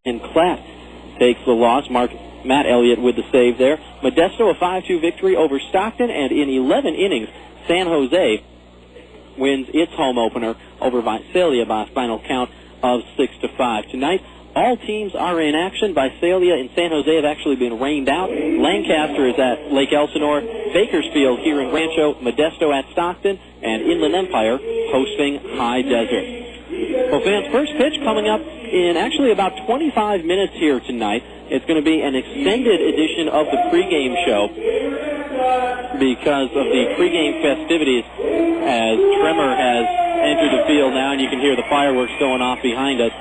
And Klatt takes the loss. Matt Elliott with the save there. Modesto a 5-2 victory over Stockton, and in 11 innings, San Jose wins its home opener over Visalia by a final count of 6-5. Tonight, all teams are in action. Visalia and San Jose have actually been rained out. Lancaster is at Lake Elsinore, Bakersfield here in Rancho, Modesto at Stockton, and Inland Empire hosting High Desert. Well, fans, first pitch coming up in actually about 25 minutes here tonight. It's going to be an extended edition of the pregame show because of the pregame festivities as Tremor has entered the field now, and you can hear the fireworks going off behind us.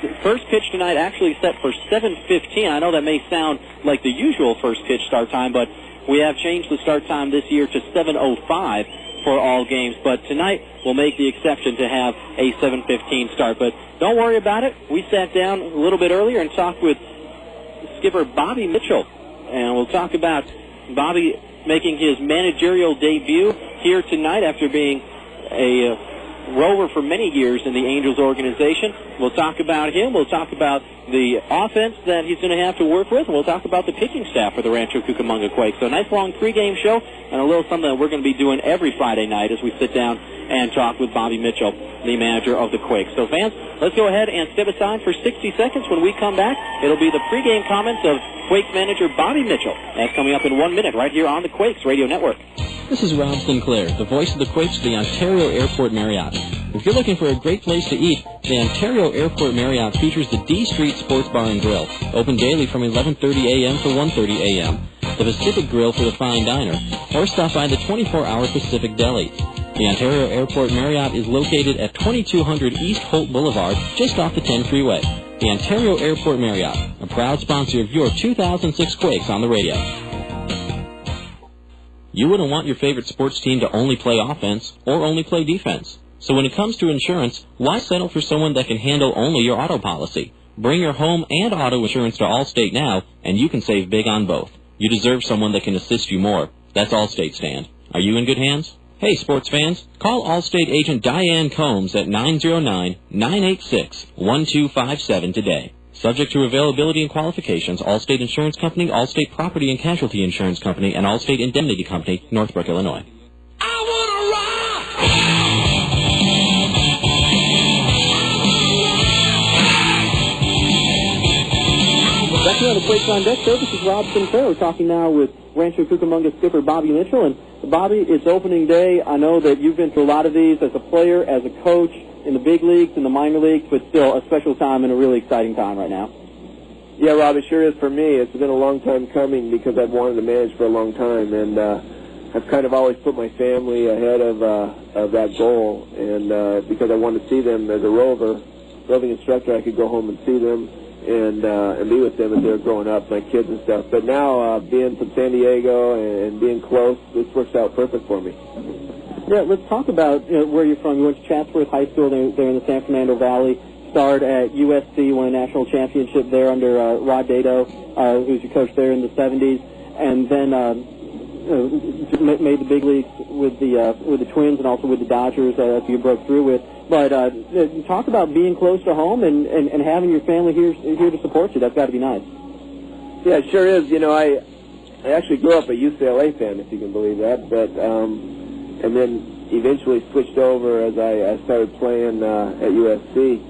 The first pitch tonight actually set for 7:15. I know that may sound like the usual first pitch start time, but we have changed the start time this year to 7:05 for all games. But tonight we'll make the exception to have a 7:15 start. But don't worry about it. We sat down a little bit earlier and talked with skipper Bobby Mitchell, and we'll talk about Bobby making his managerial debut here tonight after being a rover for many years in the Angels organization. We'll talk about him. We'll talk about the offense that he's going to have to work with, and we'll talk about the pitching staff for the Rancho Cucamonga Quakes. So a nice long pregame show and a little something that we're going to be doing every Friday night as we sit down and talk with Bobby Mitchell, the manager of the Quakes. So fans, let's go ahead and step aside for 60 seconds. When we come back, it'll be the pregame comments of Quakes manager Bobby Mitchell. That's coming up in 1 minute right here on the Quakes Radio Network. This is Rob Sinclair, the voice of the Quakes for the Ontario Airport Marriott. If you're looking for a great place to eat, the Ontario Airport Marriott features the D Street Sports Bar and Grill, open daily from 11:30 a.m. to 1:30 a.m., the Pacific Grill for the fine diner, or stop by the 24-hour Pacific Deli. The Ontario Airport Marriott is located at 2200 East Holt Boulevard, just off the 10 freeway. The Ontario Airport Marriott, a proud sponsor of your 2006 Quakes on the radio. You wouldn't want your favorite sports team to only play offense or only play defense. So when it comes to insurance, why settle for someone that can handle only your auto policy? Bring your home and auto insurance to Allstate now, and you can save big on both. You deserve someone that can assist you more. That's Allstate stand. Are you in good hands? Hey, sports fans, call Allstate agent Diane Combs at 909-986-1257 today. Subject to availability and qualifications, Allstate Insurance Company, Allstate Property and Casualty Insurance Company, and Allstate Indemnity Company, Northbrook, Illinois. I wanna rock! Back here on the Quakes on Deck show, this is Rob Sinclair. We're talking now with Rancho Cucamonga skipper Bobby Mitchell. And Bobby, it's opening day. I know that you've been through a lot of these as a player, as a coach, in the big leagues, in the minor leagues, but still a special time and a really exciting time right now. Yeah, Rob, it sure is for me. It's been a long time coming because I've wanted to manage for a long time, and I've kind of always put my family ahead of that goal, and because I wanted to see them as a roving instructor, I could go home and see them and be with them as they were growing up, my kids and stuff. But now, being from San Diego and being close, this works out perfect for me. Yeah, let's talk about where you're from. You went to Chatsworth High School there in the San Fernando Valley. Starred at USC, won a national championship there under Rod Dato, who's your coach there in the 70s, and then made the big leagues with the Twins and also with the Dodgers that you broke through with. But talk about being close to home and having your family here to support you. That's got to be nice. Yeah, it sure is. You know, I actually grew up a UCLA fan, if you can believe that, but and then eventually switched over as I started playing at USC.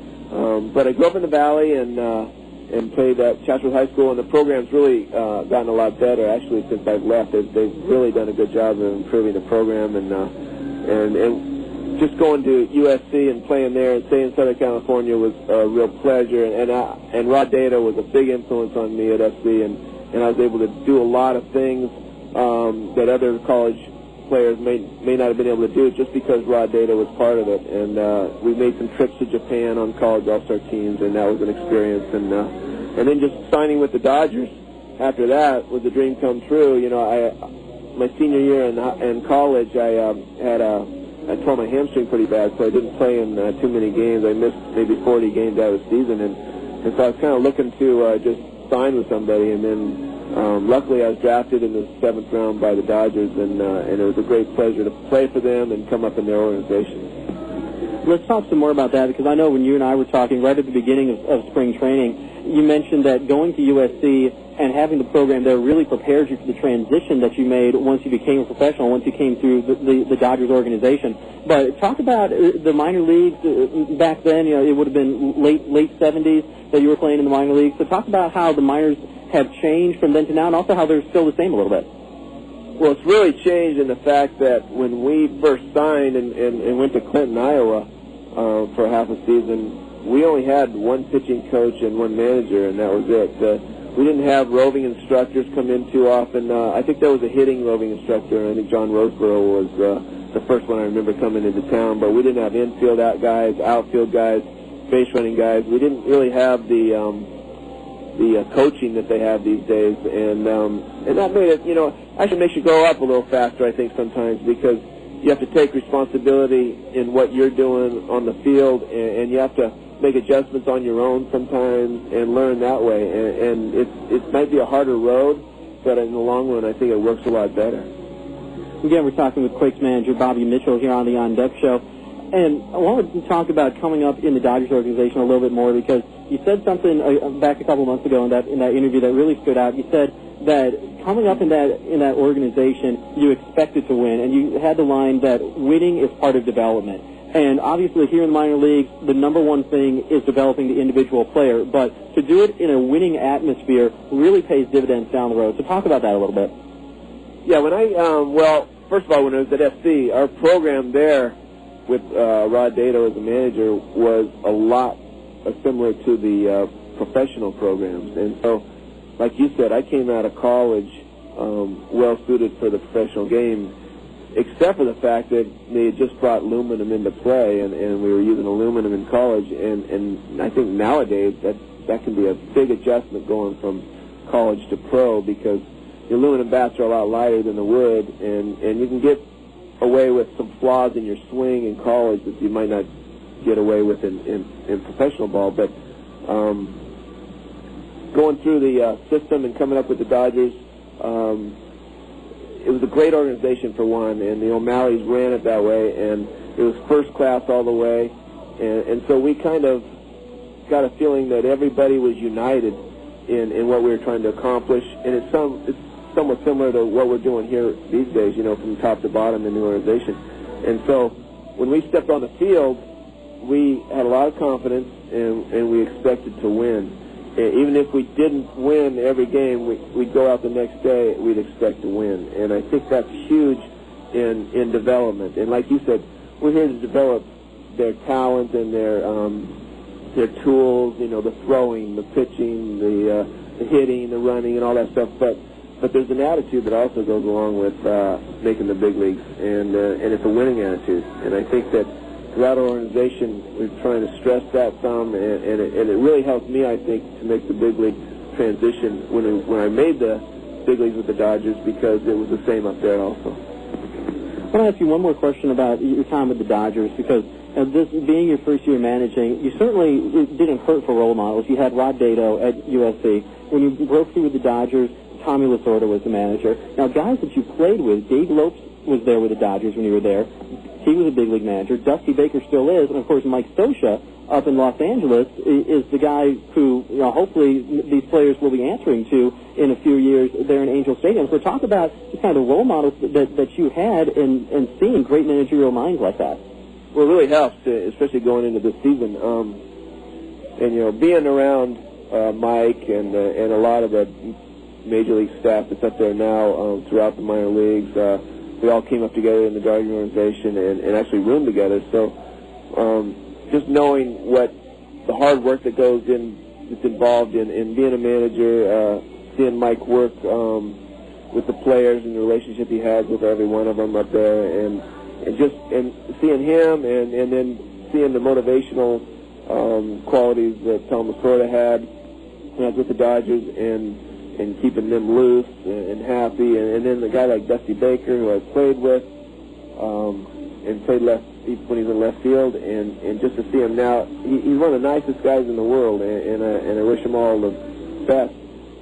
But I grew up in the Valley and played at Chatsworth High School, and the program's really gotten a lot better. Actually, since I've left, they've really done a good job of improving the program, and just going to USC and playing there and staying in Southern California was a real pleasure. And Rod Dato was a big influence on me at SC, and I was able to do a lot of things that other college players may not have been able to do just because Rod Dato was part of it. And we made some trips to Japan on college all-star teams, and that was an experience. And then just signing with the Dodgers after that was a dream come true. You know, my senior year in college, I tore my hamstring pretty bad, so I didn't play in too many games. I missed maybe 40 games out of the season, and so I was kind of looking to just sign with somebody, and then luckily I was drafted in the 7th round by the Dodgers, and it was a great pleasure to play for them and come up in their organization. Let's talk some more about that, because I know when you and I were talking right at the beginning of spring training, you mentioned that going to USC and having the program there really prepared you for the transition that you made once you became a professional, once you came through the Dodgers organization. But talk about the minor leagues back then. You know, it would have been late 70s that you were playing in the minor leagues. So talk about how the minors have changed from then to now, and also how they're still the same a little bit. Well, it's really changed in the fact that when we first signed and went to Clinton, Iowa, for half a season, we only had one pitching coach and one manager, and that was it. We didn't have roving instructors come in too often. I think there was a hitting roving instructor, and I think John Roseborough was the first one I remember coming into town, but we didn't have infield out guys, outfield guys, base running guys. We didn't really have the coaching that they have these days, and that made it, actually makes you grow up a little faster, I think, sometimes, because you have to take responsibility in what you're doing on the field, and you have to make adjustments on your own sometimes and learn that way. And it might be a harder road, but in the long run, I think it works a lot better. Again, we're talking with Quakes manager Bobby Mitchell here on the On Deck Show. And I wanted to talk about coming up in the Dodgers organization a little bit more, because you said something back a couple months ago in that interview that really stood out. You said that coming up in that organization, you expected to win, and you had the line that winning is part of development. And obviously here in the minor leagues, the number one thing is developing the individual player, but to do it in a winning atmosphere really pays dividends down the road. So talk about that a little bit. Yeah, first of all, when I was at SC, our program there with Rod Dato as a manager was a lot similar to the professional programs. And so, like you said, I came out of college well-suited for the professional game, except for the fact that they had just brought aluminum into play, and we were using aluminum in college. And I think nowadays that can be a big adjustment going from college to pro, because the aluminum bats are a lot lighter than the wood, and you can get away with some flaws in your swing in college that you might not get away with in professional ball. But going through the system and coming up with the Dodgers, it was a great organization for one, and the O'Malleys ran it that way, and it was first class all the way, and so we kind of got a feeling that everybody was united in what we were trying to accomplish, and it's somewhat similar to what we're doing here these days, from top to bottom in the organization. And so when we stepped on the field, we had a lot of confidence, and we expected to win. Even if we didn't win every game, we'd go out the next day, we'd expect to win. And I think that's huge in development. And like you said, we're here to develop their talent and their tools, the throwing, the pitching, the hitting, the running, and all that stuff. But there's an attitude that also goes along with making the big leagues, and it's a winning attitude. And I think that throughout our organization, we're trying to stress that some, and it really helped me, I think, to make the big league transition when I made the big leagues with the Dodgers, because it was the same up there also. I want to ask you one more question about your time with the Dodgers, because this being your first year managing, you certainly didn't hurt for role models. You had Rod Dato at USC. When you broke through with the Dodgers, Tommy Lasorda was the manager. Now, guys that you played with, Dave Lopes was there with the Dodgers when you were there. He was a big league manager. Dusty Baker still is. And, of course, Mike Stosha up in Los Angeles is the guy who, hopefully these players will be answering to in a few years there in Angel Stadium. So talk about the kind of role models that you had and seeing great managerial minds like that. Well, it really helps, especially going into this season. And, being around Mike and a lot of the Major League staff that's up there now throughout the minor leagues, we all came up together in the Dodger organization and actually roomed together. So just knowing what the hard work that goes that's involved in being a manager, seeing Mike work with the players and the relationship he has with every one of them up there, and seeing him and then seeing the motivational qualities that Tom Lasorda had when I was with the Dodgers, and keeping them loose and happy, and then the guy like Dusty Baker, who I played with, and played when he was in left field, and just to see him now, he's one of the nicest guys in the world, and I wish him all the best,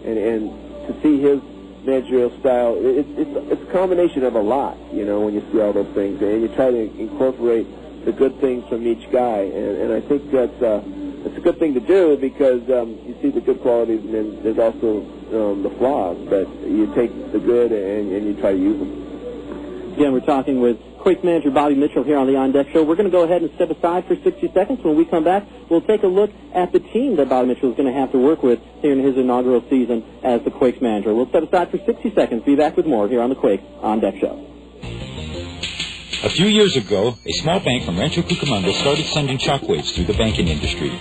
and to see his managerial style, it's a combination of a lot, when you see all those things, and you try to incorporate the good things from each guy, and I think that's it's a good thing to do because you see the good qualities, and then there's also the flaws. But you take the good and you try to use them. Again, we're talking with Quakes manager Bobby Mitchell here on the On Deck Show. We're going to go ahead and step aside for 60 seconds. When we come back, we'll take a look at the team that Bobby Mitchell is going to have to work with here in his inaugural season as the Quakes manager. We'll step aside for 60 seconds. Be back with more here on the Quakes On Deck Show. A few years ago, a small bank from Rancho, Cucamonga started sending shockwaves through the banking industry.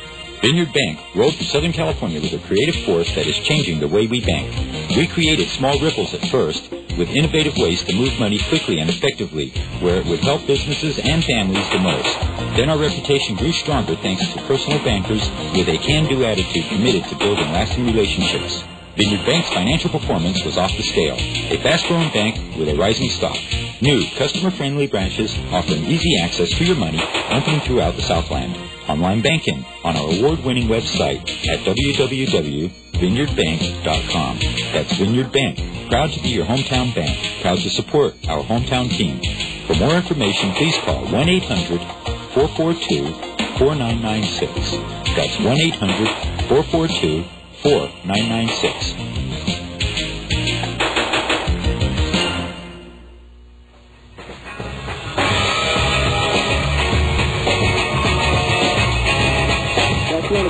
Vineyard Bank rode through Southern California with a creative force that is changing the way we bank. We created small ripples at first, with innovative ways to move money quickly and effectively, where it would help businesses and families the most. Then our reputation grew stronger thanks to personal bankers with a can-do attitude committed to building lasting relationships. Vineyard Bank's financial performance was off the scale. A fast-growing bank with a rising stock. New, customer-friendly branches offering easy access to your money, opening throughout the Southland. Online banking on our award-winning website at www.vineyardbank.com. That's Vineyard Bank. Proud to be your hometown bank. Proud to support our hometown team. For more information, please call 1-800-442-4996. That's 1-800-442-4996.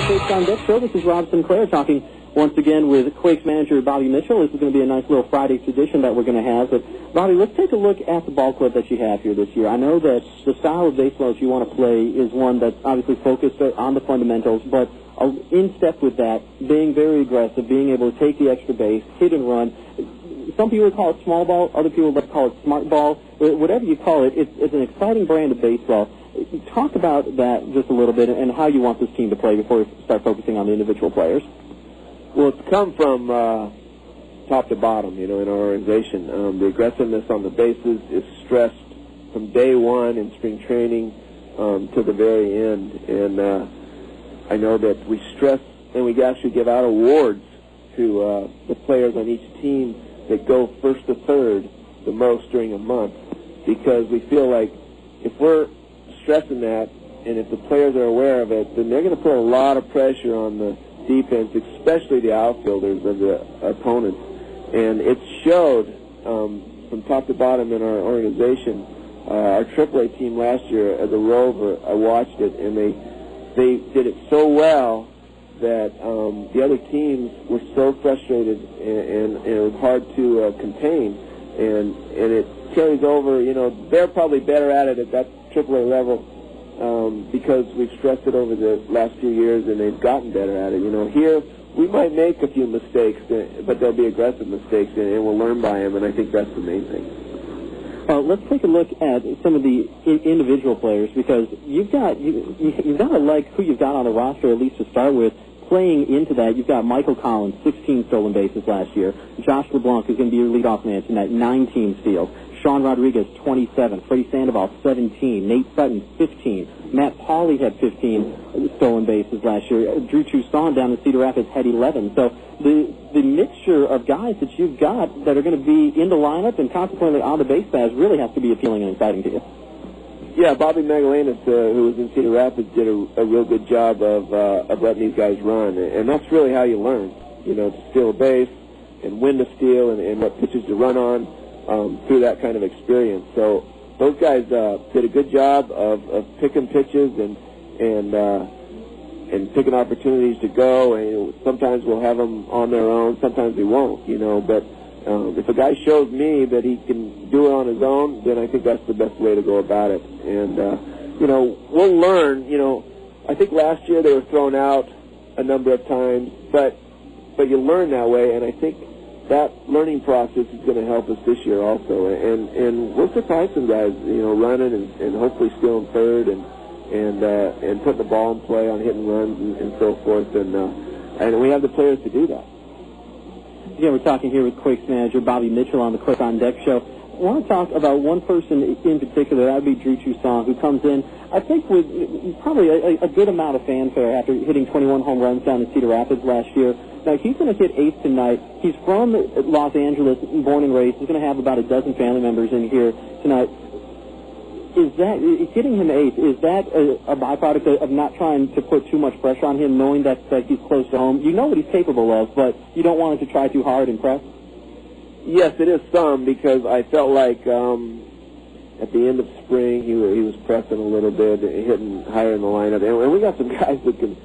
Quakes On Deck Show. This is Rob Sinclair talking once again with Quakes manager Bobby Mitchell. This is going to be a nice little Friday tradition that we're going to have. But, Bobby, let's take a look at the ball club that you have here this year. I know that the style of baseball that you want to play is one that's obviously focused on the fundamentals, but in step with that, being very aggressive, being able to take the extra base, hit and run. Some people would call it small ball. Other people would call it smart ball. Whatever you call it, it's an exciting brand of baseball. Talk about that just a little bit and how you want this team to play before we start focusing on the individual players. Well, it's come from top to bottom, in our organization. The aggressiveness on the bases is stressed from day one in spring training to the very end. And I know that we stress and we actually give out awards to the players on each team that go first to third the most during a month, because we feel like if we're stressing that, and if the players are aware of it, then they're going to put a lot of pressure on the defense, especially the outfielders of the opponents. And it showed from top to bottom in our organization. Our AAA team last year as a Rover, I watched it, and they did it so well that the other teams were so frustrated, and it was hard to contain. And it carries over. They're probably better at it at that AAA level because we've stressed it over the last few years, and they've gotten better at it. Here we might make a few mistakes, but they'll be aggressive mistakes, and we'll learn by them. And I think that's the main thing. Let's take a look at some of the individual players, because you've got to like who you've got on the roster, at least to start with. Playing into that, you've got Michael Collins, 16 stolen bases last year. Josh LeBlanc is going to be your leadoff man tonight, 19 steals. Sean Rodriguez, 27. Freddy Sandoval, 17. Nate Sutton, 15. Matt Pauley had 15 stolen bases last year. Drew Toussaint down in Cedar Rapids had 11. So the mixture of guys that you've got that are going to be in the lineup and consequently on the base paths really has to be appealing and exciting to you. Yeah, Bobby Magdalenas, who was in Cedar Rapids, did a real good job of letting these guys run, and that's really how you learn, to steal a base and when to steal and what pitches to run on through that kind of experience. So those guys did a good job of picking pitches and picking opportunities to go. And sometimes we'll have them on their own, sometimes we won't, but if a guy shows me that he can do it on his own, then I think that's the best way to go about it. And, we'll learn. I think last year they were thrown out a number of times, but you learn that way, and I think that learning process is going to help us this year also. And we'll surprise some guys, running and hopefully stealing third and putting the ball in play on hit and runs and so forth. And we have the players to do that. Yeah, we're talking here with Quakes manager Bobby Mitchell on the Quakes On Deck Show. I want to talk about one person in particular. That would be Drew Toussaint, who comes in, I think, with probably a good amount of fanfare after hitting 21 home runs down in Cedar Rapids last year. Now, he's going to hit eighth tonight. He's from Los Angeles, born and raised. He's going to have about a dozen family members in here tonight. Is that getting him eighth? Is that a byproduct of not trying to put too much pressure on him, knowing that he's close to home? You know what he's capable of, but you don't want him to try too hard and press. Yes, it is some, because I felt like at the end of spring he was pressing a little bit, hitting higher in the lineup, and we got some guys that can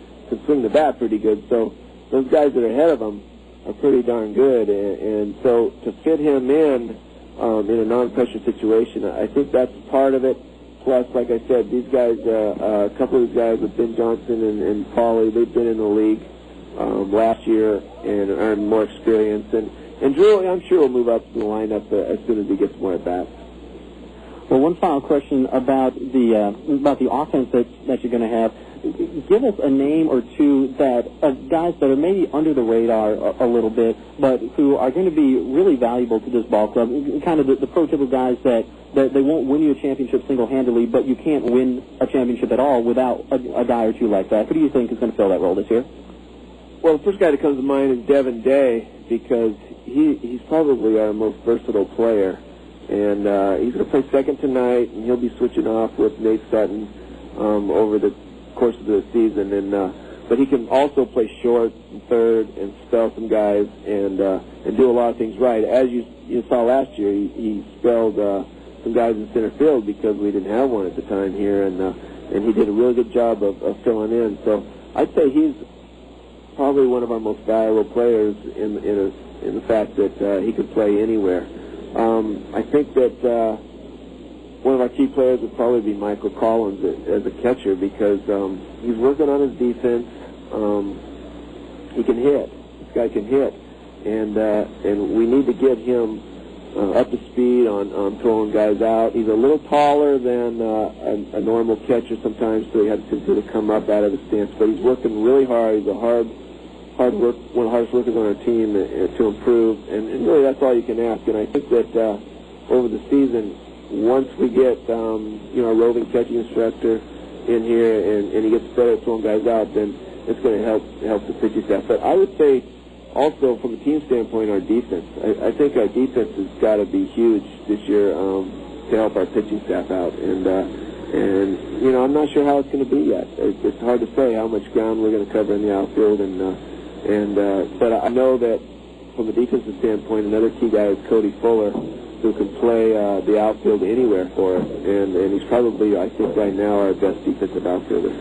swing the bat pretty good. So those guys that are ahead of him are pretty darn good, and so to fit him in a non-pressure situation, I think that's part of it. Plus, like I said, these guys, a couple of these guys with Ben Johnson and Paulie, they've been in the league last year and are more experienced. And Drew, I'm sure will move up to the lineup as soon as he gets more at bats. Well, one final question about the offense that you're going to have. Give us a name or two of guys that are maybe under the radar a little bit, but who are going to be really valuable to this ball club. Kind of the prototypical guys that they won't win you a championship single-handedly, but you can't win a championship at all without a guy or two like that. Who do you think is going to fill that role this year? Well, the first guy that comes to mind is Devin Day, because he's probably our most versatile player. And he's going to play second tonight, and he'll be switching off with Nate Sutton over the course of the season. And but he can also play short and third and spell some guys and do a lot of things right. As you saw last year, he spelled some guys in center field because we didn't have one at the time here, and he did a really good job of filling in. So I'd say he's probably one of our most valuable players in the fact that he could play anywhere. I think that one of our key players would probably be Michael Collins as a catcher, because he's working on his defense. He can hit. This guy can hit, and we need to get him up to speed on throwing guys out. He's a little taller than a normal catcher sometimes, so he has to come up out of his stance. But he's working really hard. He's a hard work, one of the hardest workers on our team to improve, and really that's all you can ask. And I think that over the season, once we get a roving catching instructor in here and he gets better at throwing guys out, then it's going to help the pitching staff. But I would say also from a team standpoint, our defense. I think our defense has got to be huge this year to help our pitching staff out. And I'm not sure how it's going to be yet. It's hard to say how much ground we're going to cover in the outfield, but I know that from a defensive standpoint, another key guy is Cody Fuller, who can play the outfield anywhere for us, and he's probably, I think, right now our best defensive outfielder.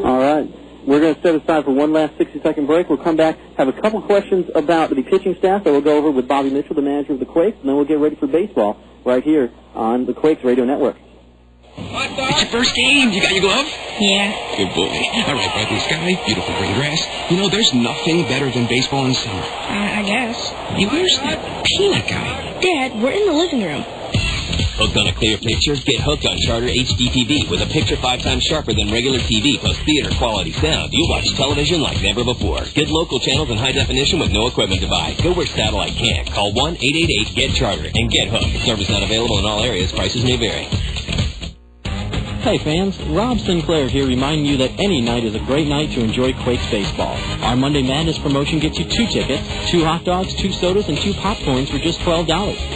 All right. We're going to set aside for one last 60-second break. We'll come back, have a couple questions about the pitching staff that we'll go over with Bobby Mitchell, the manager of the Quakes, and then we'll get ready for baseball right here on the Quakes Radio Network. It's your first game. You got your glove? Yeah. Good boy. All right, bright blue sky, beautiful green grass. You know, there's nothing better than baseball in summer. I guess. Hey, where's that peanut guy? Dad, we're in the living room. Hooked on a clear picture? Get hooked on Charter HD TV with a picture 5 times sharper than regular TV plus theater quality sound. You watch television like never before. Get local channels in high definition with no equipment to buy. Go where satellite can't. Call 1-888-GET-CHARTER and get hooked. Service not available in all areas. Prices may vary. Hey fans, Rob Sinclair here reminding you that any night is a great night to enjoy Quakes baseball. Our Monday Madness promotion gets you 2 tickets, 2 hot dogs, 2 sodas, and 2 popcorns for just $12.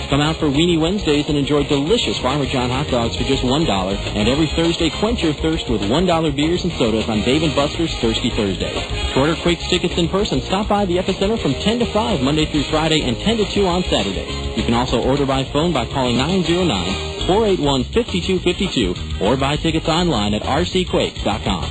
Come out for Weenie Wednesdays and enjoy delicious Farmer John hot dogs for just $1. And every Thursday, quench your thirst with $1 beers and sodas on Dave & Buster's Thirsty Thursday. To order Quakes tickets in person, stop by the Epicenter from 10 to 5 Monday through Friday and 10 to 2 on Saturday. You can also order by phone by calling 909-481-5252 or buy tickets online at rcquakes.com.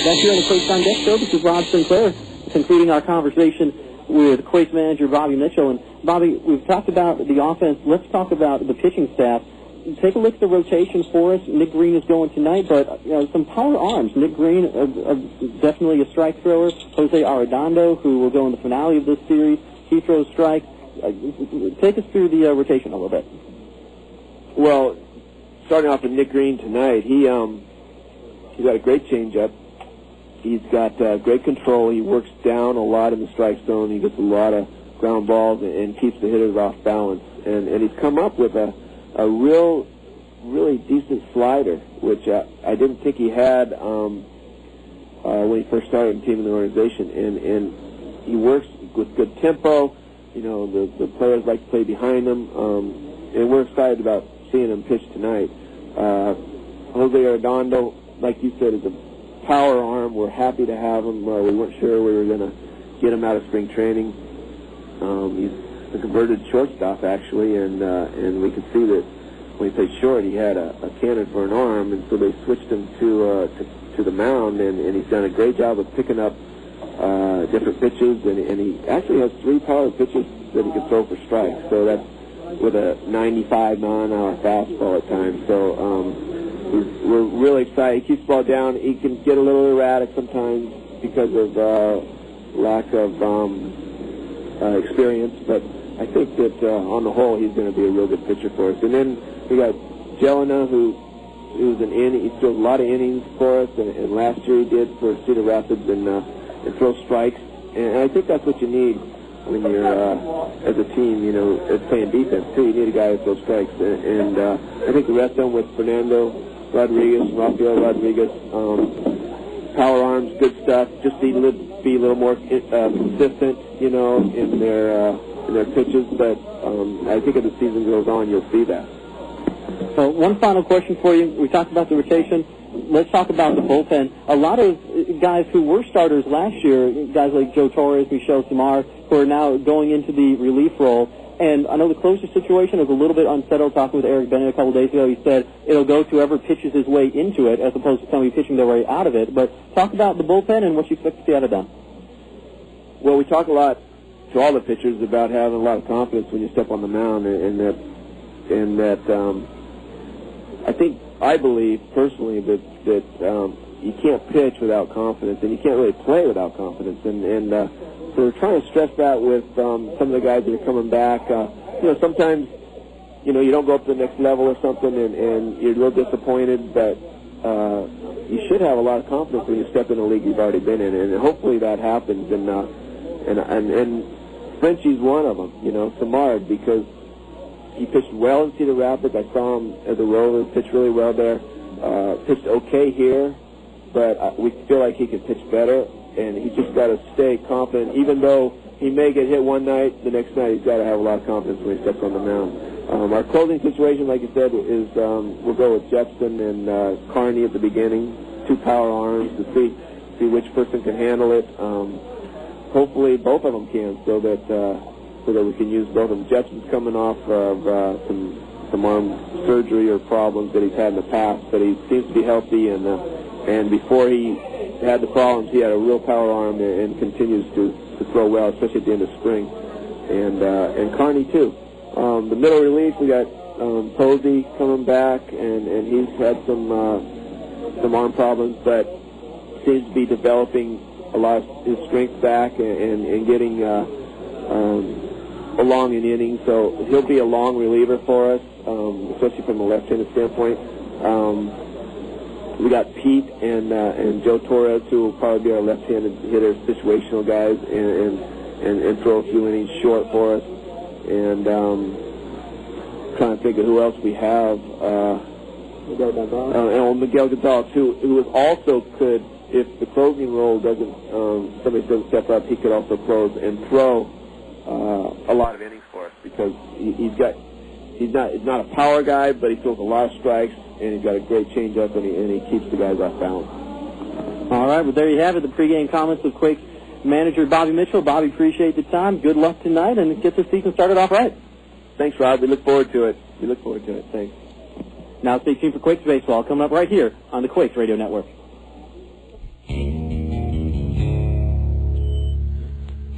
Back here on the Quakes on Deck Show, this is Rob Sinclair, concluding our conversation with Quakes manager Bobby Mitchell. And Bobby, we've talked about the offense. Let's talk about the pitching staff. Take a look at the rotation for us. Nick Green is going tonight, but some power arms. Nick Green, definitely a strike thrower. Jose Arredondo, who will go in the finale of this series, he throws strikes. Take us through the rotation a little bit. Well, starting off with Nick Green tonight, he's got a great changeup. He's got great control. He works down a lot in the strike zone. He gets a lot of ground balls and keeps the hitters off balance. And he's come up with a really decent slider, which I didn't think he had when he first started teaming the organization. And he works with good tempo. You know, the players like to play behind him, and we're excited about seeing him pitch tonight. Jose Arredondo, like you said, is a power arm. We're happy to have him. We weren't sure we were going to get him out of spring training. He's a converted shortstop, actually, and we could see that when he played short, he had a cannon for an arm, and so they switched him to the mound, and he's done a great job of picking up different pitches, and he actually has 3 power pitches that he can throw for strikes. So that's with a 95 mile-an-hour fastball at times. So we're really excited. He keeps the ball down. He can get a little erratic sometimes because of lack of experience, but I think that on the whole he's going to be a real good pitcher for us. And then we got Jelena, who's an inning. He throws a lot of innings for us, and last year he did for Cedar Rapids and throw strikes. And I think that's what you need when you're as a team, you know, as playing defense too. You need a guy who throws strikes, and I think the rest of them with Fernando Rodriguez, Rafael Rodriguez, power arms, good stuff. Just need to be a little more consistent, you know, in their pitches. But I think as the season goes on, you'll see that. So one final question for you. We talked about the rotation. Let's talk about the bullpen. A lot of guys who were starters last year, guys like Joe Torres, Michel Samar, who are now going into the relief role. And I know the closer situation is a little bit unsettled. Talking with Eric Bennett a couple days ago, he said it'll go to whoever pitches his way into it as opposed to somebody pitching their way out of it. But talk about the bullpen and what you expect to see out of them. Well, we talk a lot to all the pitchers about having a lot of confidence when you step on the mound, and that I believe personally that you can't pitch without confidence, and you can't really play without confidence, and so we're trying to stress that with some of the guys that are coming back. You know, sometimes you don't go up to the next level or something, and you're a little disappointed, but you should have a lot of confidence when you step in a league you've already been in, and hopefully that happens. And Frenchie's one of them, you know, Samard, because he pitched well in Cedar Rapids. I saw him as a roller, pitched really well there. Pitched okay here, but we feel like he can pitch better, and he just got to stay confident. Even though he may get hit one night, the next night he's got to have a lot of confidence when he steps on the mound. Our closing situation, like I said, is we'll go with Jepsen and Carney at the beginning, 2 power arms to see which person can handle it. Hopefully both of them can, so that we can use both of them. Jepsen's coming off of some arm surgery or problems that he's had in the past, but he seems to be healthy, and before he had the problems, he had a real power arm and continues to throw well, especially at the end of spring. And Carney too. The middle relief, we got Posey coming back, and he's had some arm problems, but seems to be developing a lot of his strength back and getting along in innings. So he'll be a long reliever for us, especially from a left-handed standpoint. We got Pete and Joe Torres, who will probably be our left-handed hitter, situational guys, and throw a few innings short for us. And trying to think of who else we have. And Miguel González, who also could, if the closing role doesn't, somebody doesn't step up, he could also close and throw a lot of innings for us, because he's not a power guy, but he throws a lot of strikes, and he's got a great changeup, and he keeps the guys off balance. All right, well, there you have it, the pregame comments of Quakes manager Bobby Mitchell. Bobby, appreciate the time. Good luck tonight, and get the season started off right. Thanks, Rob. We look forward to it. Thanks. Now stay tuned for Quakes Baseball coming up right here on the Quakes Radio Network.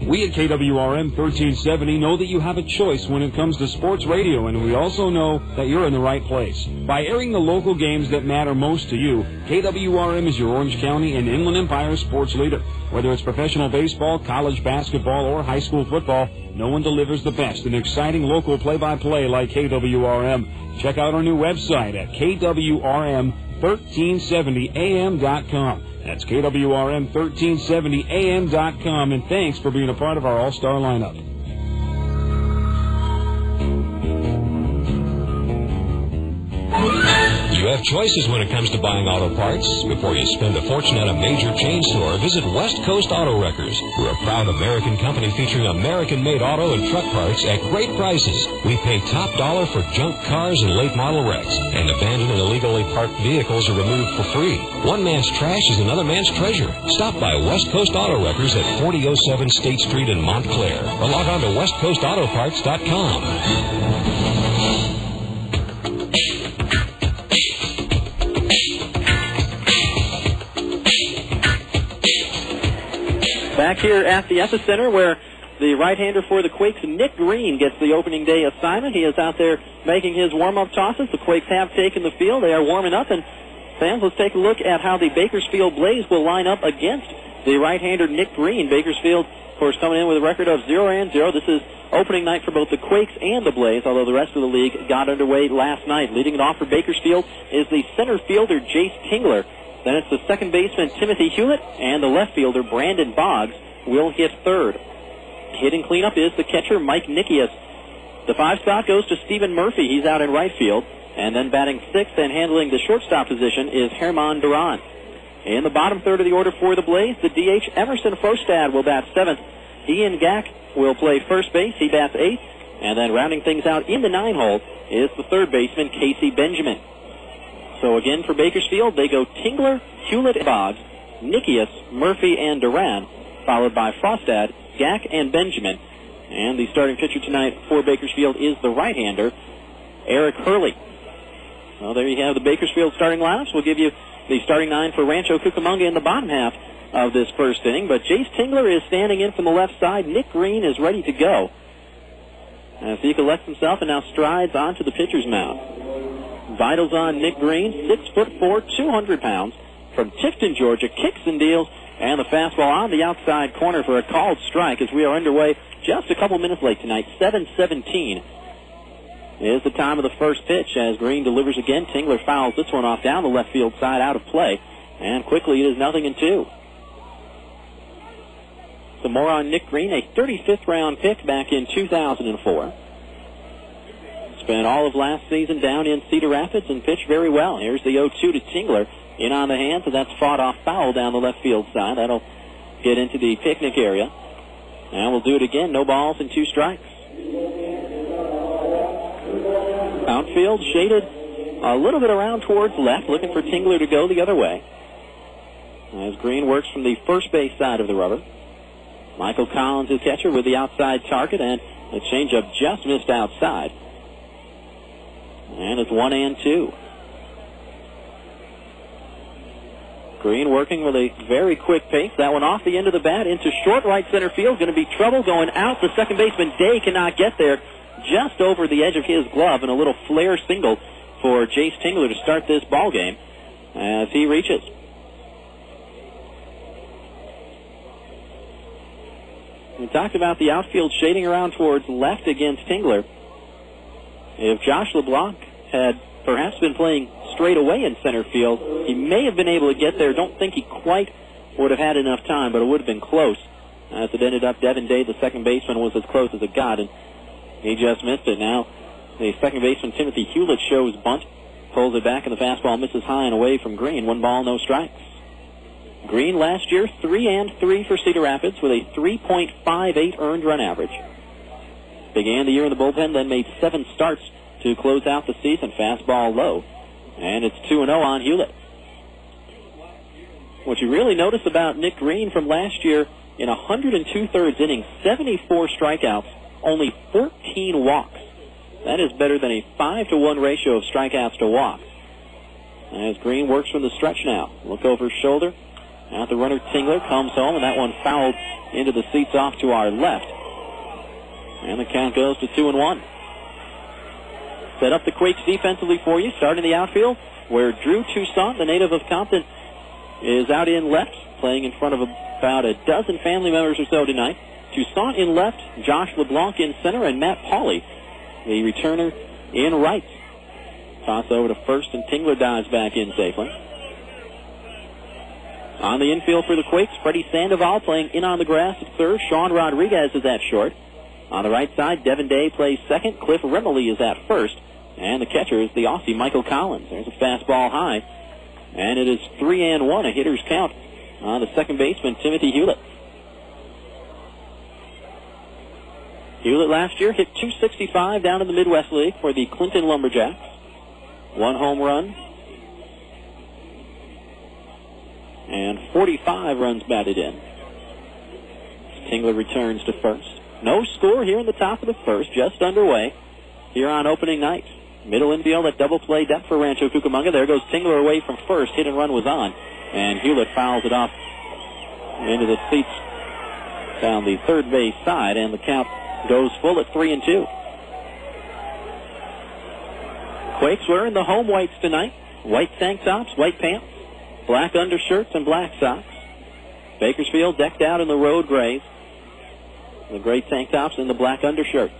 We at KWRM 1370 know that you have a choice when it comes to sports radio, and we also know that you're in the right place. By airing the local games that matter most to you, KWRM is your Orange County and Inland Empire sports leader. Whether it's professional baseball, college basketball, or high school football, no one delivers the best and exciting local play-by-play like KWRM. Check out our new website at KWRM1370am.com. That's KWRM1370am.com, and thanks for being a part of our all-star lineup. have choices when it comes to buying auto parts. Before you spend a fortune at a major chain store, visit West Coast Auto Wreckers. We're a proud American company featuring American-made auto and truck parts at great prices. We pay top dollar for junk cars and late model wrecks, and abandoned and illegally parked vehicles are removed for free. One man's trash is another man's treasure. Stop by West Coast Auto Wreckers at 4007 State Street in Montclair, or log on to westcoastautoparts.com. Back here at the Epicenter, where the right-hander for the Quakes, Nick Green, gets the opening day assignment. He is out there making his warm-up tosses. The Quakes have taken the field. They are warming up, and fans, let's take a look at how the Bakersfield Blaze will line up against the right-hander Nick Green. Bakersfield, of course, coming in with a record of 0-0. This is opening night for both the Quakes and the Blaze, although the rest of the league got underway last night. Leading it off for Bakersfield is the center fielder, Jace Tingler. Then it's the second baseman, Timothy Hulett, and the left fielder, Brandon Boggs, will hit third. Hitting cleanup is the catcher, Mike Nickeas. The 5 spot goes to Stephen Murphy. He's out in right field. And then batting sixth and handling the shortstop position is Germán Durán. In the bottom third of the order for the Blaze, the DH, Emerson Frostad, will bat seventh. Ian Gack will play first base. He bats eighth. And then rounding things out in the 9 hole is the third baseman, Casey Benjamin. So again, for Bakersfield, they go Tingler, Hulett, Boggs, Nickeas, Murphy, and Durán, followed by Frostad, Gack, and Benjamin. And the starting pitcher tonight for Bakersfield is the right-hander, Eric Hurley. Well, there you have the Bakersfield starting lineups. We'll give you the starting 9 for Rancho Cucamonga in the bottom half of this first inning. But Jace Tingler is standing in from the left side. Nick Green is ready to go, as he collects himself and now strides onto the pitcher's mound. Vitals on Nick Green, 6'4", 200 pounds, from Tifton, Georgia, kicks and deals, and the fastball on the outside corner for a called strike as we are underway just a couple minutes late tonight. 7:17 is the time of the first pitch as Green delivers again. Tingler fouls this one off down the left field side, out of play, and quickly it is 0-2. Some more on Nick Green, a 35th round pick back in 2004. Spent all of last season down in Cedar Rapids and pitched very well. Here's the 0-2 to Tingler. In on the hands, and that's fought off foul down the left field side. That'll get into the picnic area. And we'll do it again. No balls and 2 strikes. Outfield shaded a little bit around towards left, looking for Tingler to go the other way. As Green works from the first base side of the rubber. Michael Collins is catcher with the outside target, and the changeup just missed outside. And it's 1-2. Green working with a very quick pace. That one off the end of the bat into short right center field. Going to be trouble going out. The second baseman, Day, cannot get there. Just over the edge of his glove, and a little flare single for Jace Tingler to start this ball game as he reaches. We talked about the outfield shading around towards left against Tingler. If Josh LeBlanc had perhaps been playing straight away in center field, he may have been able to get there. Don't think he quite would have had enough time, but it would have been close. As it ended up, Devin Day, the second baseman, was as close as it got, and he just missed it. Now the second baseman, Timothy Hulett, shows bunt, pulls it back, and the fastball misses high and away from Green. 1 ball, no strikes. Green last year, 3-3 for Cedar Rapids with a 3.58 earned run average. Began the year in the bullpen, then made 7 starts to close out the season. Fastball low. And it's 2-0 on Hulett. What you really notice about Nick Green from last year, in 102 innings, 74 strikeouts, only 14 walks. That is better than a 5-to-1 ratio of strikeouts to walks. As Green works from the stretch now. Look over his shoulder. Out the runner, Tingler, comes home, and that one fouled into the seats off to our left. And the count goes to 2-1. Set up the Quakes defensively for you, starting the outfield, where Drew Toussaint, the native of Compton, is out in left, playing in front of about a dozen family members or so tonight. Toussaint in left, Josh LeBlanc in center, and Matt Pauley, the returner, in right. Toss over to first, and Tingler dives back in safely. On the infield for the Quakes, Freddy Sandoval playing in on the grass at third. Sean Rodriguez is at short. On the right side, Devin Day plays second. Cliff Rimley is at first. And the catcher is the Aussie, Michael Collins. There's a fastball high. And it is 3-1, a hitter's count on the second baseman, Timothy Hulett. Hulett last year hit .265 down in the Midwest League for the Clinton Lumberjacks. 1 home run. And 45 runs batted in. Tingler returns to first. No score here in the top of the first, just underway here on opening night. Middle infield at double play depth for Rancho Cucamonga. There goes Tingler away from first. Hit and run was on. And Hulett fouls it off into the seats down the third base side. And the count goes full at 3-2. Quakes wearing the home whites tonight. White tank tops, white pants, black undershirts, and black socks. Bakersfield decked out in the road grays. The gray tank tops and the black undershirts.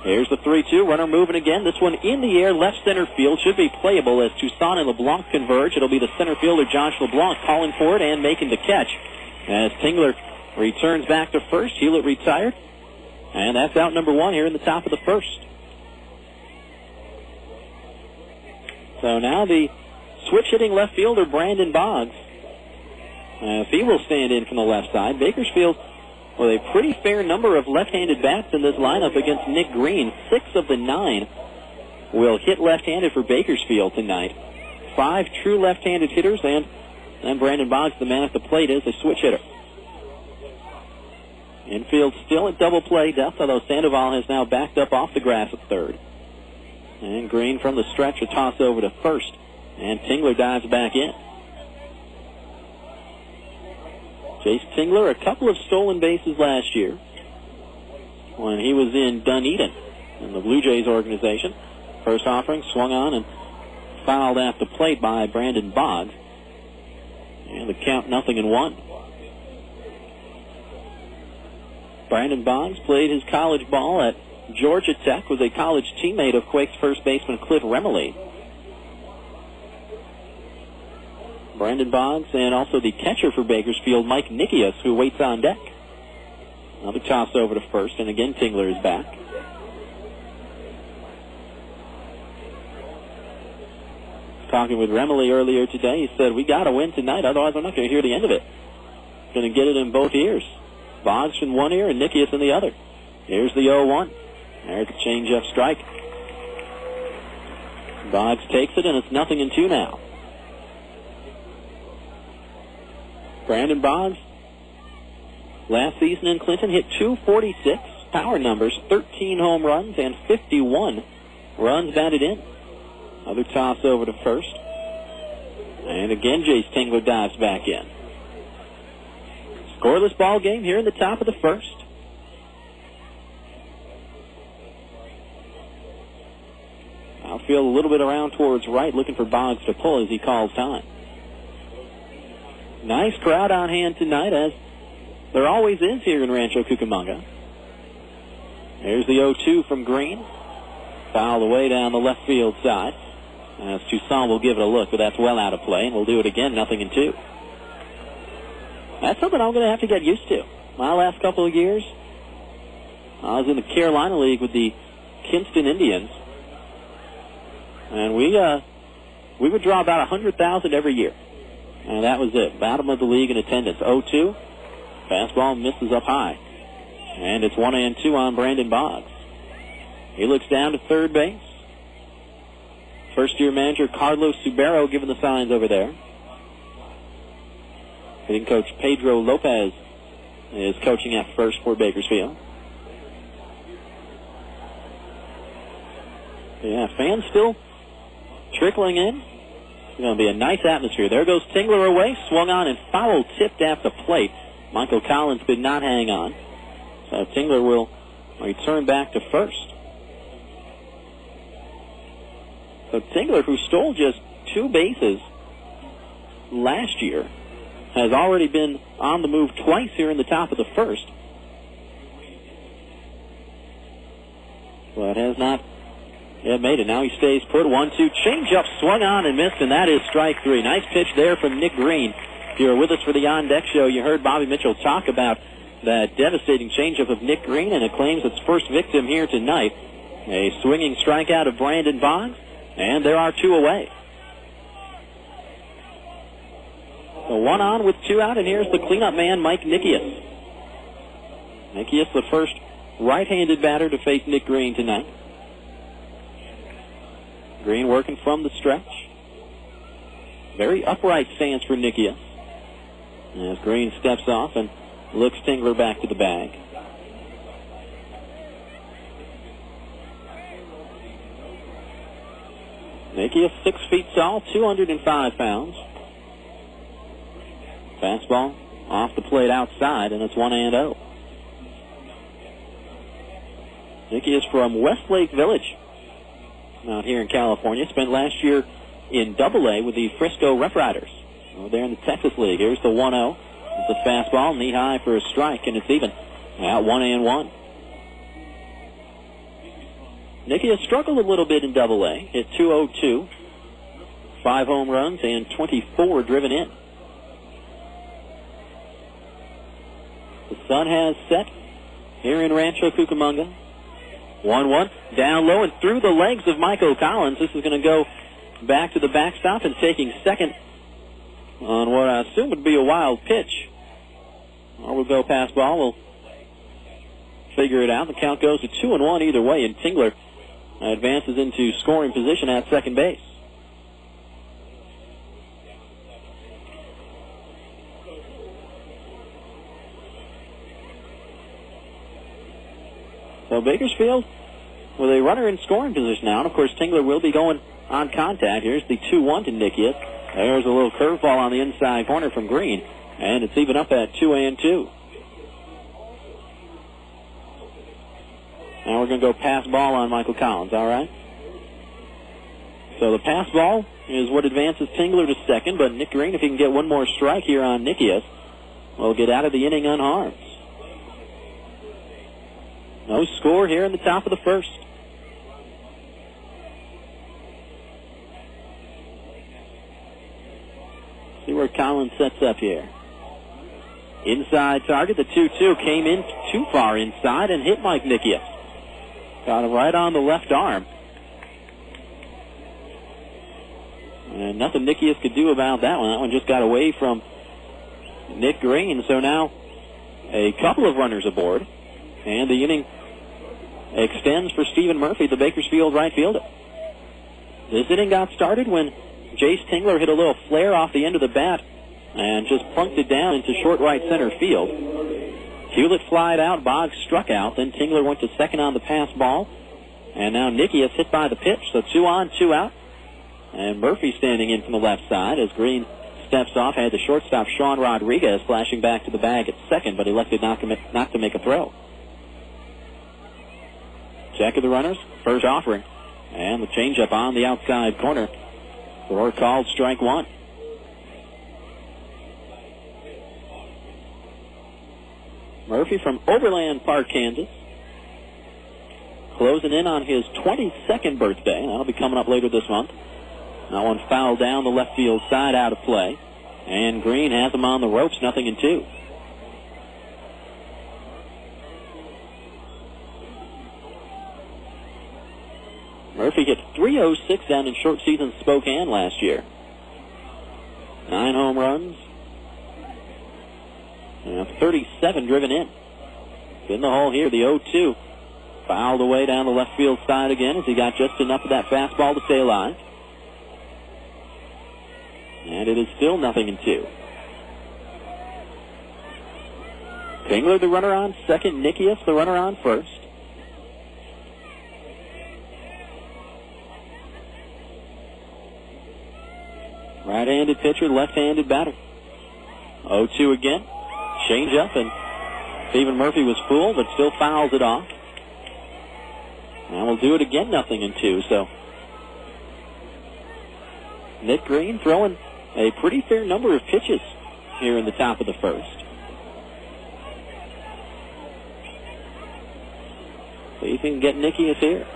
Here's the 3-2. Runner moving again. This one in the air, left center field. Should be playable as Toussaint and LeBlanc converge. It'll be the center fielder, Josh LeBlanc, calling for it and making the catch. As Tingler returns back to first, Hulett retired. And that's out number 1 here in the top of the first. So now the switch-hitting left fielder, Brandon Boggs. If he will stand in from the left side, Bakersfield with a pretty fair number of left-handed bats in this lineup against Nick Green. 6 of the 9 will hit left-handed for Bakersfield tonight. 5 true left-handed hitters, and Brandon Boggs, the man at the plate, is a switch hitter. Infield still at double play depth, although Sandoval has now backed up off the grass at third. And Green from the stretch, a toss over to first. And Tingler dives back in. Chase Tingler, a couple of stolen bases last year when he was in Dunedin in the Blue Jays organization. First offering, swung on and fouled at the plate by Brandon Boggs. And the count 0-1. Brandon Boggs played his college ball at Georgia Tech, was a college teammate of Quakes first baseman Cliff Remley. Brandon Boggs and also the catcher for Bakersfield, Mike Nickeas, who waits on deck. Another toss over to first, and again Tingler is back. Talking with Remley earlier today, he said, we got to win tonight, otherwise I'm not going to hear the end of it. Going to get it in both ears. Boggs in one ear and Nickeas in the other. Here's the 0-1. There's the change-up strike. Boggs takes it, and it's 0-2 now. Brandon Boggs, last season in Clinton, hit .246 power numbers, 13 home runs, and 51 runs batted in. Another toss over to first. And again, Jace Tingler dives back in. Scoreless ball game here in the top of the first. Outfield a little bit around towards right, looking for Boggs to pull as he calls time. Nice crowd on hand tonight, as there always is here in Rancho Cucamonga. There's the 0-2 from Green. Foul away down the left field side. As Toussaint will give it a look, but that's well out of play, and we'll do it again, 0-2. That's something I'm going to have to get used to. My last couple of years, I was in the Carolina League with the Kinston Indians, and we would draw about 100,000 every year. And that was it. Bottom of the league in attendance. 0-2. Fastball misses up high. And it's 1-2 on Brandon Boggs. He looks down to third base. First-year manager Carlos Subero giving the signs over there. Hitting coach Pedro Lopez is coaching at first for Bakersfield. Yeah, fans still trickling in. It's going to be a nice atmosphere. There goes Tingler away, swung on and foul tipped at the plate. Michael Collins could not hang on. So Tingler will return back to first. So Tingler, who stole just 2 bases last year, has already been on the move twice here in the top of the first. But has not yet made it. Now he stays put. 1-2. Change-up swung on and missed, and that is strike 3. Nice pitch there from Nick Green. If you were with us for the On Deck show, you heard Bobby Mitchell talk about that devastating change-up of Nick Green, and it claims its first victim here tonight. A swinging strikeout of Brandon Boggs, and there are 2 away. So 1 on with 2 out, and here's the cleanup man, Mike Nickeas. Nickeas, the first right-handed batter to face Nick Green tonight. Green working from the stretch. Very upright stance for Nickeas. As Green steps off and looks Tingler back to the bag. Nickeas 6 feet tall, 205 pounds. Fastball off the plate outside, and it's 1-0. Nickeas from Westlake Village out here in California. Spent last year in Double-A with the Frisco Rough Riders. They're in the Texas League. Here's the 1-0. It's a fastball, knee high for a strike, and it's even. Out 1-1. Nickeas struggled a little bit in Double-A. Hit .202. 5 home runs and 24 driven in. The sun has set here in Rancho Cucamonga. 1-1. Down low and through the legs of Michael Collins. This is going to go back to the backstop and taking second on what I assume would be a wild pitch. Or we'll go past ball. We'll figure it out. The count goes to 2-1 either way, and Tingler advances into scoring position at second base. So Bakersfield with a runner in scoring position now. And, of course, Tingler will be going on contact. Here's the 2-1 to Nickeas. There's a little curveball on the inside corner from Green. And it's even up at 2-2. Now we're going to go pass ball on Michael Collins, all right? So the pass ball is what advances Tingler to second, but Nick Green, if he can get one more strike here on Nickeas, will get out of the inning unharmed. No score here in the top of the first. See where Collins sets up here. Inside target, the 2-2 came in too far inside and hit Mike Nickeas. Got him right on the left arm. And nothing Nickeas could do about that one. That one just got away from Nick Green. So now a couple of runners aboard. And the inning extends for Stephen Murphy, the Bakersfield right fielder. This inning got started when Jace Tingler hit a little flare off the end of the bat and just plunked it down into short right center field. Hulett flied out, Boggs struck out, then Tingler went to second on the pass ball, and now Nickeas hit by the pitch, so 2 on, 2 out. And Murphy standing in from the left side as Green steps off, had the shortstop Sean Rodriguez flashing back to the bag at second, but elected not to make a throw. Check of the runners, first offering, and the changeup on the outside corner for called strike one. Murphy from Overland Park, Kansas, closing in on his 22nd birthday. That'll be coming up later this month. That one fouled down the left field side, out of play. And Green has him on the ropes, 0-2. Murphy hit .306 down in short season Spokane last year. 9 home runs. And 37 driven in. In the hole here, the 0-2. Fouled away down the left field side again as he got just enough of that fastball to stay alive. And it is still 0-2. Tingler, the runner on second. Nickeas, the runner on first. Right-handed pitcher, left-handed batter. 0-2 again. Change up, and Stephen Murphy was fooled, but still fouls it off. And we'll do it again, 0-2. So Nick Green throwing a pretty fair number of pitches here in the top of the first. See if he can get Nickeas here.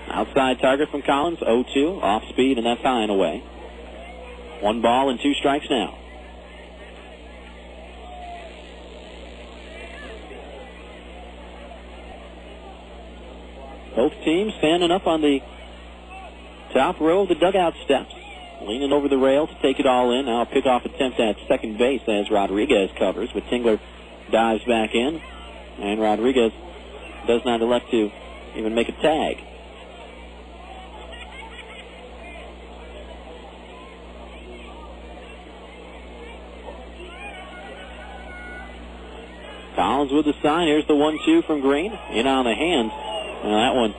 Outside target from Collins, 0-2, off speed, and that's high and away. 1 ball and 2 strikes now. Both teams standing up on the top row of the dugout steps, leaning over the rail to take it all in. Now a pickoff attempt at second base as Rodriguez covers, but Tingler dives back in, and Rodriguez does not elect to even make a tag. Collins with the sign. Here's the 1-2 from Green. In on the hands. And that one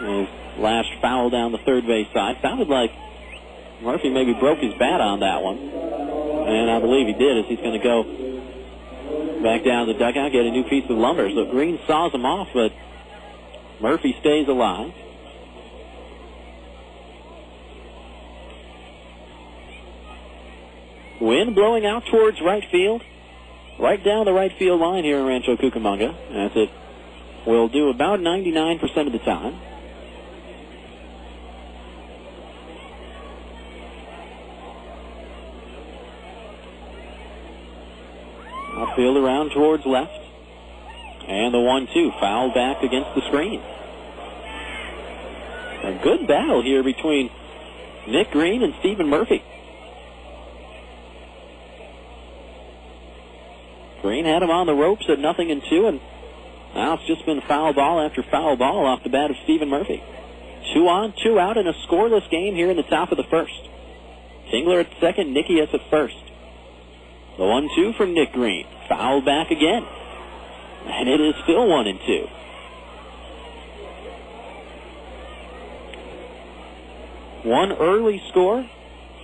is lashed foul down the third base side. Sounded like Murphy maybe broke his bat on that one. And I believe he did, as he's going to go back down the dugout, get a new piece of lumber. So Green saws him off, but Murphy stays alive. Wind blowing out towards right field. Right down the right field line here in Rancho Cucamonga, as it will do about 99% of the time. Outfield around towards left. And the 1-2 fouled back against the screen. A good battle here between Nick Green and Stephen Murphy. Green had him on the ropes at 0-2, and now it's just been foul ball after foul ball off the bat of Stephen Murphy. 2 on, 2 out in a scoreless game here in the top of the first. Tingler at second, Nickeas at first. The 1-2 from Nick Green. Foul back again. And it is still 1-2. One early score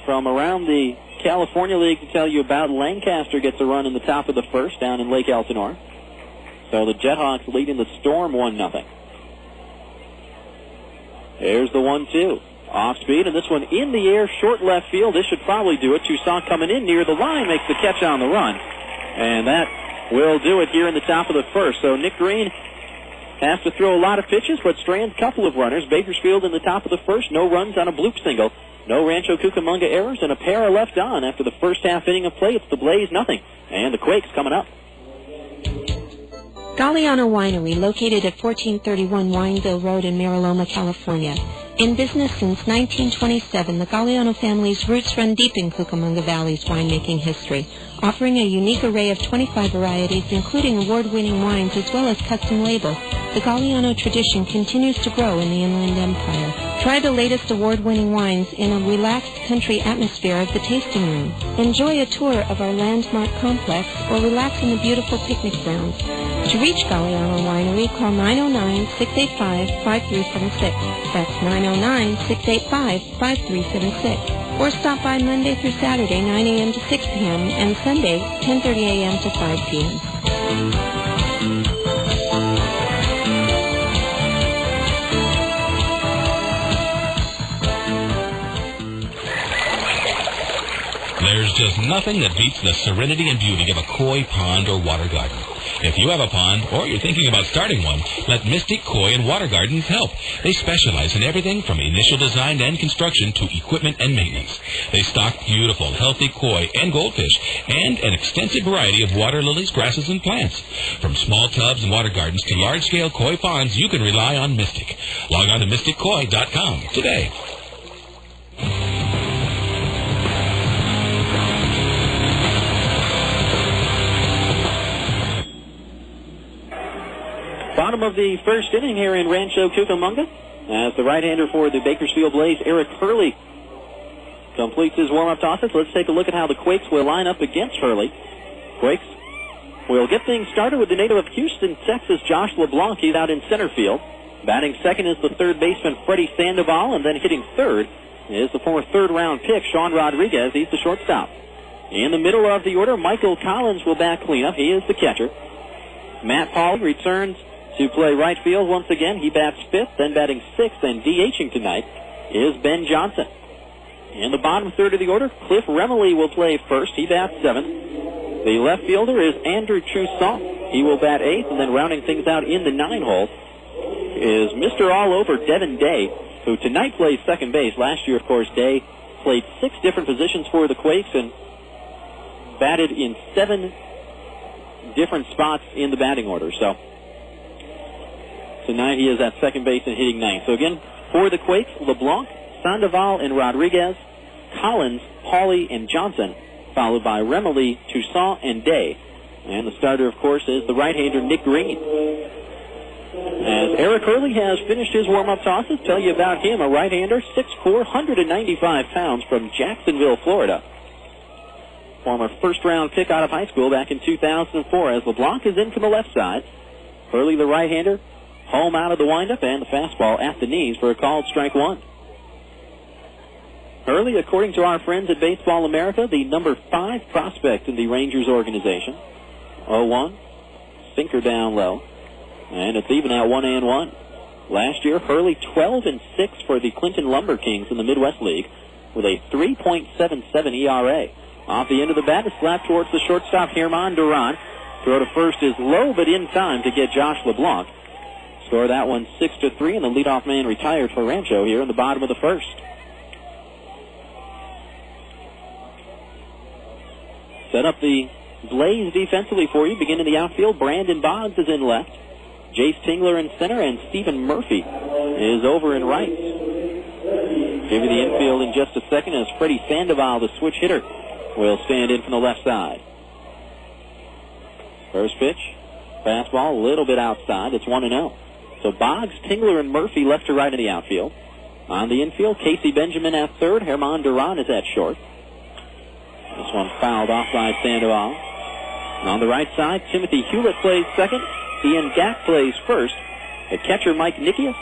from around the California League to tell you about. Lancaster gets a run in the top of the first down in Lake Elsinore. So the Jethawks leading the Storm 1-0. There's the 1-2. Off speed, and this one in the air, short left field. This should probably do it. Toussaint coming in near the line, makes the catch on the run. And that will do it here in the top of the first. So Nick Green has to throw a lot of pitches, but strands a couple of runners. Bakersfield in the top of the first, no runs on a bloop single. No Rancho Cucamonga errors, and a pair are left on after the first half inning of play. It's the Blaze, nothing. And the Quakes coming up. Galliano Winery, located at 1431 Wineville Road in Mariloma, California. In business since 1927, the Galliano family's roots run deep in Cucamonga Valley's winemaking history, offering a unique array of 25 varieties, including award-winning wines as well as custom labels. The Galliano tradition continues to grow in the Inland Empire. Try the latest award-winning wines in a relaxed country atmosphere of the tasting room. Enjoy a tour of our landmark complex or relax in the beautiful picnic grounds. To reach Galliano Winery, call 909-685-5376. That's 909-685-5376. Or stop by Monday through Saturday, 9 a.m. to 6 p.m., and Sunday, 10:30 a.m. to 5 p.m. There's just nothing that beats the serenity and beauty of a koi pond or water garden. If you have a pond, or you're thinking about starting one, let Mystic Koi and Water Gardens help. They specialize in everything from initial design and construction to equipment and maintenance. They stock beautiful, healthy koi and goldfish, and an extensive variety of water lilies, grasses, and plants. From small tubs and water gardens to large-scale koi ponds, you can rely on Mystic. Log on to mystickoi.com today. Bottom of the first inning here in Rancho Cucamonga, as the right-hander for the Bakersfield Blaze, Eric Hurley, completes his warm-up tosses. Let's take a look at how the Quakes will line up against Hurley. Quakes will get things started with the native of Houston, Texas, Josh LeBlanc. He's out in center field. Batting second is the third baseman, Freddy Sandoval, and then hitting third is the former third-round pick, Sean Rodriguez. He's the shortstop. In the middle of the order, Michael Collins will bat cleanup. He is the catcher. Matt Paul returns to play right field once again. He bats fifth, then batting sixth, and DHing tonight is Ben Johnson. In the bottom third of the order, Cliff Remley will play first. He bats seventh. The left fielder is Andrew Toussaint. He will bat eighth, and then rounding things out in the 9-hole is Mr. All-Over Devin Day, who tonight plays second base. Last year, of course, Day played 6 different positions for the Quakes and batted in 7 different spots in the batting order. So Tonight he is at second base and hitting ninth. So again, for the Quakes, LeBlanc, Sandoval, and Rodriguez, Collins, Hawley, and Johnson, followed by Remily, Toussaint, and Day. And the starter, of course, is the right-hander Nick Green. As Eric Hurley has finished his warm-up tosses, tell you about him, a right-hander, 6'4", 195 pounds from Jacksonville, Florida. Former first-round pick out of high school back in 2004, as LeBlanc is in from the left side. Hurley, the right-hander, home out of the windup, and the fastball at the knees for a called strike one. Hurley, according to our friends at Baseball America, the number 5 prospect in the Rangers organization. 0-1, sinker down low, and it's even at 1-1. Last year, Hurley 12-6 for the Clinton Lumber Kings in the Midwest League with a 3.77 ERA. Off the end of the bat, a slap towards the shortstop, Germán Durán. Throw to first is low, but in time to get Josh LeBlanc. Score that one 6-3, and the leadoff man retired for Rancho here in the bottom of the first. Set up the Blaze defensively for you. Begin in the outfield. Brandon Boggs is in left. Jace Tingler in center, and Stephen Murphy is over in right. Give you the infield in just a second as Freddy Sandoval, the switch hitter, will stand in from the left side. First pitch, fastball, a little bit outside. It's 1-0. So Boggs, Tingler, and Murphy left to right in the outfield. On the infield, Casey Benjamin at third. Germán Durán is at short. This one fouled off by Sandoval. On the right side, Timothy Hulett plays second. Ian Gack plays first. The catcher, Mike Nickeas.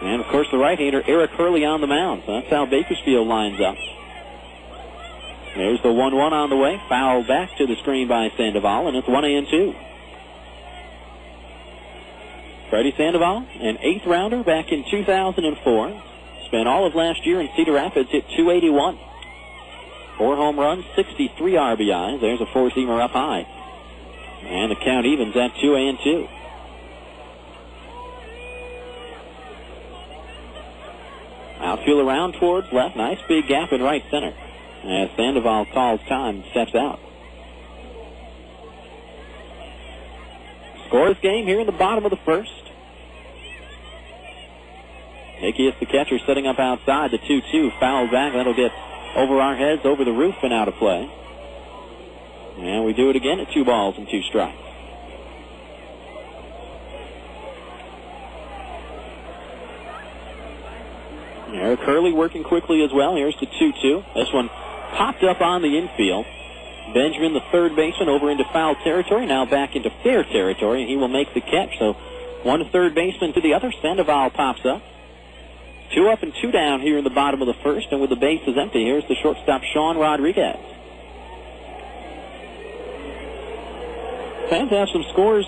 And, of course, the right-hander, Eric Hurley, on the mound. So that's how Bakersfield lines up. There's the 1-1 on the way. Foul back to the screen by Sandoval, and it's 1-2. Freddy Sandoval, an 8th rounder back in 2004. Spent all of last year in Cedar Rapids, hit .281. 4 home runs, 63 RBIs. There's a 4-seamer up high. And the count evens at 2-2. Outfield around towards left. Nice big gap in right center. As Sandoval calls time and steps out. Scoreless game here in the bottom of the first. Nickeas, the catcher, setting up outside. The 2-2 fouled back. That'll get over our heads, over the roof, and out of play. And we do it again at 2 balls and 2 strikes. Eric Hurley working quickly as well. Here's the 2-2. This one popped up on the infield. Benjamin, the third baseman, over into foul territory. Now back into fair territory, and he will make the catch. So one third baseman to the other. Sandoval pops up. 2 up and 2 down here in the bottom of the first, and with the bases empty, here's the shortstop, Sean Rodriguez. Fans have some scores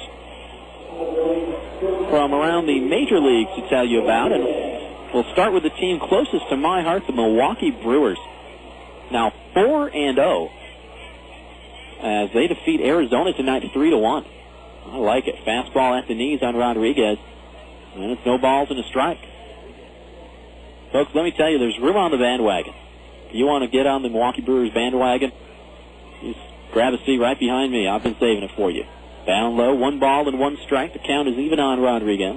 from around the major leagues to tell you about, and we'll start with the team closest to my heart, the Milwaukee Brewers. Now 4-0 as they defeat Arizona tonight 3-1. I like it. Fastball at the knees on Rodriguez, and it's no balls and a strike. Folks, let me tell you, there's room on the bandwagon. If you want to get on the Milwaukee Brewers bandwagon, just grab a seat right behind me. I've been saving it for you. Down low, 1 ball and 1 strike. The count is even on Rodriguez.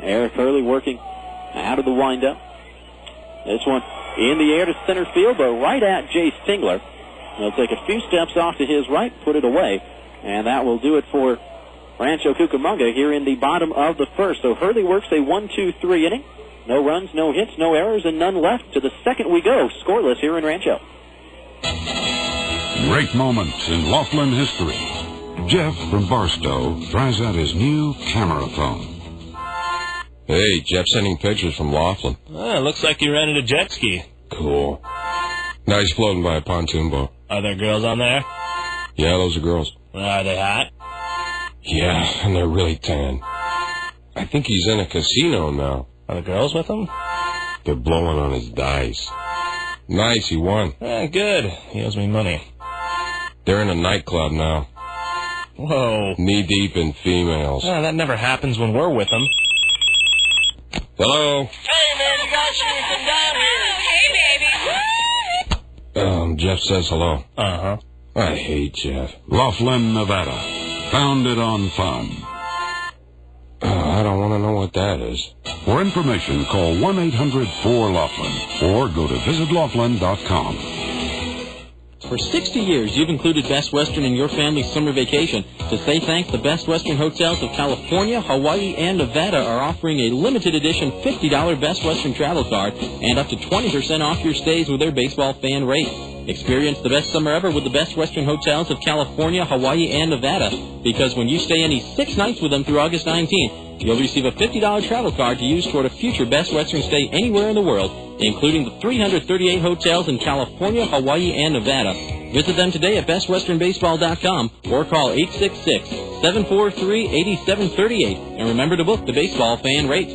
Eric Hurley working out of the windup. This one in the air to center field, but right at Jace Tingler. He'll take a few steps off to his right, put it away, and that will do it for Rancho Cucamonga here in the bottom of the first. So Hurley works a 1-2-3 inning. No runs, no hits, no errors, and none left. To the second we go, scoreless here in Rancho. Great moments in Laughlin history. Jeff from Barstow tries out his new camera phone. Hey, Jeff sending pictures from Laughlin. Looks like you rented a jet ski. Cool. Now he's floating by a pontoon boat. Are there girls on there? Yeah, those are girls. Are they hot? Yeah, and they're really tan. I think he's in a casino now. Are the girls with him? They're blowing on his dice. Nice, he won. Good. He owes me money. They're in a nightclub now. Whoa. Knee-deep in females. That never happens when we're with them. Hello? Hey, man, you guys anything down here? Hey, baby. Jeff says hello. Uh-huh. I hate Jeff. Laughlin, Nevada. Founded on fun. what that is. For information, call 1-800-4-LAUGHLIN or go to visitlaughlin.com. For 60 years, you've included Best Western in your family's summer vacation. To say thanks, the Best Western hotels of California, Hawaii, and Nevada are offering a limited edition $50 Best Western travel card and up to 20% off your stays with their baseball fan rate. Experience the best summer ever with the Best Western hotels of California, Hawaii, and Nevada. Because when you stay any 6 nights with them through August 19th, you'll receive a $50 travel card to use toward a future Best Western stay anywhere in the world, including the 338 hotels in California, Hawaii, and Nevada. Visit them today at bestwesternbaseball.com or call 866-743-8738. And remember to book the baseball fan rate.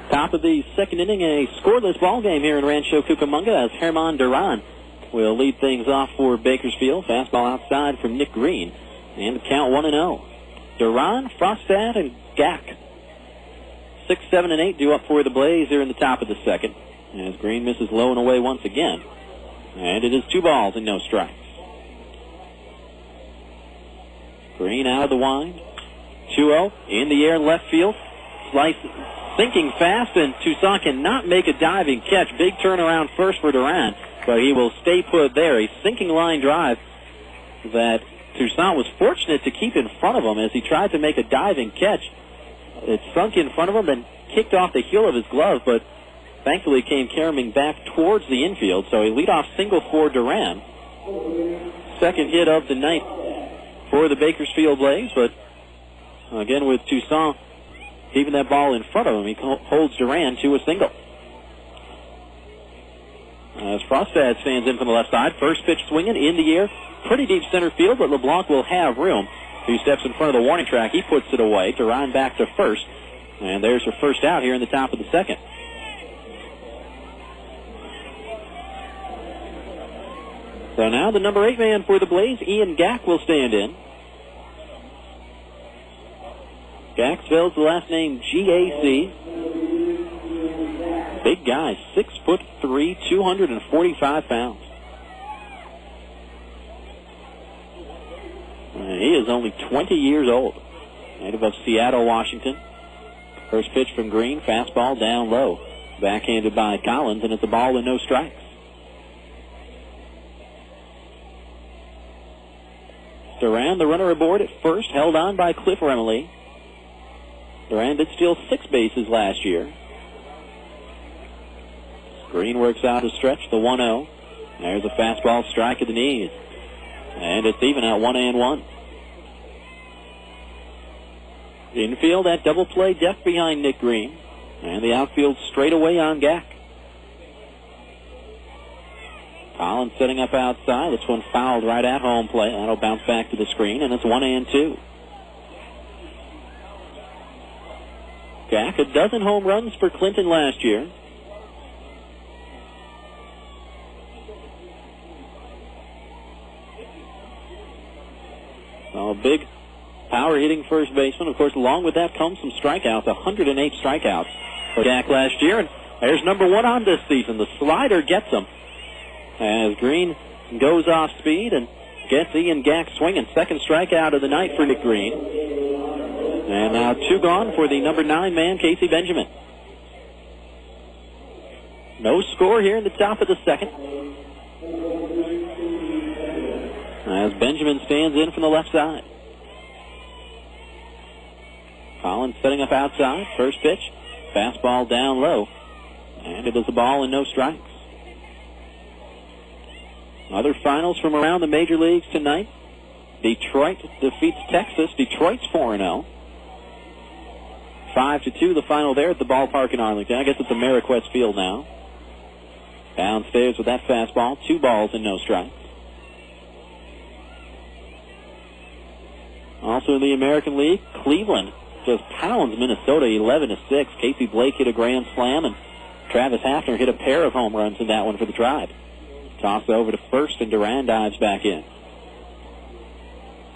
Top of the second inning, a scoreless ball game here in Rancho Cucamonga as Germán Durán will lead things off for Bakersfield. Fastball outside from Nick Green. And count 1-0. Durán, Frostad, and Gack. 6, 7, and 8 due up for the Blaze here in the top of the second. As Green misses low and away once again. And it is 2 balls and no strikes. Green out of the wind. 2-0 in the air in left field. Slice sinking fast, and Toussaint cannot make a diving catch. Big turnaround first for Durán, but he will stay put there. A sinking line drive that Toussaint was fortunate to keep in front of him as he tried to make a diving catch. It sunk in front of him, then kicked off the heel of his glove, but thankfully came caroming back towards the infield. So a leadoff single for Durán. Second hit of the night for the Bakersfield Blaze, but again with Toussaint keeping that ball in front of him, he holds Durán to a single. As Frostad stands in from the left side, first pitch swinging in the air, pretty deep center field, but LeBlanc will have room. 2 steps in front of the warning track, he puts it away. Durán back to first, and there's your first out here in the top of the second. So now the number 8 man for the Blaze, Ian Gack, will stand in. Gack spells the last name G-A-C. Big guy, 6'3", 245 pounds. He is only 20 years old. Native of Seattle, Washington. First pitch from Green, fastball down low. Backhanded by Collins, and it's a ball and no strikes. Durán, the runner aboard at first, held on by Cliff Remley. Durán did steal 6 bases last year. Green works out a stretch, the 1-0. There's a fastball strike at the knees. And it's even at 1-1. Infield, that double play depth behind Nick Green. And the outfield straight away on Gack. Collins setting up outside. This one fouled right at home plate. That'll bounce back to the screen, and it's 1-2. Gack, a dozen home runs for Clinton last year. A big power-hitting first baseman. Of course, along with that comes some strikeouts, 108 strikeouts for Gack last year. And there's number 1 on this season. The slider gets him as Green goes off speed and gets Ian Gack swinging. Second strikeout of the night for Nick Green. And now 2 gone for the number 9 man, Casey Benjamin. No score here in the top of the second. As Benjamin stands in from the left side. Collins setting up outside. First pitch. Fastball down low. And it is a ball and no strikes. Other finals from around the major leagues tonight. Detroit defeats Texas. Detroit's 4-0. 5-2 the final there at the ballpark in Arlington. I guess it's Ameriquest Field now. Downstairs with that fastball. 2 balls and no strikes. Also in the American League, Cleveland just pounds Minnesota 11-6. Casey Blake hit a grand slam, and Travis Hafner hit a pair of home runs in that one for the Tribe. Toss over to first, and Durán dives back in.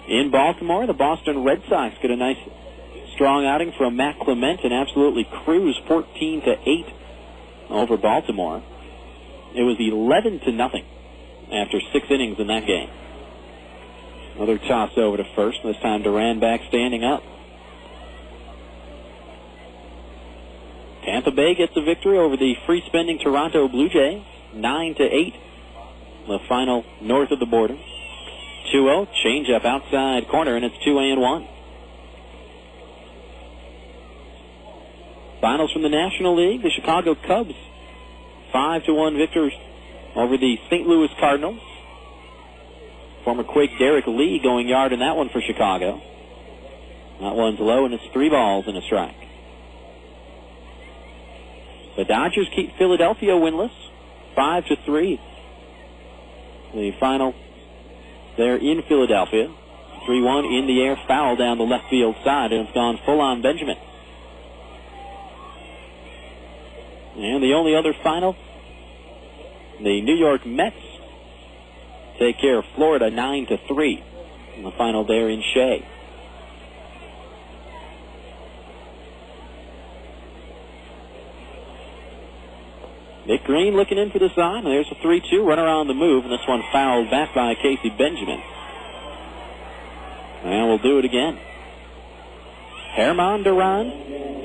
In Baltimore, the Boston Red Sox get a nice strong outing from Matt Clement and absolutely cruise 14-8 over Baltimore. It was 11-0 after 6 innings in that game. Another toss over to first. This time Durán back standing up. Tampa Bay gets a victory over the free-spending Toronto Blue Jays, 9-8. The final north of the border. 2-0, change-up outside corner, and it's 2-1. Finals from the National League. The Chicago Cubs, 5-1 victors over the St. Louis Cardinals. Former Quake Derek Lee going yard in that one for Chicago. That one's low, and it's 3 balls and a strike. The Dodgers keep Philadelphia winless, 5-3. The final there in Philadelphia, 3-1 in the air, foul down the left field side, and it's gone full on Benjamin. And the only other final, the New York Mets take care of Florida 9-3 in the final there in Shea. Nick Green looking in for the sign. There's a 3-2 runner on the move, and this one fouled back by Casey Benjamin. And we'll do it again. Germán Durán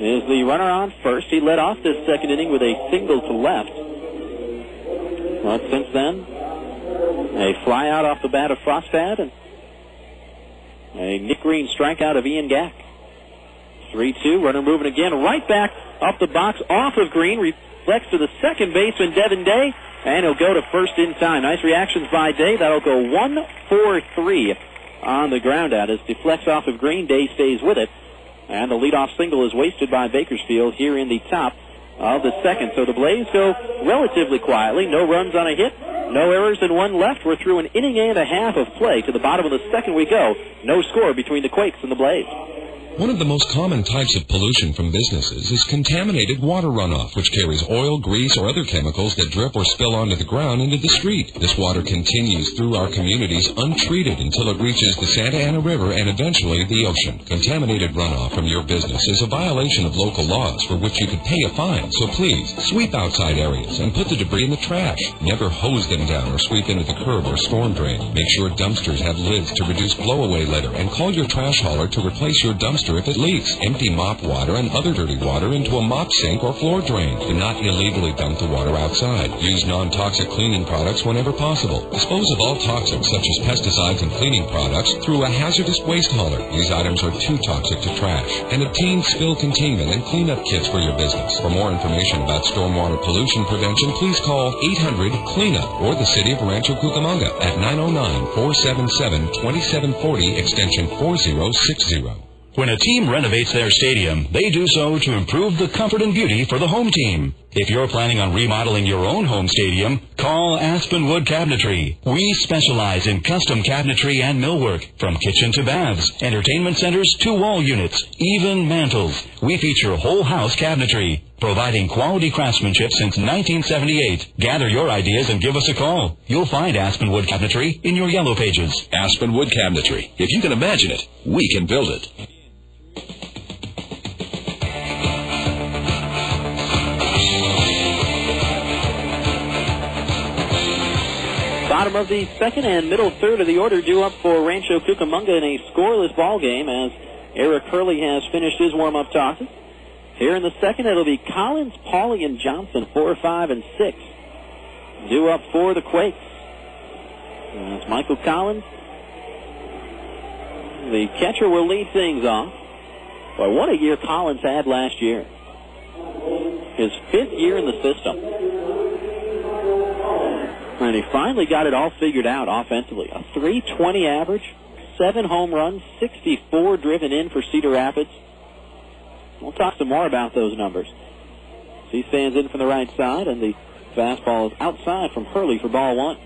is the runner on first. He led off this second inning with a single to left. But since then, a fly out off the bat of Frostad and a Nick Green strikeout of Ian Gack. 3-2, runner moving again, right back up the box off of Green, reflects to the second baseman, Devin Day, and he'll go to first in time. Nice reactions by Day. That'll go 1-4-3 on the ground out. As deflects off of Green, Day stays with it. And the leadoff single is wasted by Bakersfield here in the top of the second. So the Blaze go relatively quietly. No runs on a hit, no errors, and 1 left. We're through an inning and a half of play. To the bottom of the second we go. No score between the Quakes and the Blaze. One of the most common types of pollution from businesses is contaminated water runoff, which carries oil, grease, or other chemicals that drip or spill onto the ground into the street. This water continues through our communities untreated until it reaches the Santa Ana River and eventually the ocean. Contaminated runoff from your business is a violation of local laws for which you could pay a fine. So please, sweep outside areas and put the debris in the trash. Never hose them down or sweep into the curb or storm drain. Make sure dumpsters have lids to reduce blowaway litter, and call your trash hauler to replace your dumpster if it leaks. Empty mop water and other dirty water into a mop sink or floor drain. Do not illegally dump the water outside. Use non-toxic cleaning products whenever possible. Dispose of all toxics such as pesticides and cleaning products through a hazardous waste hauler. These items are too toxic to trash. And obtain spill containment and cleanup kits for your business. For more information about stormwater pollution prevention, please call 800-CLEANUP or the City of Rancho Cucamonga at 909-477-2740 extension 4060. When a team renovates their stadium, they do so to improve the comfort and beauty for the home team. If you're planning on remodeling your own home stadium, call Aspenwood Cabinetry. We specialize in custom cabinetry and millwork, from kitchen to baths, entertainment centers to wall units, even mantels. We feature whole house cabinetry, providing quality craftsmanship since 1978. Gather your ideas and give us a call. You'll find Aspenwood Cabinetry in your yellow pages. Aspenwood Cabinetry. If you can imagine it, we can build it. Bottom of the second and middle third of the order due up for Rancho Cucamonga in a scoreless ball game as Eric Hurley has finished his warm-up tosses. Here in the second, it'll be Collins, Pauly, and Johnson, 4, 5, and 6. Due up for the Quakes. That's Michael Collins. The catcher will lead things off. Boy, what a year Collins had last year. His 5th year in the system. And he finally got it all figured out offensively. A .320 average, 7 home runs, 64 driven in for Cedar Rapids. We'll talk some more about those numbers. He stands in from the right side, and the fastball is outside from Hurley for ball 1.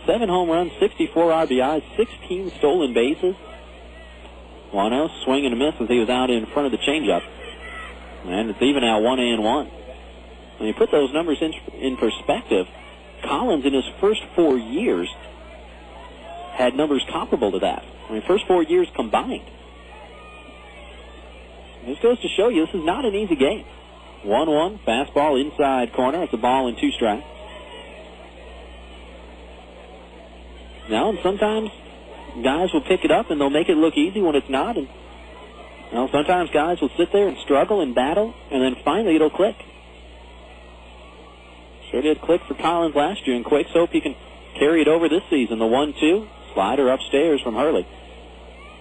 7 home runs, 64 RBIs, 16 stolen bases. 1-0, swing and a miss as he was out in front of the changeup. And it's even now 1-1. When you put those numbers in perspective, Collins in his first 4 years had numbers comparable to that. First 4 years combined. This goes to show you this is not an easy game. 1-1, fastball inside corner. It's a ball and 2 strikes. Now, and sometimes guys will pick it up and they'll make it look easy when it's not. And sometimes guys will sit there and struggle and battle, and then finally it'll click. Sure did click for Collins last year, and Quakes hope he can carry it over this season. The 1-2, slider upstairs from Hurley.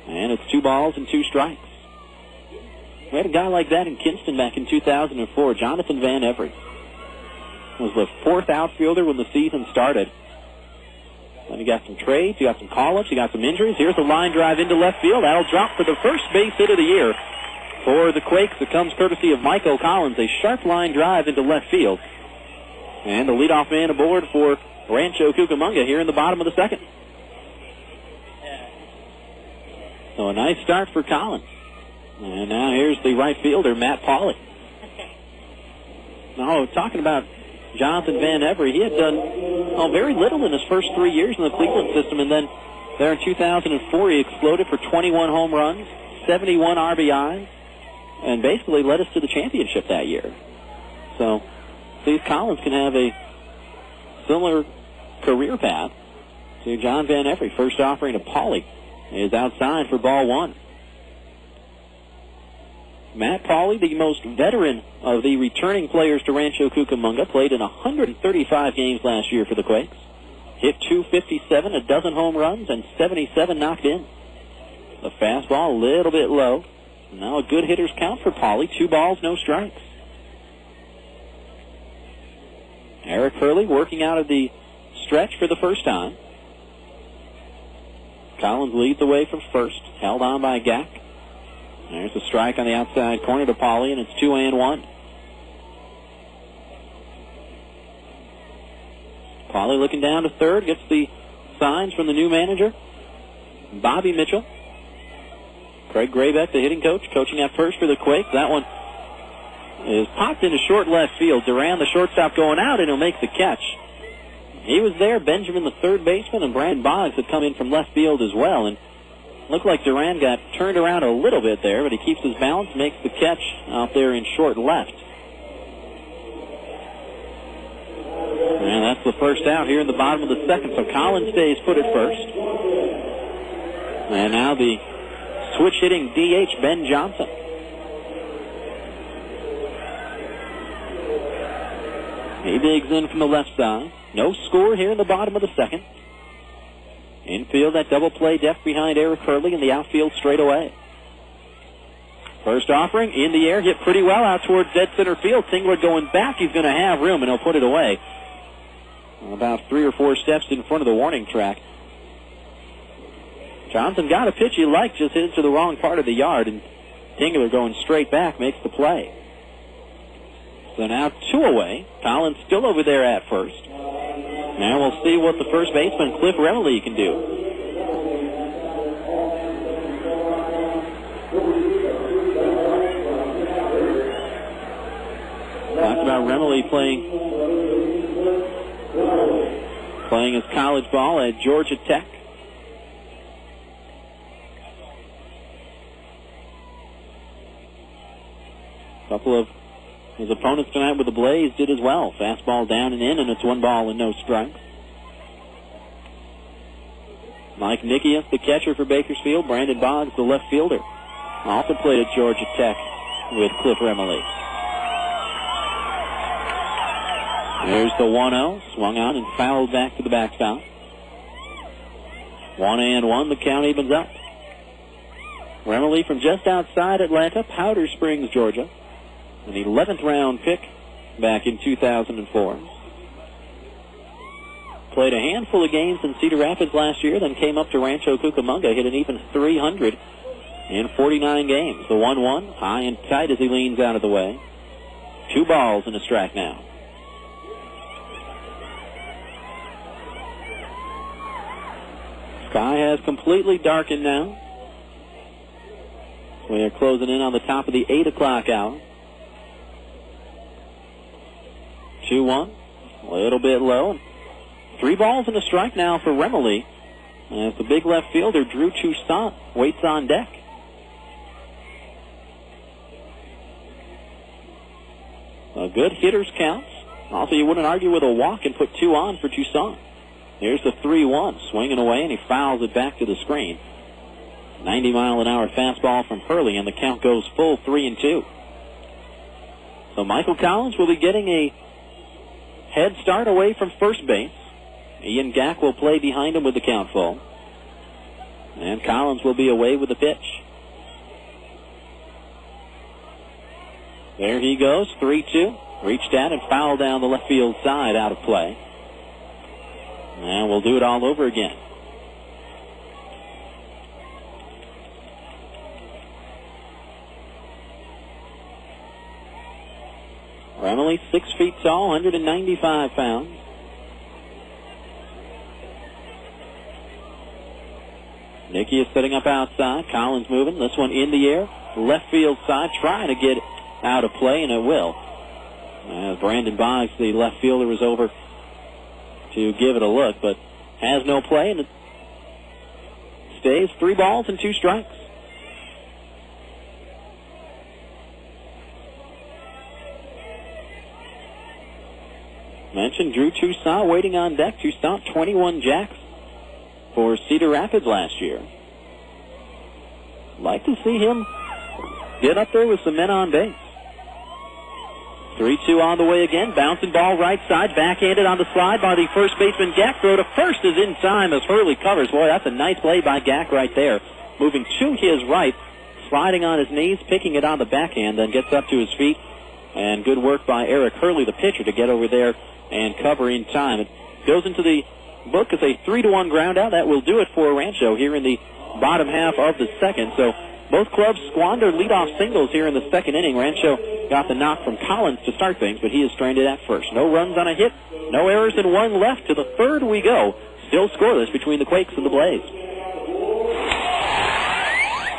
And it's 2 balls and 2 strikes. We had a guy like that in Kinston back in 2004, Jonathan Van Every. Was the 4th outfielder when the season started. And he got some trades, he got some call-ups, he got some injuries. Here's a line drive into left field. That'll drop for the first base hit of the year for the Quakes. It comes courtesy of Michael Collins. A sharp line drive into left field. And the leadoff man aboard for Rancho Cucamonga here in the bottom of the 2nd. So a nice start for Collins. And now here's the right fielder, Matt Pauley. Now, talking about Jonathan Van Every, he had done very little in his first 3 years in the Cleveland system, and then there in 2004 he exploded for 21 home runs, 71 RBIs, and basically led us to the championship that year. So, Steve Collins can have a similar career path to John Van Every. First offering to Pauley is outside for ball 1. Matt Pauley, the most veteran of the returning players to Rancho Cucamonga, played in 135 games last year for the Quakes. Hit .257, a dozen home runs, and 77 knocked in. The fastball a little bit low. Now a good hitter's count for Pauley. 2 balls, no strikes. Eric Hurley working out of the stretch for the first time. Collins leads the way from first, held on by Gack. There's a strike on the outside corner to Pauley, and it's 2-1. Pauley looking down to third, gets the signs from the new manager, Bobby Mitchell. Craig Graybeck, the hitting coach, coaching at first for the Quakes. That one is popped into short left field. Durán, the shortstop, going out, and he'll make the catch. He was there. Benjamin, the third baseman, and Brandon Boggs had come in from left field as well, and looked like Durán got turned around a little bit there, but he keeps his balance, makes the catch out there in short left. And that's the first out here in the bottom of the 2nd, so Collins stays put at first. And now the switch-hitting DH, Ben Johnson. He digs in from the left side. No score here in the bottom of the 2nd. Infield, that double play deft behind Eric Hurley, in the outfield straight away. First offering, in the air, hit pretty well out towards dead center field. Tingler going back, he's going to have room, and he'll put it away. About 3 or 4 steps in front of the warning track. Johnson got a pitch he liked, just hit it to the wrong part of the yard, and Tingler going straight back makes the play. So now 2 away. Collins still over there at first. Now we'll see what the first baseman, Cliff Remilly, can do. Talked about Remilly playing his college ball at Georgia Tech. A couple of his opponents tonight with the Blaze did as well. Fastball down and in, and it's 1 ball and no strikes. Mike Nickeas, the catcher for Bakersfield. Brandon Boggs, the left fielder. Also played at Georgia Tech with Cliff Remilly. There's the 1-0. Swung on and fouled back to the backstop. 1-1. The count evens up. Remilly from just outside Atlanta, Powder Springs, Georgia. An 11th round pick back in 2004. Played a handful of games in Cedar Rapids last year, then came up to Rancho Cucamonga, hit an even 300 in 49 games. The 1-1, high and tight as he leans out of the way. 2 balls and a strike now. Sky has completely darkened now. We are closing in on the top of the 8 o'clock hour. 2-1, a little bit low. 3 balls and a strike now for Remilly, as the big left fielder, Drew Toussaint, waits on deck. A good hitter's count. Also, you wouldn't argue with a walk and put 2 on for Tucson. Here's the 3-1, swinging away, and he fouls it back to the screen. 90-mile-an-hour fastball from Hurley, and the count goes full 3-2. So Michael Collins will be getting a head start away from first base. Ian Gack will play behind him with the count full. And Collins will be away with the pitch. There he goes, 3-2. Reached at and fouled down the left field side, out of play. And we'll do it all over again. Remley, 6 feet tall, 195 pounds. Nickeas setting up outside. Collins moving. This one in the air. Left field side, trying to get out of play, and it will. Brandon Boggs, the left fielder, was over to give it a look, but has no play, and it stays 3 balls and 2 strikes. Mentioned Drew Toussaint waiting on deck. Toussaint 21 jacks for Cedar Rapids last year. Like to see him get up there with some men on base. 3-2 on the way again. Bouncing ball right side. Backhanded on the slide by the first baseman Gack. Throw to first is in time as Hurley covers. Boy, that's a nice play by Gack right there. Moving to his right. Sliding on his knees. Picking it on the backhand. Then gets up to his feet. And good work by Eric Hurley, the pitcher, to get over there and cover in time. It goes into the book as a 3-1 ground out. That will do it for Rancho here in the bottom half of the second. So both clubs squandered leadoff singles here in the second inning. Rancho got the knock from Collins to start things, but he is stranded at first. No runs on a hit, no errors, and 1 left. To the third we go. Still scoreless between the Quakes and the Blaze.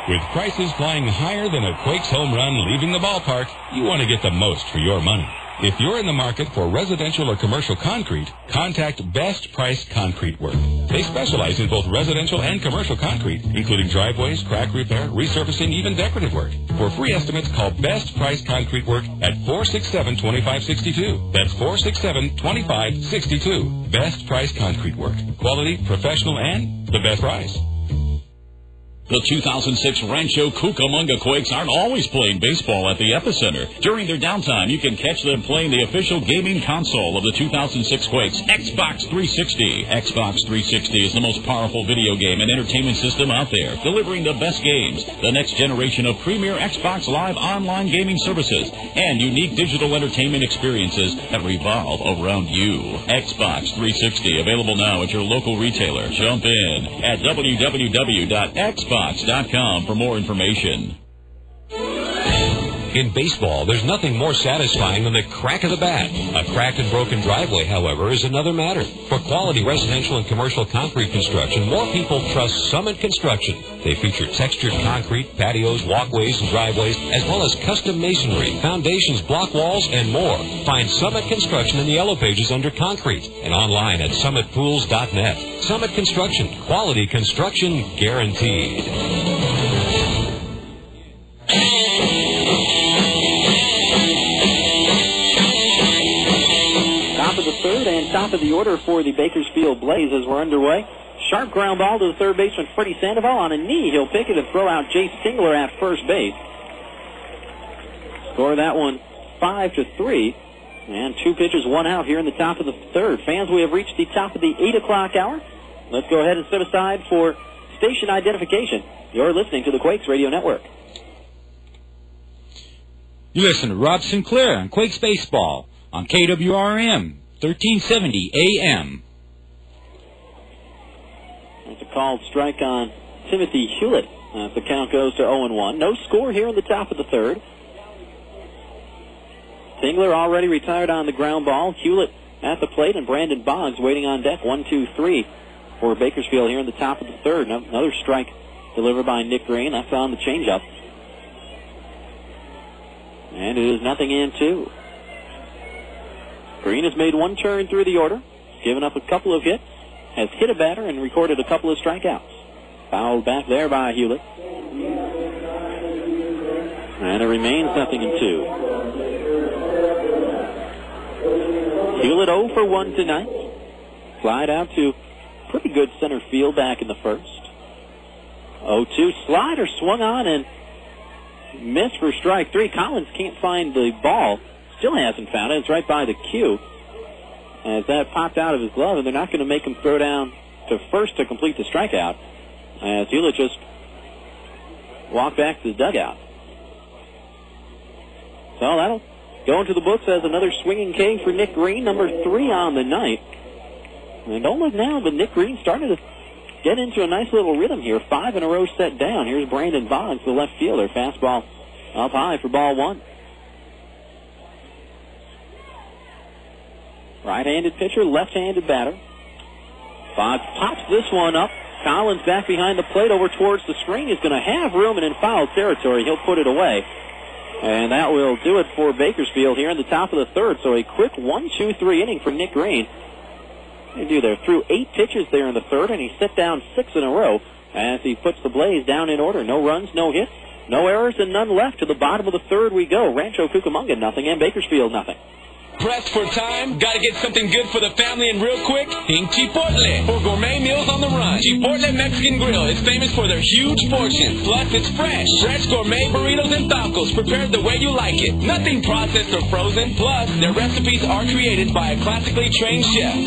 With prices flying higher than a Quakes home run leaving the ballpark, you want to get the most for your money. If you're in the market for residential or commercial concrete, contact Best Price Concrete Work. They specialize in both residential and commercial concrete, including driveways, crack repair, resurfacing, even decorative work. For free estimates, call Best Price Concrete Work at 467-2562. That's 467-2562. Best Price Concrete Work. Quality, professional, and the best price. The 2006 Rancho Cucamonga Quakes aren't always playing baseball at the Epicenter. During their downtime, you can catch them playing the official gaming console of the 2006 Quakes, Xbox 360. Xbox 360 is the most powerful video game and entertainment system out there, delivering the best games, the next generation of premier Xbox Live online gaming services, and unique digital entertainment experiences that revolve around you. Xbox 360, available now at your local retailer. Jump in at www.xbox.com for more information. In baseball, there's nothing more satisfying than the crack of the bat. A cracked and broken driveway, however, is another matter. For quality residential and commercial concrete construction, more people trust Summit Construction. They feature textured concrete, patios, walkways, and driveways, as well as custom masonry, foundations, block walls, and more. Find Summit Construction in the yellow pages under concrete and online at summitpools.net. Summit Construction, quality construction guaranteed. Top of the third and top of the order for the Bakersfield Blaze as we're underway. Sharp ground ball to the third baseman Freddy Sandoval on a knee. He'll pick it and throw out Jace Tingler at first base. Score that one 5-3. And 2 pitches, 1 out here in the top of the third. Fans, we have reached the top of the 8 o'clock hour. Let's go ahead and step aside for station identification. You're listening to the Quakes Radio Network. You listen to Rob Sinclair on Quakes Baseball on KWRM, 1370 AM. That's a called strike on Timothy Hulett. The count goes to 0-1. No score here in the top of the third. Tingler already retired on the ground ball. Hulett at the plate, and Brandon Boggs waiting on deck. 1-2-3 for Bakersfield here in the top of the third. Another strike delivered by Nick Green. That's on the changeup. And it is 0-2. Green has made 1 turn through the order, given up a couple of hits, has hit a batter, and recorded a couple of strikeouts. Fouled back there by Hulett. And it remains 0-2. Hulett 0 for 1 tonight. Slide out to pretty good center field back in the first. 0-2. Slider swung on and missed for strike 3. Collins can't find the ball. Still hasn't found it. It's right by the cue. As that popped out of his glove, and they're not going to make him throw down to first to complete the strikeout. As Hulett just walked back to the dugout. So that'll go into the books as another swinging K for Nick Green, number 3 on the night. And don't look now, but Nick Green started to get into a nice little rhythm here. 5 in a row set down. Here's Brandon Boggs, the left fielder. Fastball up high for ball 1. Right-handed pitcher, left-handed batter. Boggs pops this one up. Collins back behind the plate over towards the screen. He's going to have room and in foul territory. He'll put it away. And that will do it for Bakersfield here in the top of the third. So a quick 1-2-3 inning for Nick Green. What did he do there? Threw 8 pitches there in the third, and he set down 6 in a row as he puts the Blaze down in order. No runs, no hits, no errors, and none left. To the bottom of the third we go. Rancho Cucamonga nothing, and Bakersfield nothing. Pressed for time? Gotta get something good for the family and real quick? Think Chipotle. For gourmet meals on the run. Chipotle Mexican Grill is famous for their huge portions. Plus, it's fresh. Fresh gourmet burritos and tacos prepared the way you like it. Nothing processed or frozen. Plus, their recipes are created by a classically trained chef.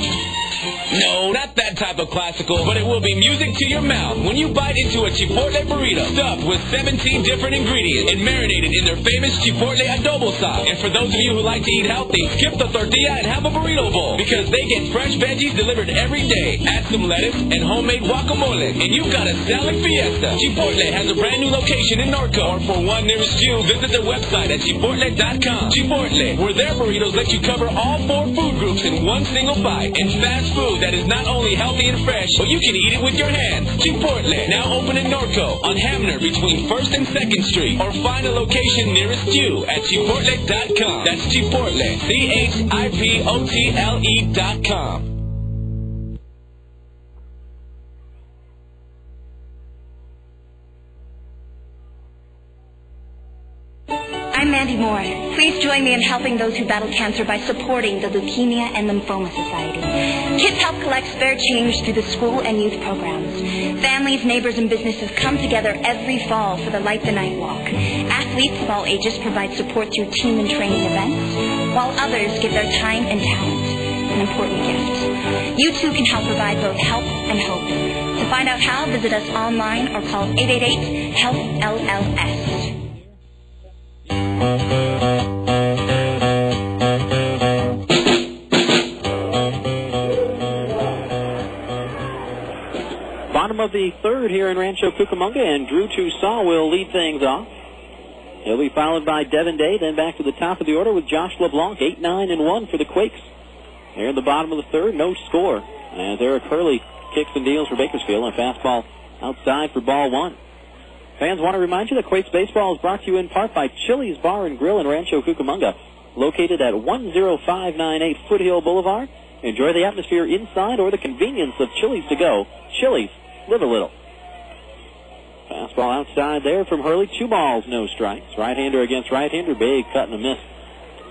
No, not that type of classical, but it will be music to your mouth when you bite into a Chipotle burrito stuffed with 17 different ingredients and marinated in their famous Chipotle adobo sauce. And for those of you who like to eat healthy, skip the tortilla and have a burrito bowl because they get fresh veggies delivered every day. Add some lettuce and homemade guacamole, and you've got a salad fiesta. Chipotle has a brand new location in Norco, or for one nearest you, visit their website at chipotle.com. Chipotle, where their burritos let you cover all 4 food groups in one single bite, and fast food that is not only healthy and fresh, but you can eat it with your hands. Chipotle, now open in Norco, on Hamner between 1st and 2nd Street, or find a location nearest you at chipotle.com. That's Chipotle, CHIPOTLE.com. I'm Mandy Moore. Please join me in helping those who battle cancer by supporting the Leukemia and Lymphoma Society. Kids help collect spare change through the school and youth programs. Families, neighbors, and businesses come together every fall for the Light the Night Walk. Athletes of all ages provide support through team and training events, while others give their time and talent, an important gift. You too can help provide both help and hope. To find out how, visit us online or call 888-HELP-LLS. Bottom of the third here in Rancho Cucamonga, and Drew Toussaint will lead things off. He'll be followed by Devin Day, then back to the top of the order with Josh LeBlanc, 8-9-1 for the Quakes. Here in the bottom of the third, no score. As Eric Hurley kicks and deals for Bakersfield, and a fastball outside for ball 1. Fans want to remind you that Quakes Baseball is brought to you in part by Chili's Bar and Grill in Rancho Cucamonga, located at 10598 Foothill Boulevard. Enjoy the atmosphere inside or the convenience of Chili's to go. Chili's, live a little. Fastball outside there from Hurley. 2 balls, no strikes. Right-hander against right-hander. Big cut and a miss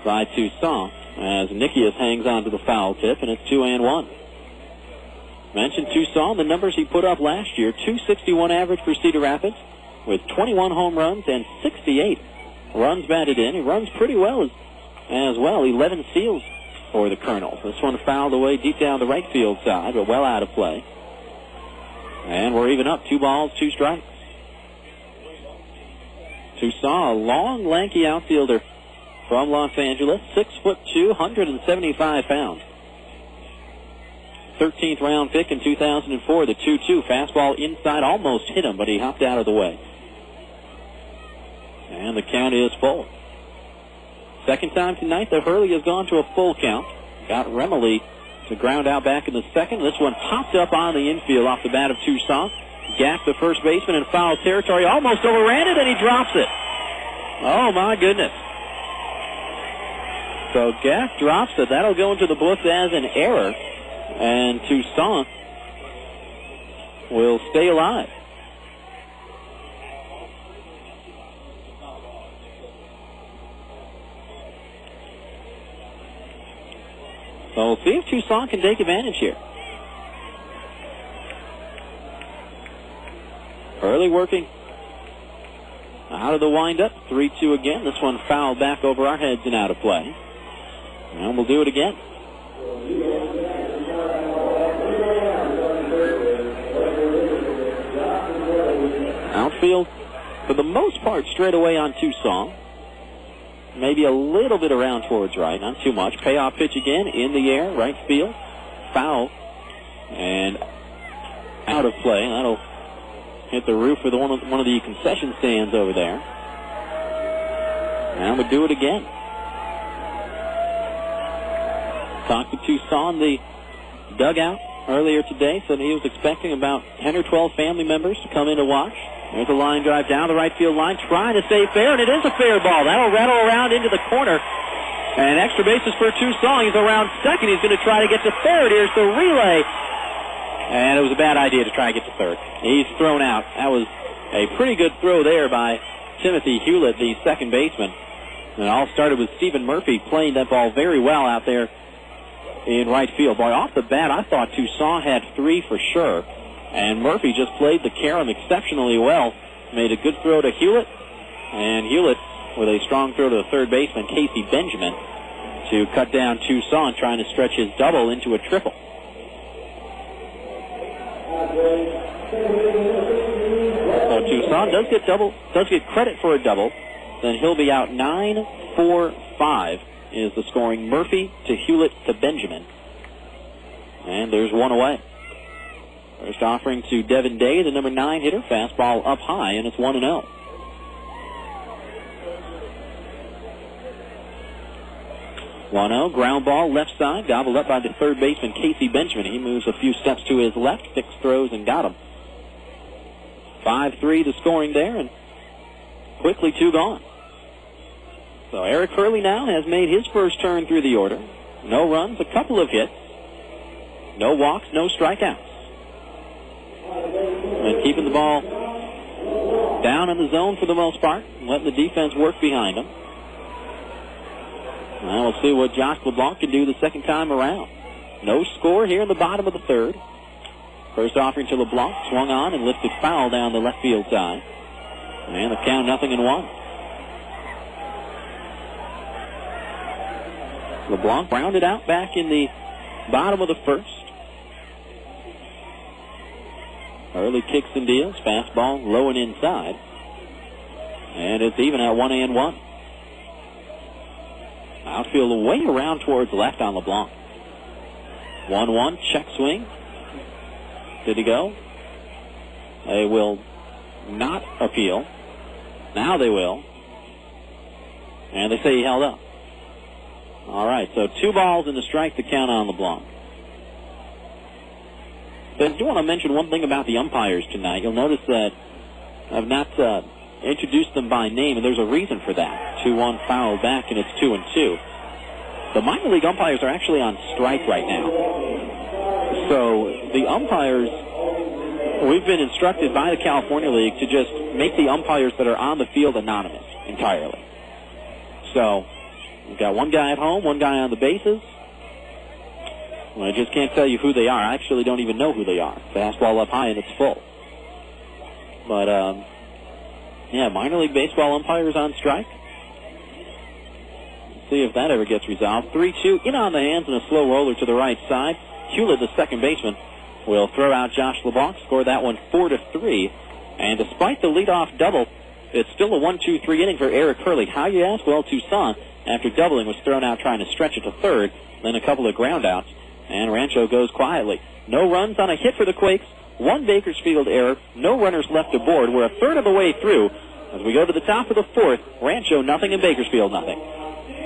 by Toussaint as Nickeas hangs on to the foul tip, and it's 2-1. Mentioned Toussaint, the numbers he put up last year, 261 average for Cedar Rapids, with 21 home runs and 68 runs batted in. He runs pretty well as well. 11 steals for the Colonels. This one fouled away deep down the right field side, but well out of play. And we're even up. 2 balls, 2 strikes. Toussaint, a long, lanky outfielder from Los Angeles, 6'2", 175 pounds. 13th round pick in 2004, the 2-2 fastball inside almost hit him, but he hopped out of the way. And the count is full. Second time tonight that Hurley has gone to a full count. Got Remily to ground out back in the second. This one popped up on the infield off the bat of Toussaint. Gapped the first baseman in foul territory. Almost overran it, and he drops it. Oh, my goodness. So Gaff drops it. That'll go into the books as an error. And Toussaint will stay alive. So we'll see if Tucson can take advantage here. Hurley working out of the windup. 3-2 again. This one fouled back over our heads and out of play. And we'll do it again. Outfield, for the most part, straight away on Tucson. Maybe a little bit around towards right, not too much. Payoff pitch again, in the air, right field. Foul, and out of play. That'll hit the roof of one of the concession stands over there. And we'll do it again. Talked to Tucson, the dugout, earlier today, said he was expecting about 10 or 12 family members to come in to watch. There's a line drive down the right field line, trying to stay fair, and it is a fair ball. That'll rattle around into the corner. And extra bases for Tucson. He's around second. He's going to try to get to third. Here's the relay. And it was a bad idea to try to get to third. He's thrown out. That was a pretty good throw there by Timothy Hulett, the second baseman. And it all started with Stephen Murphy playing that ball very well out there in right field. Boy, off the bat, I thought Tucson had 3 for sure. And Murphy just played the carom exceptionally well. Made a good throw to Hulett. And Hulett with a strong throw to the third baseman, Casey Benjamin, to cut down Tucson, trying to stretch his double into a triple. So Tucson does get credit for a double. Then he'll be out 9-4-5 is the scoring. Murphy to Hulett to Benjamin. And there's one away. First offering to Devin Day, the number 9 hitter. Fastball up high, and it's 1-0. Ground ball left side, gobbled up by the third baseman, Casey Benjamin. He moves a few steps to his left, 6 throws, and got him. 5-3 the scoring there, and quickly 2 gone. So Eric Hurley now has made his first turn through the order. No runs, a couple of hits. No walks, no strikeouts. And keeping the ball down in the zone for the most part, letting the defense work behind him. Now we'll see what Josh LeBlanc can do the second time around. No score here in the bottom of the third. First offering to LeBlanc, swung on and lifted foul down the left field side. And the count 0-1. LeBlanc grounded out back in the bottom of the first. Hurley kicks and deals. Fastball low and inside. And it's even at 1-1. Outfield way around towards left on LeBlanc. 1-1, check swing. Did he go? They will not appeal. Now they will. And they say he held up. All right, so 2 balls and a strike to count on LeBlanc. But I do want to mention one thing about the umpires tonight. You'll notice that I've not introduced them by name, and there's a reason for that. 2-1 foul back, and it's 2-2. The minor league umpires are actually on strike right now. So the umpires, we've been instructed by the California League to just make the umpires that are on the field anonymous entirely. So we've got one guy at home, one guy on the bases. Well, I just can't tell you who they are. I actually don't even know who they are. Fastball up high, and it's full. But, yeah, minor league baseball umpires on strike. Let's see if that ever gets resolved. 3-2, in on the hands and a slow roller to the right side. Hulett, the second baseman, will throw out Josh LeBlanc, score that one 4-3. And despite the leadoff double, it's still a 1-2-3 inning for Eric Hurley. How, you ask? Well, Tucson, after doubling, was thrown out trying to stretch it to third, then a couple of ground outs, and Rancho goes quietly. No runs on a hit for the Quakes, 1 Bakersfield error, no runners left aboard. We're a third of the way through. As we go to the top of the fourth, Rancho nothing and Bakersfield nothing.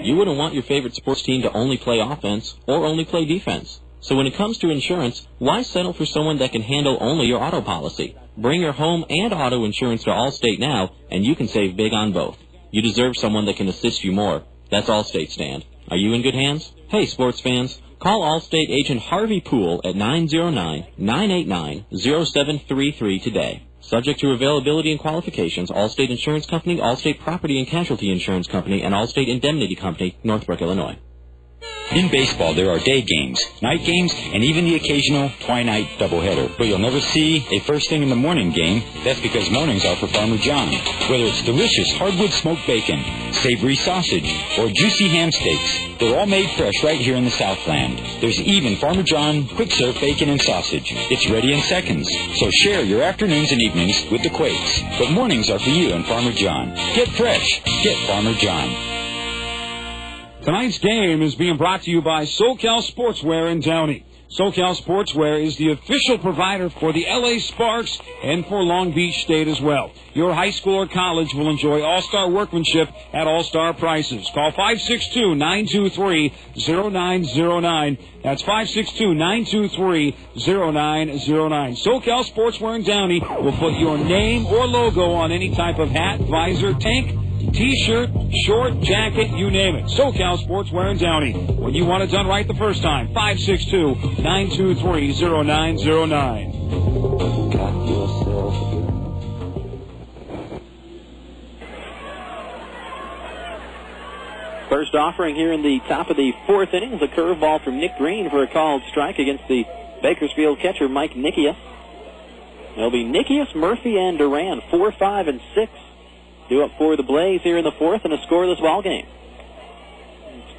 You wouldn't want your favorite sports team to only play offense or only play defense. So when it comes to insurance, why settle for someone that can handle only your auto policy? Bring your home and auto insurance to Allstate now, and you can save big on both. You deserve someone that can assist you more. That's Allstate stand. Are you in good hands? Hey, sports fans, call Allstate agent Harvey Poole at 909-989-0733 today. Subject to availability and qualifications, Allstate Insurance Company, Allstate Property and Casualty Insurance Company, and Allstate Indemnity Company, Northbrook, Illinois. In baseball, there are day games, night games, and even the occasional twilight doubleheader. But you'll never see a first thing in the morning game. That's because mornings are for Farmer John. Whether it's delicious hardwood smoked bacon, savory sausage, or juicy ham steaks, they're all made fresh right here in the Southland. There's even Farmer John quick serve bacon and sausage. It's ready in seconds. So share your afternoons and evenings with the Quakes. But mornings are for you and Farmer John. Get fresh. Get Farmer John. Tonight's game is being brought to you by SoCal Sportswear in Downey. SoCal Sportswear is the official provider for the LA Sparks and for Long Beach State as well. Your high school or college will enjoy all-star workmanship at all-star prices. Call 562-923-0909. That's 562-923-0909. SoCal Sportswear in Downey will put your name or logo on any type of hat, visor, tank, T-shirt, short, jacket, you name it. SoCal Sportswear in Downey. When you want it done right the first time, 562-923-0909. First offering here in the top of the fourth inning is a curveball from Nick Green for a called strike against the Bakersfield catcher, Mike Nickeas. It'll be Nickeas, Murphy, and Durán, 4, 5, and 6. Due up for the Blaze here in the fourth in a scoreless ball game.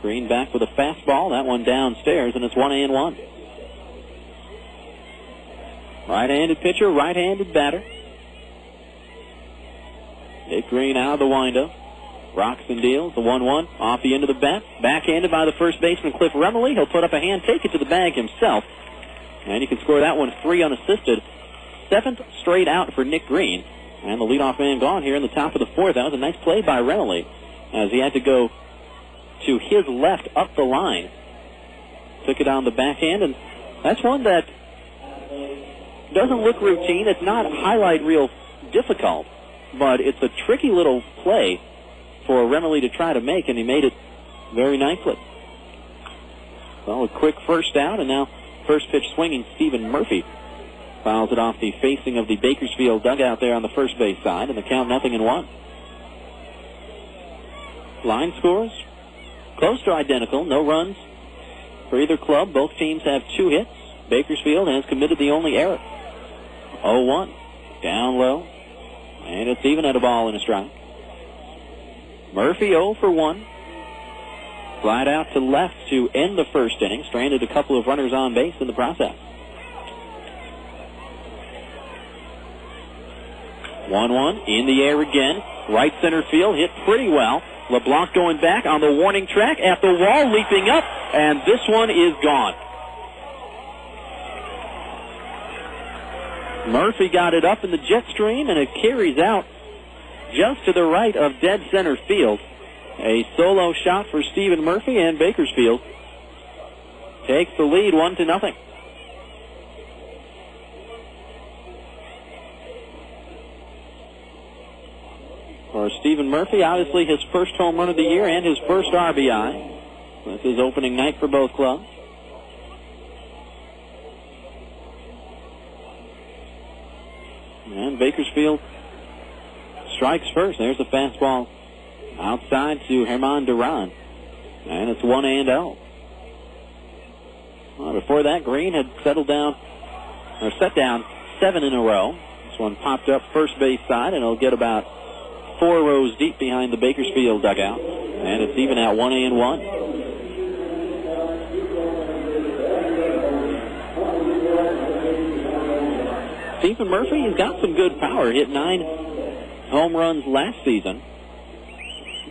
Green back with a fastball. That one downstairs, and it's 1-1. Right-handed pitcher, right-handed batter. Nick Green out of the windup. Rocks and deals. The 1-1 off the end of the bat. Backhanded by the first baseman, Cliff Remley. He'll put up a hand, take it to the bag himself. And he can score that one 3 unassisted. 7th straight out for Nick Green. And the leadoff man gone here in the top of the fourth. That was a nice play by Remley as he had to go to his left up the line. Took it on the backhand, and that's one that doesn't look routine. It's not highlight reel difficult, but it's a tricky little play for Remley to try to make, and he made it very nicely. Well, a quick first out, and now first pitch swinging Stephen Murphy fouls it off the facing of the Bakersfield dugout there on the first base side, and the count 0-1. Line scores close to identical. No runs for either club. Both teams have 2 hits. Bakersfield has committed the only error. 0-1. Down low. And it's even at a ball and a strike. Murphy 0 for 1. Slide out to left to end the first inning. Stranded a couple of runners on base in the process. 1-1 in the air again. Right center field hit pretty well. LeBlanc going back on the warning track at the wall, leaping up, and this one is gone. Murphy got it up in the jet stream, and it carries out just to the right of dead center field. A solo shot for Stephen Murphy, and Bakersfield takes the lead 1-0. For Stephen Murphy, obviously his first home run of the year and his first RBI. This is opening night for both clubs. And Bakersfield strikes first. There's a fastball outside to Germán Durán. And it's 1-0. Well, before that, Green had set down 7 in a row. This one popped up first base side, and it'll get about 4 rows deep behind the Bakersfield dugout. And it's even at 1-1. Stephen Murphy has got some good power. Hit 9 home runs last season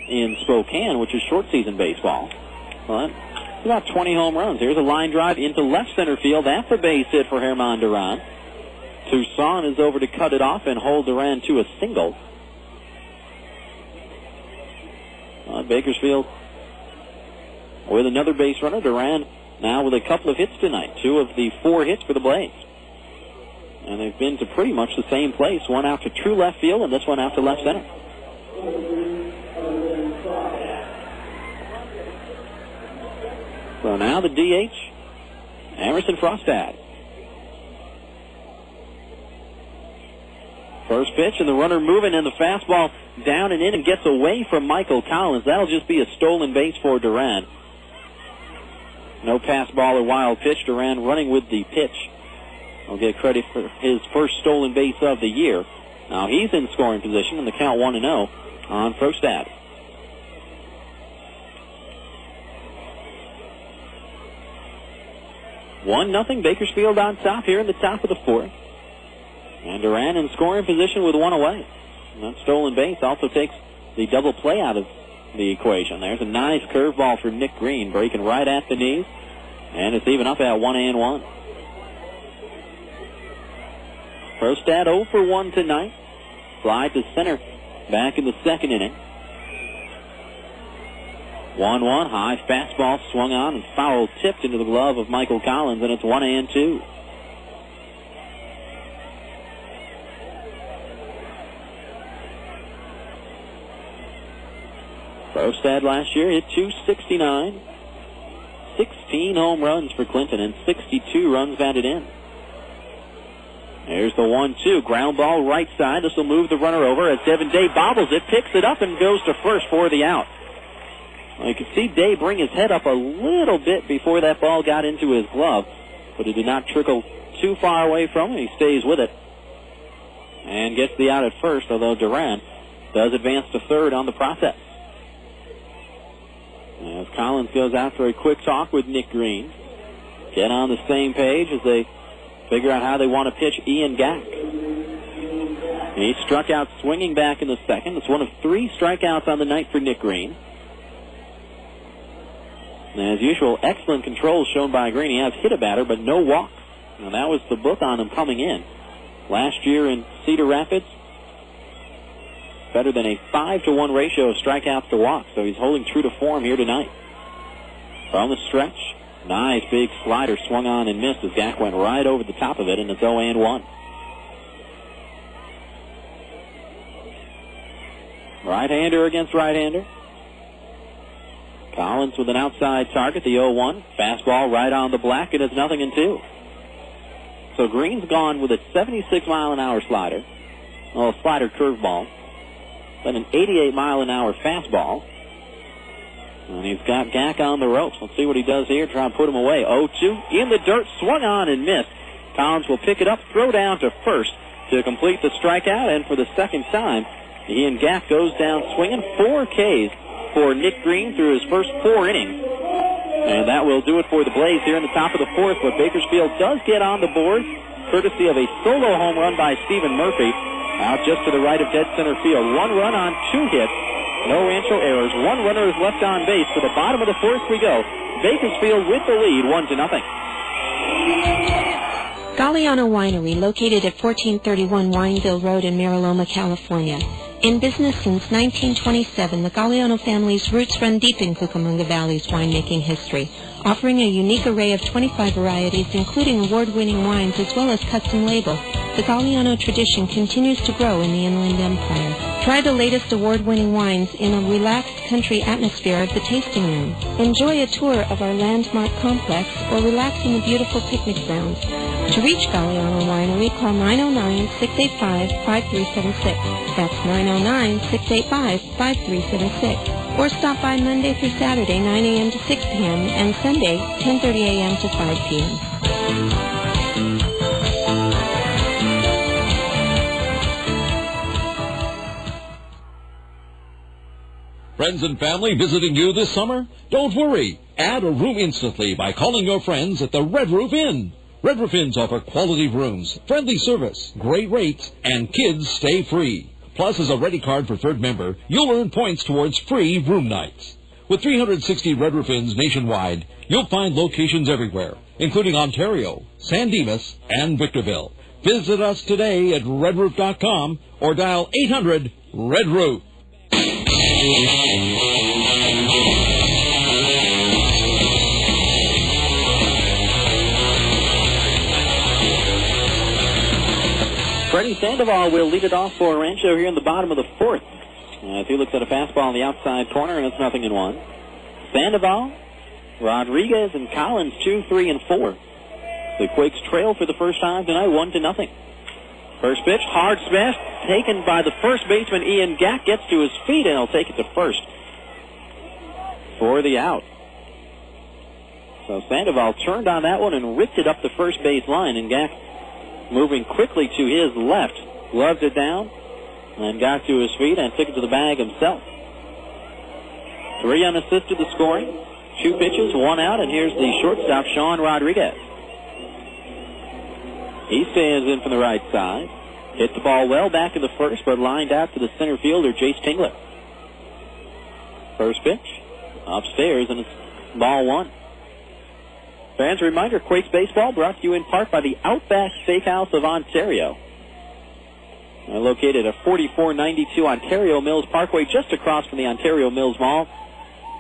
in Spokane, which is short season baseball. Well, that's about 20 home runs. Here's a line drive into left center field. That's a base hit for Germán Durán. Toussaint is over to cut it off and hold Durán to a single. Bakersfield with another base runner. Durán now with a couple of hits tonight. 2 of the 4 hits for the Blaze. And they've been to pretty much the same place. One out to true left field and this one out to left center. So now the DH, Emerson Frostad. First pitch, and the runner moving, and the fastball down and in and gets away from Michael Collins. That'll just be a stolen base for Durán. No pass ball or wild pitch. Durán running with the pitch. I'll get credit for his first stolen base of the year. Now he's in scoring position, and the count 1-0 on Frostad. One nothing. Bakersfield on top here in the top of the fourth. And Durán in scoring position with one away. And that stolen base also takes the double play out of the equation. There's a nice curveball for Nick Green, breaking right at the knees. And it's even up at 1-1. Frostad 0 for 1 tonight. Fly to center back in the second inning. 1-1, high fastball swung on and foul tipped into the glove of Michael Collins, and it's 1-2. Frostad last year hit .269. 16 home runs for Clinton and 62 runs batted in. There's the 1-2. Ground ball right side. This will move the runner over as Devin Day bobbles it, picks it up, and goes to first for the out. Well, you can see Day bring his head up a little bit before that ball got into his glove, but it did not trickle too far away from him. He stays with it and gets the out at first, although Durán does advance to third on the process. As Collins goes out for a quick talk with Nick Green. Get on the same page as they figure out how they want to pitch Ian Gack. He struck out swinging back in the second. It's one of 3 strikeouts on the night for Nick Green. And as usual, excellent control shown by Green. He has hit a batter, but no walks. And that was the book on him coming in. Last year in Cedar Rapids, better than a 5-to-1 ratio of strikeouts to walks. So he's holding true to form here tonight. From the stretch, nice big slider swung on and missed as Gack went right over the top of it, and it's 0-1. Right-hander against right-hander. Collins with an outside target, the 0-1. Fastball right on the black. It is 0-2. So Green's gone with a 76-mile-an-hour slider. Well, a slider curveball. Then an 88-mile-an-hour fastball. And he's got Gack on the ropes. Let's see what he does here. Try and put him away. 0-2. In the dirt. Swung on and missed. Collins will pick it up, throw down to first to complete the strikeout. And for the second time, Ian Gack goes down swinging. 4 Ks for Nick Green through his first 4 innings. And that will do it for the Blaze here in the top of the fourth. But Bakersfield does get on the board, courtesy of a solo home run by Stephen Murphy. Out just to the right of dead center field. 1 run on 2 hits. No Rancho errors. 1 runner is left on base. To the bottom of the fourth we go. Bakersfield with the lead, 1-0. Galliano Winery, located at 1431 Wineville Road in Mariloma, California. In business since 1927, the Galliano family's roots run deep in Cucamonga Valley's winemaking history, offering a unique array of 25 varieties, including award-winning wines as well as custom labels. The Galliano tradition continues to grow in the Inland Empire. Try the latest award-winning wines in a relaxed country atmosphere of the tasting room. Enjoy a tour of our landmark complex or relax in the beautiful picnic grounds. To reach Galliano Winery, call 909-685-5376. That's 909-685-5376. Or stop by Monday through Saturday, 9 a.m. to 6 p.m. and Sunday, 10:30 a.m. to 5 p.m. Friends and family visiting you this summer? Don't worry. Add a room instantly by calling your friends at the Red Roof Inn. Red Roof Inns offer quality rooms, friendly service, great rates, and kids stay free. Plus, as a ready card for third member, you'll earn points towards free room nights. With 360 Red Roof Inns nationwide, you'll find locations everywhere, including Ontario, San Dimas, and Victorville. Visit us today at redroof.com or dial 800-RED-ROOF. Freddy Sandoval will lead it off for Rancho here in the bottom of the fourth. As he looks at a fastball in the outside corner, and it's 0-1. Sandoval, Rodriguez, and Collins 2, 3, and 4. The Quakes trail for the first time tonight, 1-0. First pitch, hard smash, taken by the first baseman, Ian Gack, gets to his feet, and he'll take it to first for the out. So So Sandoval turned on that one and ripped it up the first base line, and Gack moving quickly to his left, gloved it down, and got to his feet and took it to the bag himself. 3 unassisted to scoring. 2 pitches, 1 out, and here's the shortstop, Sean Rodriguez. He stands in from the right side. Hit the ball well back to the first, but lined out to the center fielder, Jace Tingler. First pitch, upstairs, and it's ball 1. Fans, a reminder, Quakes Baseball brought to you in part by the Outback Steakhouse of Ontario. Located at 4492 Ontario Mills Parkway, just across from the Ontario Mills Mall.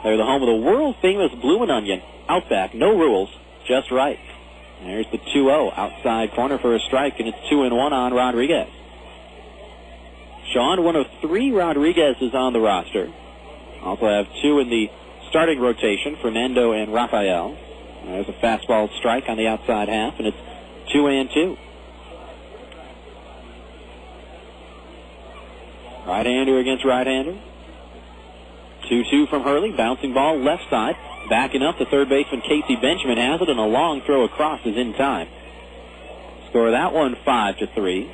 They're the home of the world-famous Bloomin' Onion. Outback, no rules, just right. There's the 2-0 outside corner for a strike, and it's 2-1 on Rodriguez. Sean, one of 3 Rodriguezes on the roster. Also have 2 in the starting rotation, Fernando and Rafael. There's a fastball strike on the outside half, and it's 2-2. Right-hander against right-hander. 2-2 from Hurley. Bouncing ball left side. Backing up, the third baseman Casey Benjamin has it, and a long throw across is in time. Score that one 5-3.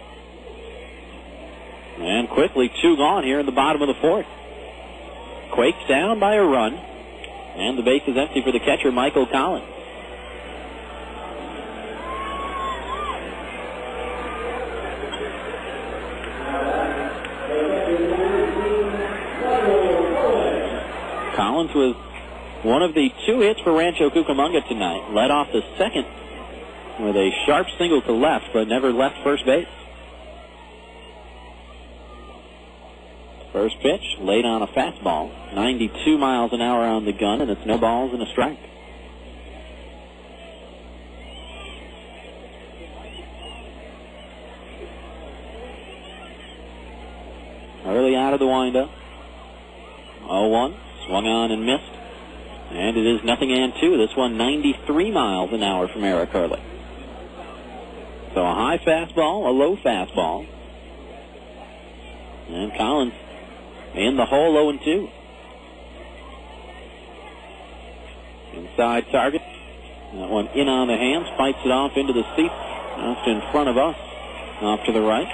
And quickly 2 gone here in the bottom of the 4th. Quakes down by a run. And the base is empty for the catcher, Michael Collins. Collins was one of the 2 hits for Rancho Cucamonga tonight. Led off the second with a sharp single to left, but never left first base. First pitch, laid on a fastball. 92 miles an hour on the gun, and it's no balls and a strike. Early out of the windup. 0-1. Swung on and missed. And it is 0-2. This one 93 miles an hour from Eric Hurley. So a high fastball, a low fastball. And Collins in the hole, 0-2. Inside target. That one in on the hands, fights it off into the seat. Just in front of us. Off to the right.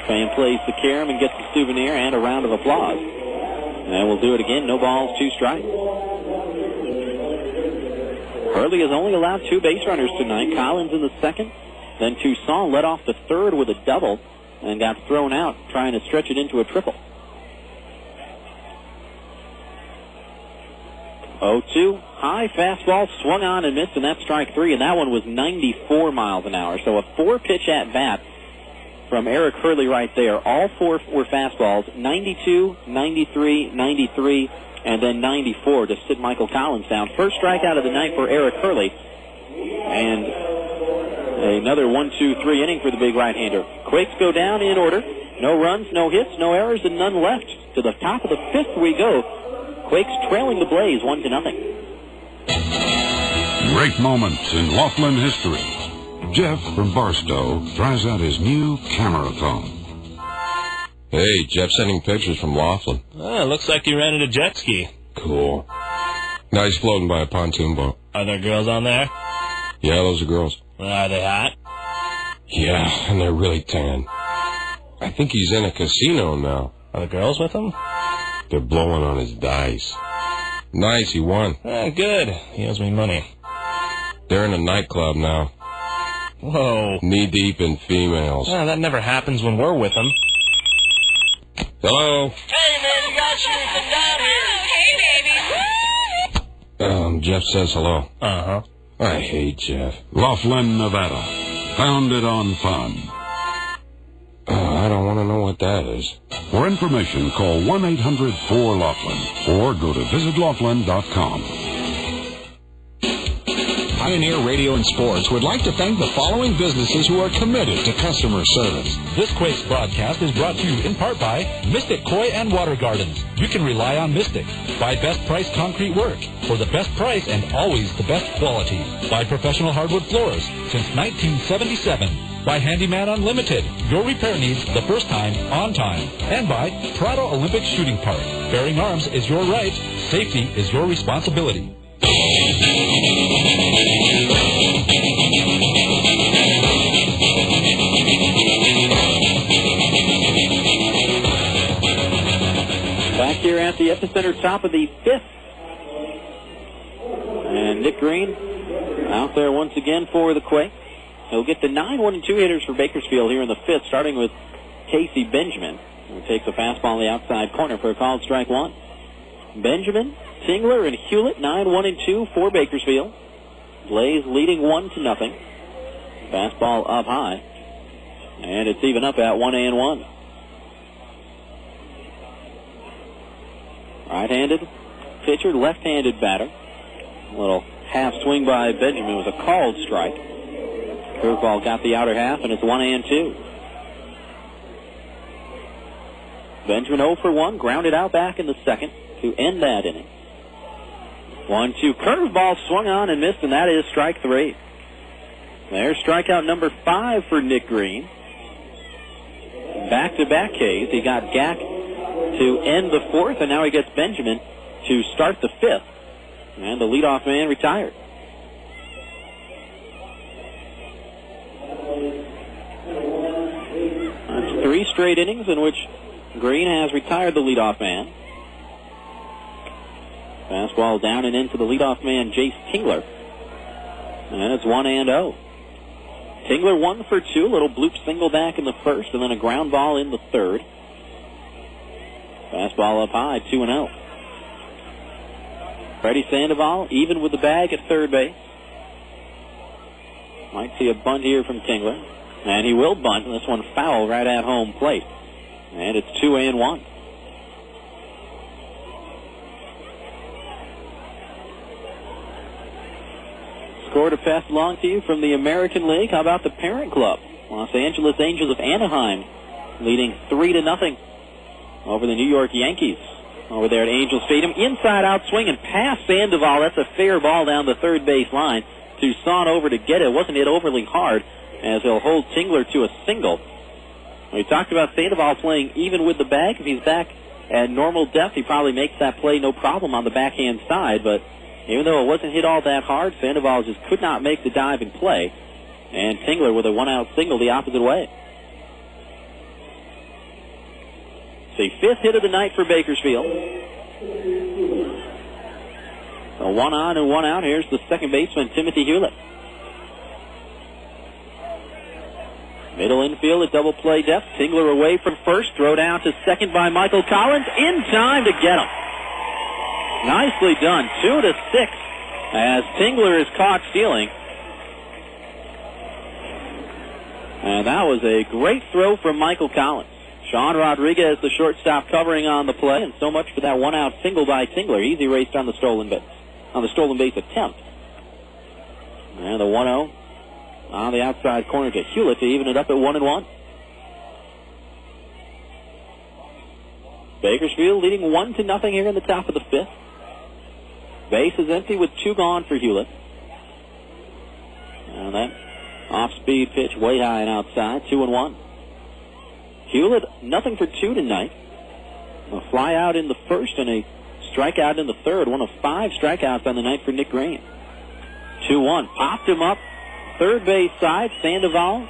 Fan plays the carom and gets the souvenir and a round of applause. And we'll do it again. No balls, 2 strikes. Hurley has only allowed 2 base runners tonight. Collins in the second. Then Toussaint led off the third with a double and got thrown out trying to stretch it into a triple. 0-2. High fastball swung on and missed, and that's strike 3. And that one was 94 miles an hour. So a 4-pitch at bat from Eric Hurley right there. All 4 were fastballs. 92, 93, 93, and then 94 to sit Michael Collins down. First strikeout of the night for Eric Hurley. And another 1-2-3 inning for the big right-hander. Quakes go down in order. No runs, no hits, no errors, and none left. To the top of the 5th we go. Quakes trailing the Blaze 1-0. Great moments in Laughlin history. Jeff from Barstow tries out his new camera phone. Hey, Jeff sending pictures from Laughlin. Looks like you rented a jet ski. Cool. Now he's floating by a pontoon boat. Are there girls on there? Yeah, those are girls. Are they hot? Yeah, and they're really tan. I think he's in a casino now. Are the girls with him? They're blowing on his dice. Nice, he won. Good. He owes me money. They're in a nightclub now. Whoa. Knee-deep in females. That never happens when we're with him. Hello? Hey, man, you guys should come down here. Hey, baby. Jeff says hello. Uh-huh. I hate Jeff. Laughlin, Nevada. Founded on fun. I don't want to know what that is. For information, call 1-800-4-LAUGHLIN or go to visitlaughlin.com. Pioneer Radio and Sports would like to thank the following businesses who are committed to customer service. This Quakes broadcast is brought to you in part by Mystic Koi and Water Gardens. You can rely on Mystic. By Best Price Concrete Work. For the best price and always the best quality. By Professional Hardwood Floors. Since 1977. By Handyman Unlimited. Your repair needs the first time, on time. And by Prado Olympic Shooting Park. Bearing arms is your right. Safety is your responsibility. back here at the epicenter, top of the 5th. And Nick Green out there once again for the Quakes. He'll get the 9 1-2 hitters for Bakersfield here in the 5th, starting with Casey Benjamin, who takes a fastball in the outside corner for a called strike 1. Benjamin, Tingler, and Hulett, 9 1-2 for Bakersfield. Blaze leading 1-0. Fastball up high. And it's even up at 1-1. Right-handed pitcher, left-handed batter. A little half swing by Benjamin was a called strike. Curveball got the outer half, and it's 1-2. Benjamin 0 for 1, grounded out back in the second to end that inning. 1-2. Curveball swung on and missed, and that is strike 3. There's strikeout number 5 for Nick Green. Back-to-back Ks. He got Gack to end the 4th, and now he gets Benjamin to start the 5th. And the leadoff man retired. That's 3 straight innings in which Green has retired the leadoff man. Fastball down and into the leadoff man, Jace Tingler. And it's 1-0. Tingler 1 for 2, a little bloop single back in the 1st, and then a ground ball in the 3rd. Fastball up high, 2-0. Freddy Sandoval even with the bag at third base. Might see a bunt here from Tingler. And he will bunt, and this one foul right at home plate. And it's 2-1. Score to pass along to you from the American League. How about the parent club? Los Angeles Angels of Anaheim leading 3-0 over the New York Yankees over there at Angel Stadium. Inside out swing and past Sandoval. That's a fair ball down the third base line. Toussaint over to get it. Wasn't hit overly hard as he'll hold Tingler to a single. We talked about Sandoval playing even with the bag. If he's back at normal depth, he probably makes that play no problem on the backhand side, but even though it wasn't hit all that hard, Sandoval just could not make the dive and play. And Tingler with a one-out single the opposite way. The 5th hit of the night for Bakersfield. So 1 on and 1 out. Here's the second baseman, Timothy Hulett. Middle infield at double play depth. Tingler away from first. Throw down to second by Michael Collins. In time to get him. Nicely done. 2-6 as Tingler is caught stealing. And that was a great throw from Michael Collins. Sean Rodriguez, the shortstop, covering on the play, and so much for that one-out single by Tingler. Easy erased on the stolen base attempt. And the 1-0 on the outside corner to Hulett to even it up at 1-1. Bakersfield leading 1-0 here in the top of the 5th. Base is empty with 2 gone for Hulett. And that off-speed pitch way high and outside, 2-1. Hulett, 0 for 2 tonight. A fly out in the 1st and a strikeout in the 3rd. One of 5 strikeouts on the night for Nick Green. 2-1. Popped him up. Third base side. Sandoval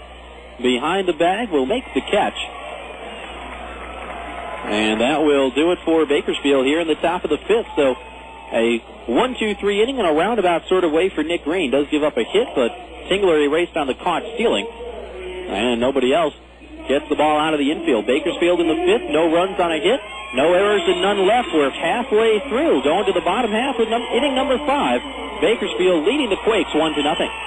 behind the bag will make the catch. And that will do it for Bakersfield here in the top of the 5th. So a 1-2-3 inning in a roundabout sort of way for Nick Green. Does give up a hit, but Tingler erased on the caught stealing. And nobody else gets the ball out of the infield. Bakersfield in the 5th, no runs on a hit, no errors and none left. We're halfway through, going to the bottom half with inning number 5. Bakersfield leading the Quakes 1-0.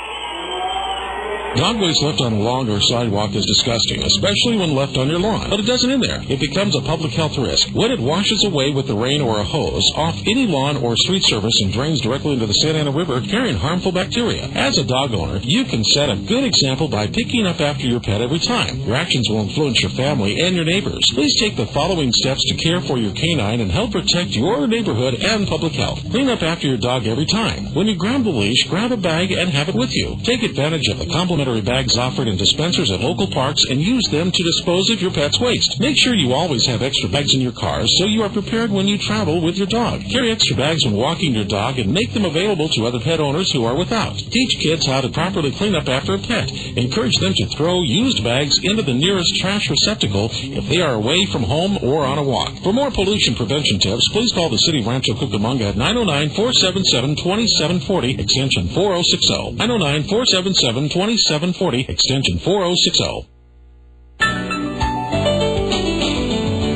Dog waste left on a lawn or sidewalk is disgusting, especially when left on your lawn. But it doesn't end there. It becomes a public health risk. When it washes away with the rain or a hose off any lawn or street surface and drains directly into the Santa Ana River, carrying harmful bacteria. As a dog owner, you can set a good example by picking up after your pet every time. Your actions will influence your family and your neighbors. Please take the following steps to care for your canine and help protect your neighborhood and public health. Clean up after your dog every time. When you grab the leash, grab a bag and have it with you. Take advantage of the complimentary complimentary bags offered in dispensers at local parks and use them to dispose of your pet's waste. Make sure you always have extra bags in your car so you are prepared when you travel with your dog. Carry extra bags when walking your dog and make them available to other pet owners who are without. Teach kids how to properly clean up after a pet. Encourage them to throw used bags into the nearest trash receptacle if they are away from home or on a walk. For more pollution prevention tips, please call the City of Rancho Cucamonga at 909-477-2740, extension 4060. 909-477-2740, extension 4060.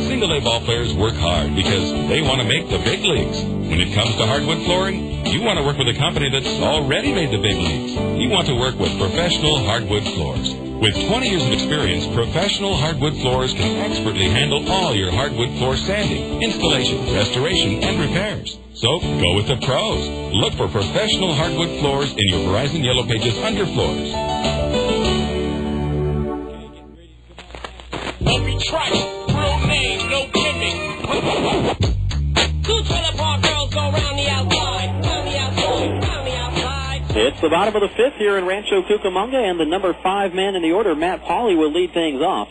Single-A ball players work hard because they want to make the big leagues. When it comes to hardwood flooring, you want to work with a company that's already made the big leagues. You want to work with Professional Hardwood Floors. With 20 years of experience, Professional Hardwood Floors can expertly handle all your hardwood floor sanding, installation, restoration, and repairs. So, go with the pros. Look for Professional Hardwood Floors in your Verizon Yellow Pages underfloors. Every track, real name, no gimmick. Two trailer park girls go round the outside, round the outside, round the outside. It's the bottom of the fifth here in Rancho Cucamonga, and the number 5 man in the order, Matt Pauley, will lead things off.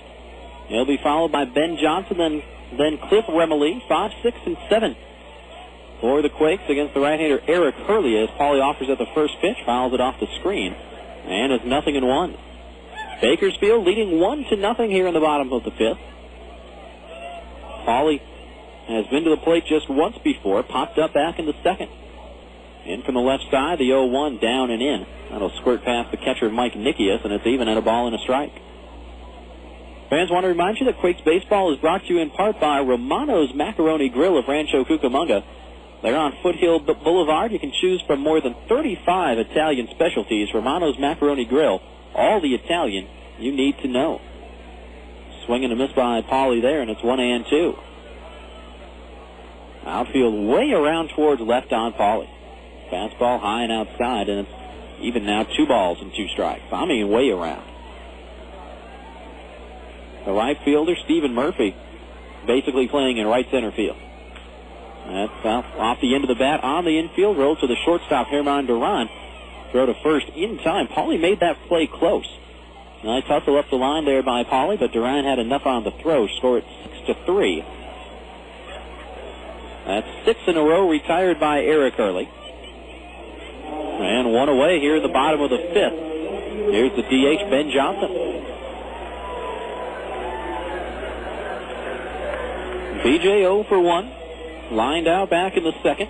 He'll be followed by Ben Johnson, then Cliff Remily, 5, 6, and 7. For the Quakes against the right-hander Eric Hurley, as Pauley offers at the first pitch, fouls it off the screen, and it's 0-1. Bakersfield leading 1-0 here in the bottom of the fifth. Pauley has been to the plate just once before, popped up back in the second. In from the left side, the 0-1 down and in. That'll squirt past the catcher Mike Nickeas, and it's even at a ball and a strike. Fans want to remind you that Quakes Baseball is brought to you in part by Romano's Macaroni Grill of Rancho Cucamonga. They're on Foothill Boulevard. You can choose from more than 35 Italian specialties. Romano's Macaroni Grill, all the Italian you need to know. Swing and a miss by Pauley there, and it's 1-2. Outfield way around towards left on Pauley. Fastball high and outside, and it's even now 2 balls and 2 strikes. I mean, way around. The right fielder, Stephen Murphy, basically playing in right center field. That's off the end of the bat on the infield. Roll to the shortstop, Germán Durán. Throw to first in time. Pauley made that play close. Nice hustle up the line there by Pauley, but Durán had enough on the throw. Score it 6-3. That's 6 in a row retired by Eric Hurley. And 1 away here in the bottom of the fifth. Here's the DH, Ben Johnson. BJ 0 for 1. Lined out back in the second.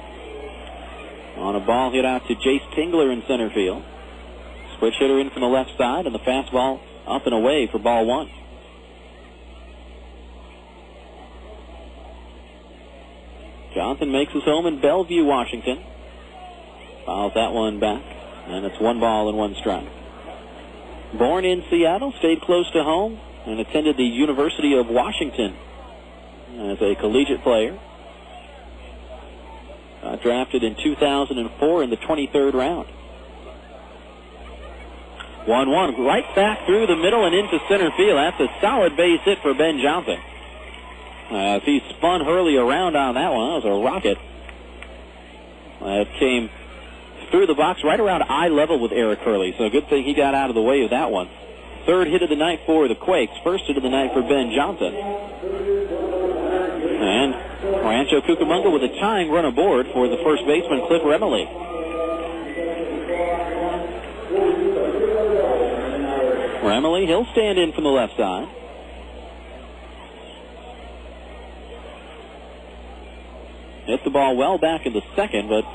On a ball hit out to Jace Tingler in center field. Switch hitter in from the left side, and the fastball up and away for ball 1. Johnson makes his home in Bellevue, Washington. Fouls that one back, and it's 1 ball and 1 strike. Born in Seattle, stayed close to home, and attended the University of Washington as a collegiate player. Drafted in 2004 in the 23rd round. 1-1, right back through the middle and into center field. That's a solid base hit for Ben Johnson. He spun Hurley around on that one. That was a rocket. It came through the box right around eye level with Eric Hurley, so good thing he got out of the way of that one. 3rd hit of the night for the Quakes, 1st hit of the night for Ben Johnson. And Rancho Cucamonga with a tying run aboard for the first baseman, Cliff Remily. Remily, he'll stand in from the left side. Hit the ball well back in the second, but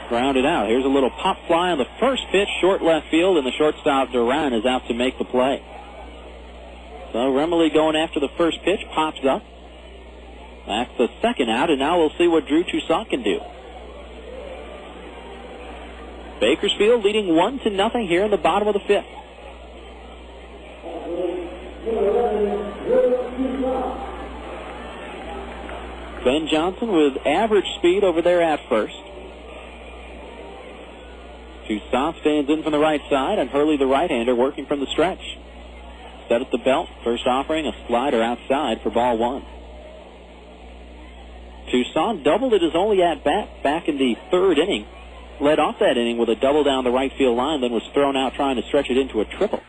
grounded out. Here's a little pop fly on the first pitch, short left field, and the shortstop Durán is out to make the play. So Remily going after the first pitch, pops up. That's the second out, and now we'll see what Drew Toussaint can do. Bakersfield leading 1-0 here in the bottom of the fifth. Ben Johnson with average speed over there at first. Toussaint stands in from the right side, and Hurley, the right-hander, working from the stretch. Set at the belt. First offering, a slider outside for ball 1. Toussaint doubled at his only at-bat back in the 3rd inning led off that inning with a double down the right field line, then was thrown out trying to stretch it into a triple.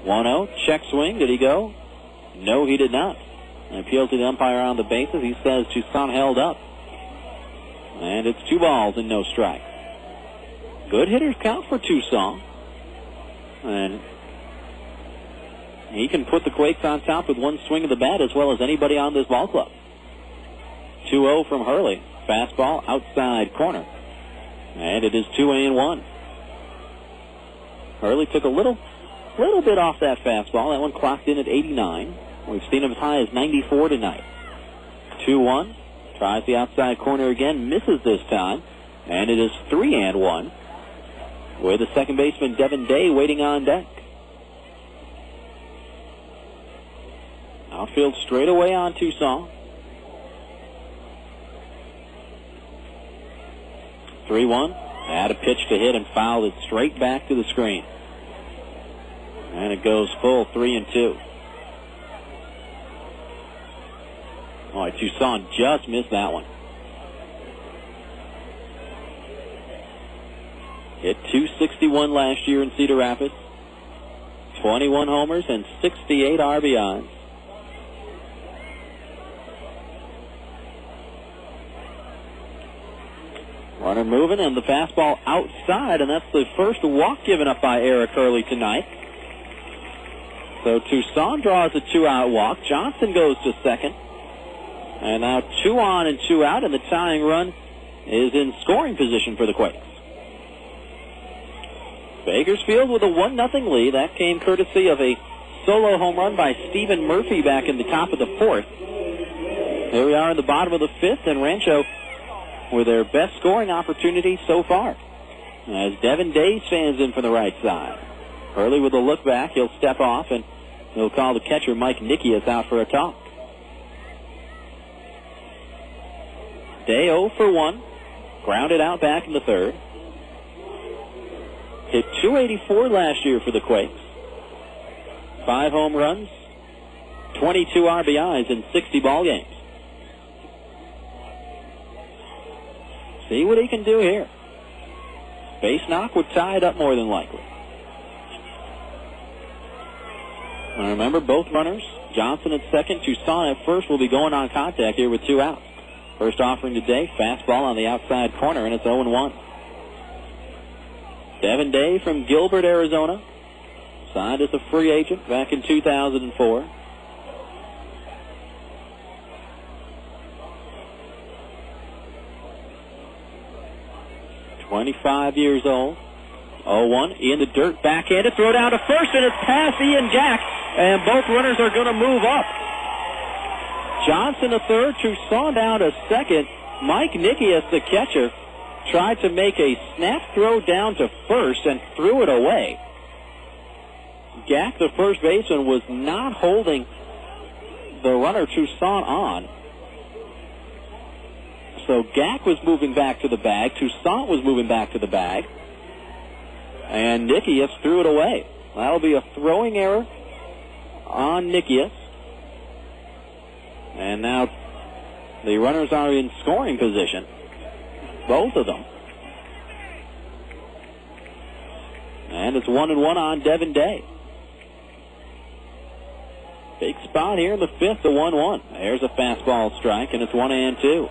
1-0, check swing. Did he go? No, he did not. An appeal to the umpire on the bases. He says Toussaint held up. And it's 2 balls and no strikes. Good hitters count for Toussaint. And he can put the Quakes on top with one swing of the bat as well as anybody on this ball club. 2-0 from Hurley. Fastball outside corner. And it is 2-1. Hurley took a little bit off that fastball. That one clocked in at 89. We've seen him as high as 94 tonight. 2-1. Tries the outside corner again. Misses this time. And it is 3-1. With the second baseman Devin Day waiting on deck. Outfield straight away on Toussaint. 3-1. Had a pitch to hit and fouled it straight back to the screen. And it goes full 3-2. All right, Toussaint just missed that one. Hit .261 last year in Cedar Rapids. 21 homers and 68 RBIs. Runner moving and the fastball outside, and that's the first walk given up by Eric Hurley tonight. So Toussaint draws a 2-out walk. Johnson goes to second. And now 2 on and 2 out, and the tying run is in scoring position for the Quakes. Bakersfield with a 1-0 lead. That came courtesy of a solo home run by Stephen Murphy back in the top of the 4th. Here we are in the bottom of the 5th, and Rancho with their best scoring opportunity so far. As Devin Day stands in from the right side. Hurley with a look back. He'll step off, and he'll call the catcher Mike Nickeas out for a talk. Day 0 for 1. Grounded out back in the 3rd. Hit .284 last year for the Quakes. 5 home runs, 22 RBIs in 60 ball games. See what he can do here. Base knock would tie it up more than likely. And remember, both runners, Johnson at second, Toussaint at first, will be going on contact here with 2 outs. First offering today, fastball on the outside corner, and it's 0-1. Devin Day from Gilbert, Arizona. Signed as a free agent back in 2004. .25 years old. 0-1 in the dirt, backhanded, throw down to first, and it's past Ian Gack, and both runners are going to move up. Johnson to third, Toussaint down to second. Mike Nickeas, the catcher, tried to make a snap throw down to first and threw it away. Gack, the first baseman, was not holding the runner Toussaint on. So Gack was moving back to the bag. Toussaint was moving back to the bag. And Nickeas threw it away. That'll be a throwing error on Nickeas. And now the runners are in scoring position. Both of them. And it's 1-1 on Devin Day. Big spot here in the 5th, the 1-1. There's a fastball strike, and it's 1-2.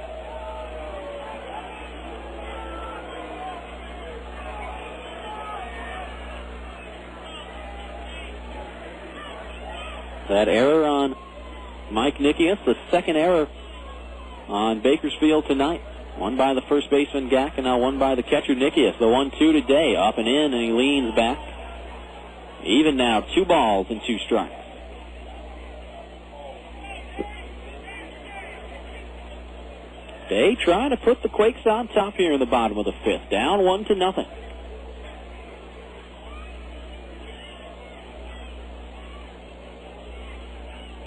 That error on Mike Nickeas, the second error on Bakersfield tonight. One by the first baseman, Gack, and now one by the catcher, Nickeas. The 1-2 today, up and in, and he leans back. Even now, 2 balls and 2 strikes. Day trying to put the Quakes on top here in the bottom of the 5th. Down 1-0.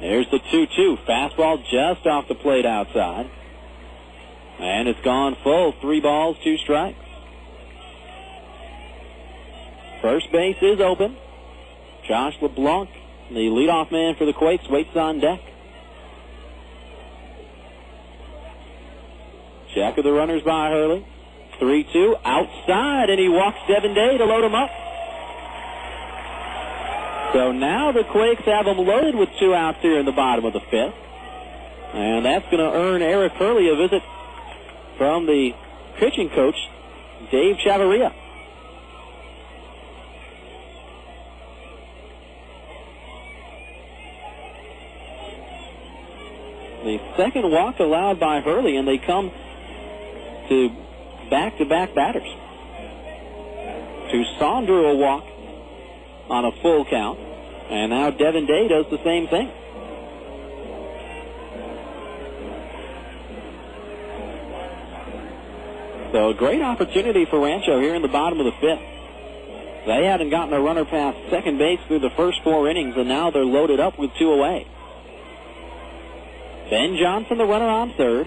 There's the 2-2. Fastball just off the plate outside. And it's gone full. 3 balls, 2 strikes. First base is open. Josh LeBlanc, the leadoff man for the Quakes, waits on deck. Check of the runners by Hurley. 3-2 outside, and he walks Devin Day to load him up. So now the Quakes have him loaded with 2 outs here in the bottom of the 5th. And that's going to earn Eric Hurley a visit from the pitching coach, Dave Chavarria. The second walk allowed by Hurley, and they come to back-to-back batters. Toussaint drew a walk on a full count, and now Devin Day does the same thing. So a great opportunity for Rancho here in the bottom of the 5th. They hadn't gotten a runner past second base through the first 4 innings, and now they're loaded up with 2 away. Ben Johnson, the runner, on third.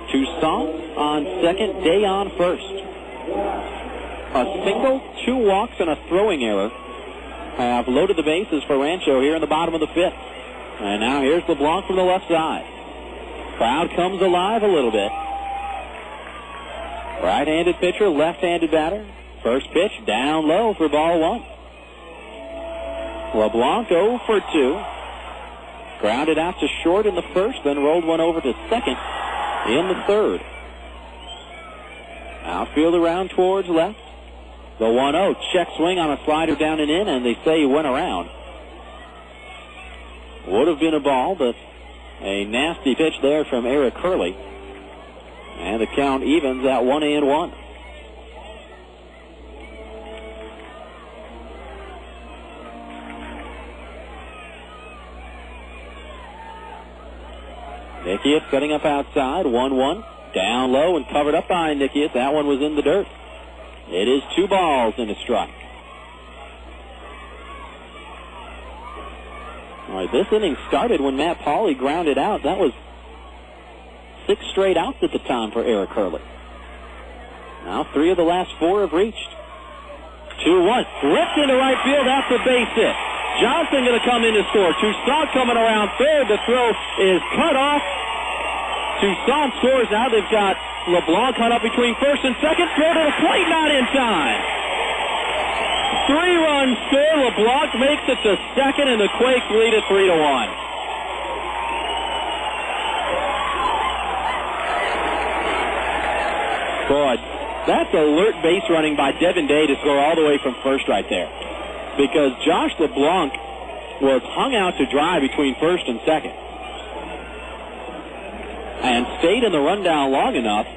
Toussaint on second, Day on first. A single, 2 walks, and a throwing error have loaded the bases for Rancho here in the bottom of the 5th. And now here's LeBlanc from the left side. Crowd comes alive a little bit. Right-handed pitcher, left-handed batter. First pitch down low for ball 1. LeBlanc 0 for 2. Grounded out to short in the first, then rolled one over to second in the third. Outfield around towards left. The 1-0 check swing on a slider down and in, and they say he went around. Would have been a ball, but a nasty pitch there from Eric Hurley. And the count evens at 1-1. Nickeas setting up outside, 1-1. Down low and covered up by Nickeas. That one was in the dirt. It is 2 balls and a strike. All right, this inning started when Matt Pauley grounded out. That was 6 straight outs at the time for Eric Hurley. Now 3 of the last 4 have reached. 2-1. Ripped into right field. That's a base hit. Johnson going to come in to score. Toussaint coming around third. The throw is cut off. Toussaint scores. Now they've got LeBlanc cut up between first and second. Throw to the plate, not in time. 3-run score. LeBlanc makes it to second, and the Quakes lead it 3-1. Boy, that's alert base running by Devin Day to score all the way from first right there. Because Josh LeBlanc was hung out to dry between first and second. And stayed in the rundown long enough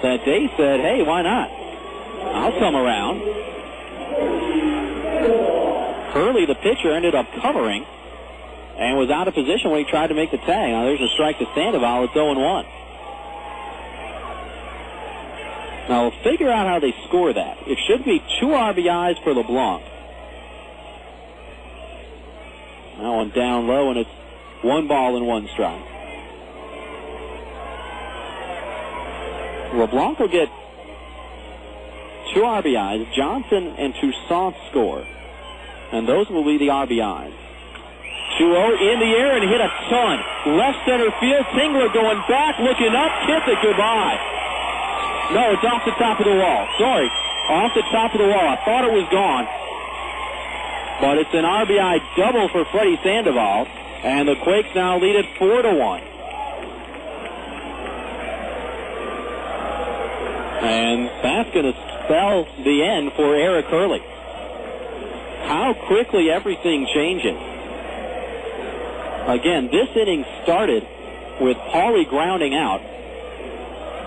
that Day said, hey, why not? I'll come around. Hurley, the pitcher, ended up covering and was out of position when he tried to make the tag. Now there's a strike to Sandoval. It's 0-1. Now we'll figure out how they score that. It should be 2 RBIs for LeBlanc. That one down low, and it's 1 ball and 1 strike. LeBlanc will get 2 RBIs. Johnson and Toussaint score. And those will be the RBIs. 2-0 in the air and hit a ton. Left center field. Tingler going back, looking up. Kiss it goodbye. No, it's off the top of the wall. Sorry. Off the top of the wall. I thought it was gone. But it's an RBI double for Freddy Sandoval. And the Quakes now lead it 4-1. And that's going to spell the end for Eric Hurley. How quickly everything changes. Again, this inning started with Pauley grounding out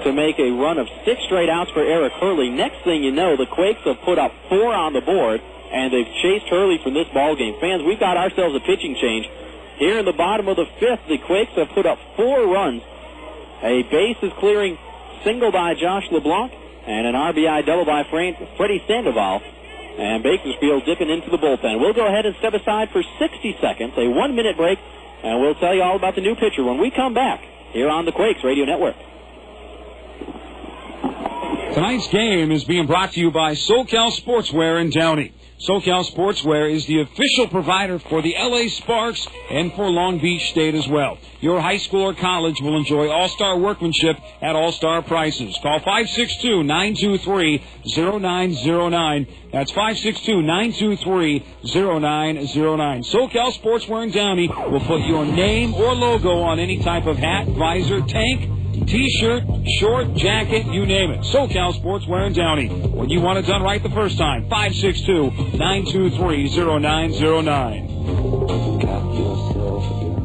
to make a run of 6 straight outs for Eric Hurley. Next thing you know, the Quakes have put up 4 on the board, and they've chased Hurley from this ballgame. Fans, we've got ourselves a pitching change. Here in the bottom of the 5th, the Quakes have put up 4 runs. A base is clearing single by Josh LeBlanc, and an RBI double by Freddy Sandoval. And Bakersfield dipping into the bullpen. We'll go ahead and step aside for 60 seconds, a 1-minute break, and we'll tell you all about the new pitcher when we come back here on the Quakes Radio Network. Tonight's game is being brought to you by SoCal Sportswear in Downey. SoCal Sportswear is the official provider for the LA Sparks and for Long Beach State as well. Your high school or college will enjoy all-star workmanship at all-star prices. Call 562-923-0909. That's 562-923-0909. SoCal Sportswear in Downey will put your name or logo on any type of hat, visor, tank, T-shirt, short, jacket, you name it. SoCal Sportswear in Downey. When you want it done right the first time, 562-923-0909. Got yourself a gun.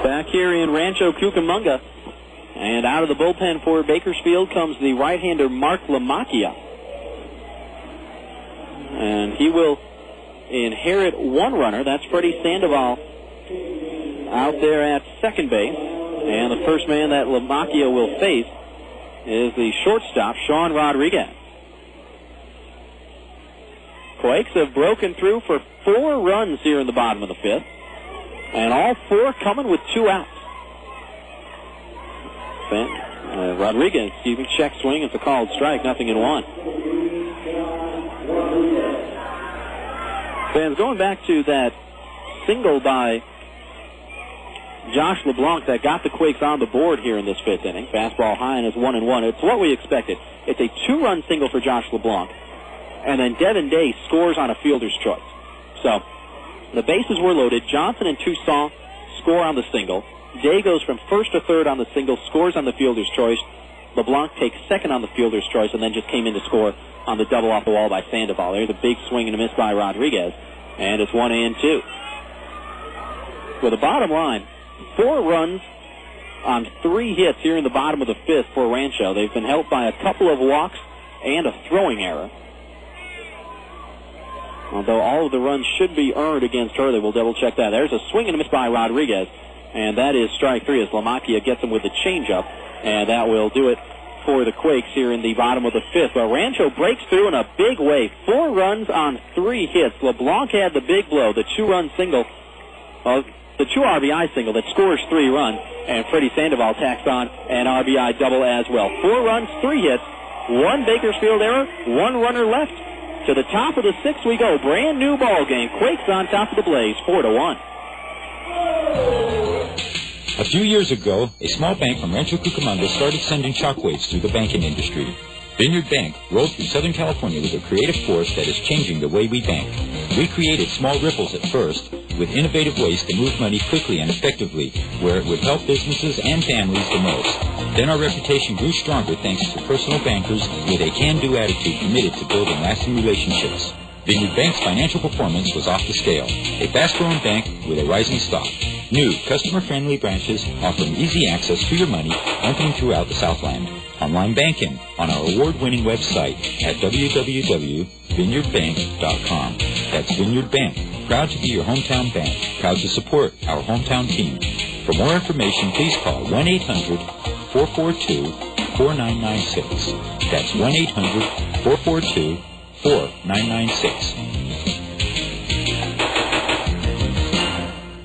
Back here in Rancho Cucamonga, and out of the bullpen for Bakersfield comes the right-hander Mark Lamacchia. And he will inherit one runner. That's Freddy Sandoval out there at second base. And the first man that Lamacchia will face is the shortstop, Sean Rodriguez. Quakes have broken through for 4 runs here in the bottom of the 5th. And all 4 coming with 2 outs. Rodriguez, check swing. It's a called strike, 0-1. Fans, going back to that single by Josh LeBlanc that got the Quakes on the board here in this 5th inning. Fastball high and it's 1-1. It's what we expected. It's a 2-run single for Josh LeBlanc. And then Devin Day scores on a fielder's choice. So the bases were loaded. Johnson and Toussaint score on the single. Day goes from first to third on the single, scores on the fielder's choice. LeBlanc takes second on the fielder's choice and then just came in to score on the double off the wall by Sandoval. There's a big swing and a miss by Rodriguez. And it's 1-2. With the bottom line, 4 runs on 3 hits here in the bottom of the 5th for Rancho. They've been helped by a couple of walks and a throwing error. Although all of the runs should be earned against Hurley. We'll double-check that. There's a swing and a miss by Rodriguez, and that is strike 3 as Lamacchia gets him with the changeup, and that will do it for the Quakes here in the bottom of the 5th. But Rancho breaks through in a big way. 4 runs on 3 hits. LeBlanc had the big blow, the 2-run single, the 2 RBI single that scores 3 runs, and Freddy Sandoval tacks on an RBI double as well. 4 runs, 3 hits, 1 Bakersfield error, 1 runner left. To the top of the 6th we go. Brand new ball game. Quakes on top of the Blaze, 4-1. A few years ago, a small bank from Rancho Cucamonga started sending shockwaves through the banking industry. Vineyard Bank rolled through Southern California with a creative force that is changing the way we bank. We created small ripples at first, with innovative ways to move money quickly and effectively, where it would help businesses and families the most. Then our reputation grew stronger thanks to personal bankers with a can-do attitude committed to building lasting relationships. Vineyard Bank's financial performance was off the scale. A fast-growing bank with a rising stock. New, customer-friendly branches offering easy access to your money, opening throughout the Southland. Online banking on our award-winning website at www.vineyardbank.com. That's Vineyard Bank. Proud to be your hometown bank. Proud to support our hometown team. For more information, please call 1-800-442-4996. That's 1-800-442-4996.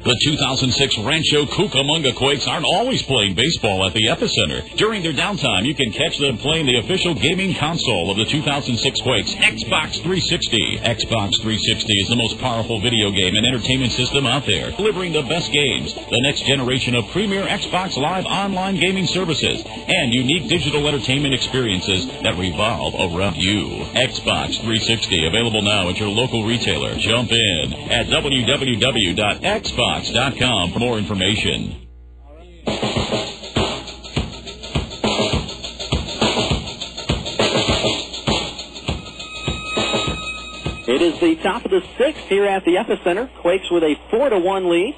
The 2006 Rancho Cucamonga Quakes aren't always playing baseball at the Epicenter. During their downtime, you can catch them playing the official gaming console of the 2006 Quakes, Xbox 360. Xbox 360 is the most powerful video game and entertainment system out there, delivering the best games, the next generation of premier Xbox Live online gaming services, and unique digital entertainment experiences that revolve around you. Xbox 360, available now at your local retailer. Jump in at www.xbox.com for more information. It is the top of the 6th here at the Epicenter. Quakes with a 4-1 lead.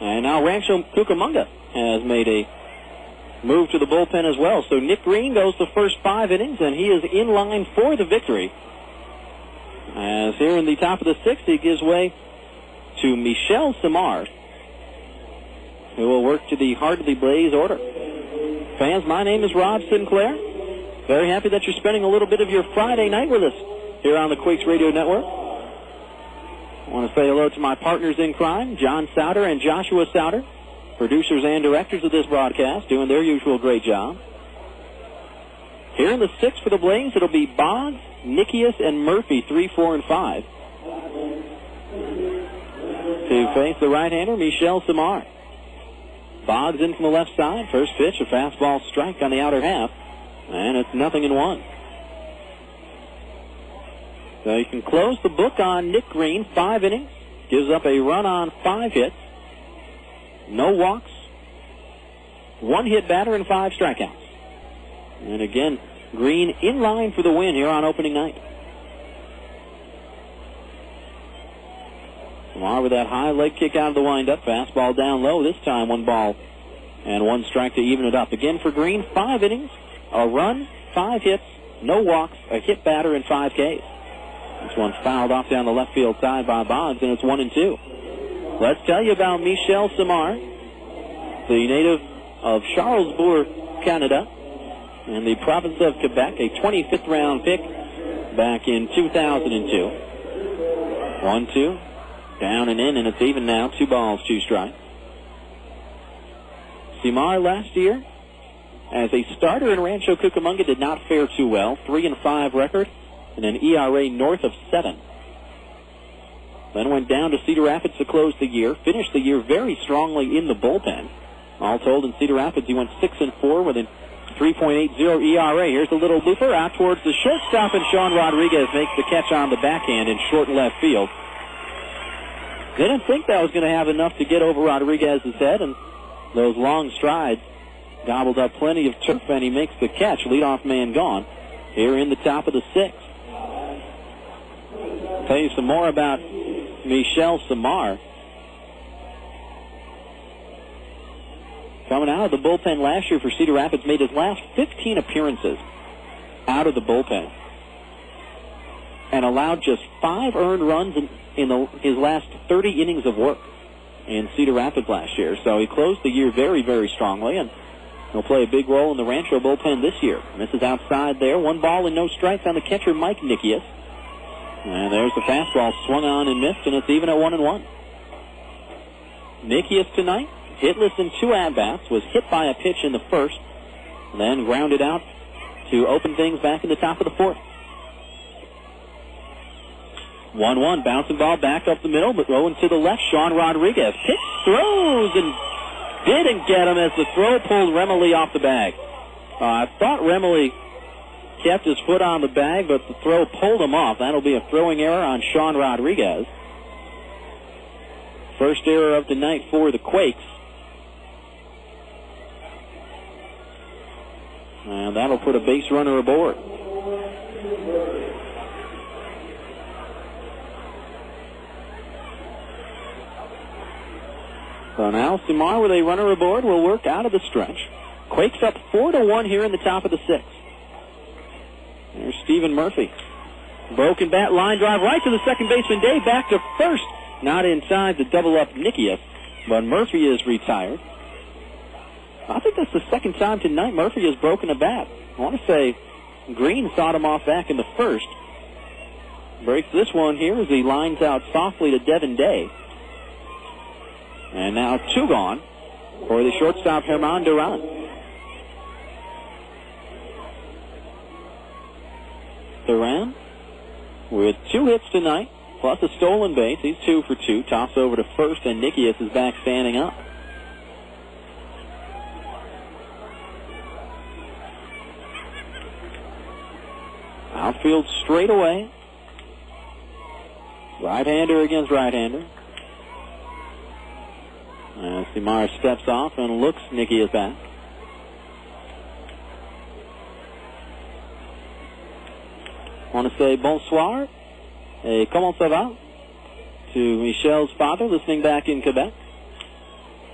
And now Rancho Cucamonga has made a move to the bullpen as well. So Nick Green goes the first 5 innings, and he is in line for the victory. As here in the top of the 6th, he gives way to Michel Samar, who will work to the heart of the Blaze order. Fans, my name is Rob Sinclair. Very happy that you're spending a little bit of your Friday night with us here on the Quakes Radio Network. I want to say hello to my partners in crime, John Souter and Joshua Souter, producers and directors of this broadcast, doing their usual great job. Here in the 6th for the Blaze, it'll be Boggs, Nickeas, and Murphy, 3, 4, and 5. To face the right-hander, Michel Samar. Boggs in from the left side. First pitch, a fastball strike on the outer half. And it's 0-1. So you can close the book on Nick Green. 5 innings. Gives up a run on 5 hits. No walks. 1 hit batter and 5 strikeouts. And again, Green in line for the win here on opening night. Lamar with that high leg kick out of the windup. Fastball down low. This time 1 ball and 1 strike to even it up. Again for Green, 5 innings, a run, 5 hits, no walks, a hit batter, and 5 Ks. This one fouled off down the left field side by Boggs, and it's 1-2. Let's tell you about Michel Samar, the native of Charlesbourg, Canada, and the province of Quebec, a 25th round pick back in 2002. 1-2. Down and in, and it's even now. 2 balls, 2 strikes. Samar last year, as a starter in Rancho Cucamonga, did not fare too well. 3-5 record and an ERA north of 7. Then went down to Cedar Rapids to close the year. Finished the year very strongly in the bullpen. All told, in Cedar Rapids, he went 6-4 with a 3.80 ERA. Here's a little looper out towards the shortstop, and Sean Rodriguez makes the catch on the backhand in short left field. Didn't think that was going to have enough to get over Rodriguez's head, and those long strides gobbled up plenty of turf, and he makes the catch. Leadoff man gone here in the top of the 6th. I'll tell you some more about Michel Samar. Coming out of the bullpen last year for Cedar Rapids, made his last 15 appearances out of the bullpen and allowed just 5 earned runs in his last 30 innings of work in Cedar Rapids last year. So he closed the year very, very strongly, and he'll play a big role in the Rancho bullpen this year. Misses outside there. 1 ball and no strikes on the catcher, Mike Nickeas. And there's the fastball swung on and missed, and it's even at 1-1. Nickeas tonight, hitless in 2 at-bats, was hit by a pitch in the first, and then grounded out to open things back in the top of the 4th. 1-1, bouncing ball back up the middle, but throwing to the left, Sean Rodriguez. Pitch, throws, and didn't get him as the throw pulled Remily off the bag. I thought Remily kept his foot on the bag, but the throw pulled him off. That'll be a throwing error on Sean Rodriguez. First error of the night for the Quakes. And that'll put a base runner aboard. So now Samar with a runner aboard will work out of the stretch. Quakes up 4-1 here in the top of the 6th. There's Stephen Murphy. Broken bat, line drive right to the second baseman. Day back to first. Not in time to double up Nickeas, but Murphy is retired. I think that's the second time tonight Murphy has broken a bat. I want to say Green sawed him off back in the first. Breaks this one here as he lines out softly to Devin Day. And now 2 gone for the shortstop, Germán Durán. Durán with 2 hits tonight, plus a stolen base. He's 2 for 2. Toss over to first, and Nickeas is back standing up. Outfield straight away. Right-hander against right-hander. Samar steps off and looks Nickeas back. I want to say bonsoir et comment ça va to Michel's father listening back in Quebec.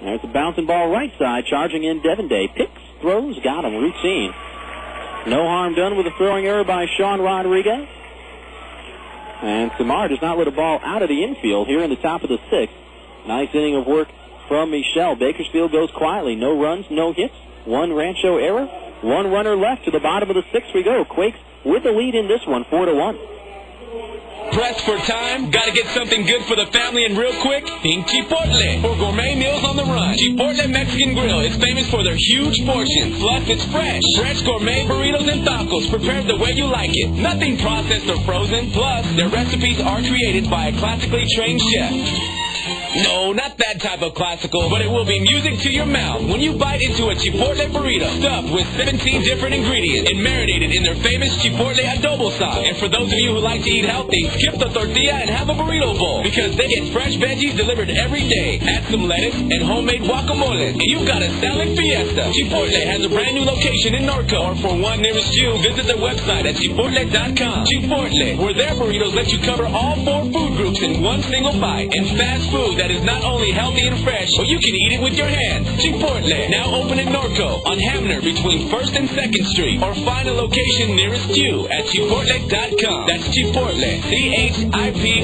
There's a bouncing ball right side, charging in Devin Day. Picks, throws, got him, routine. No harm done with a throwing error by Sean Rodriguez. And Samar does not let a ball out of the infield here in the top of the 6th. Nice inning of work from Michel. Bakersfield goes quietly. No runs, no hits, one Rancho error, one runner left. To the bottom of the sixth we go. Quakes with the lead in this one, 4-1. Pressed for time? Gotta get something good for the family and real quick? Think Chipotle. For gourmet meals on the run. Chipotle Mexican Grill is famous for their huge portions. Plus, it's fresh. Fresh gourmet burritos and tacos prepared the way you like it. Nothing processed or frozen. Plus, their recipes are created by a classically trained chef. No, not that type of classical, but it will be music to your mouth when you bite into a Chipotle burrito stuffed with 17 different ingredients and marinated in their famous Chipotle adobo sauce. And for those of you who like to eat healthy, skip the tortilla and have a burrito bowl because they get fresh veggies delivered every day. Add some lettuce and homemade guacamole, and you've got a salad fiesta. Chipotle has a brand new location in Norco, or for one nearest you, visit their website at chipotle.com. Chipotle, where their burritos let you cover all 4 food groups in one single bite, and fast food that is not only healthy and fresh, but you can eat it with your hands. Chipotle, now open in Norco on Hamner between 1st and 2nd Street, or find a location nearest you at chipotle.com. That's Chipotle,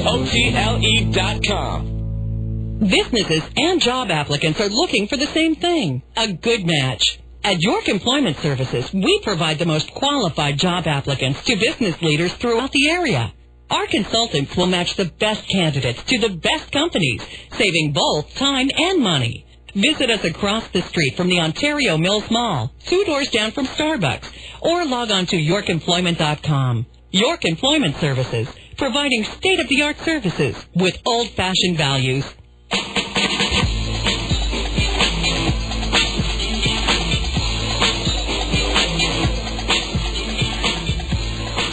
CHIPOTLE.com. Businesses and job applicants are looking for the same thing, a good match. At York Employment Services, we provide the most qualified job applicants to business leaders throughout the area. Our consultants will match the best candidates to the best companies, saving both time and money. Visit us across the street from the Ontario Mills Mall, 2 doors down from Starbucks, or log on to yorkemployment.com. York Employment Services, providing state-of-the-art services with old-fashioned values.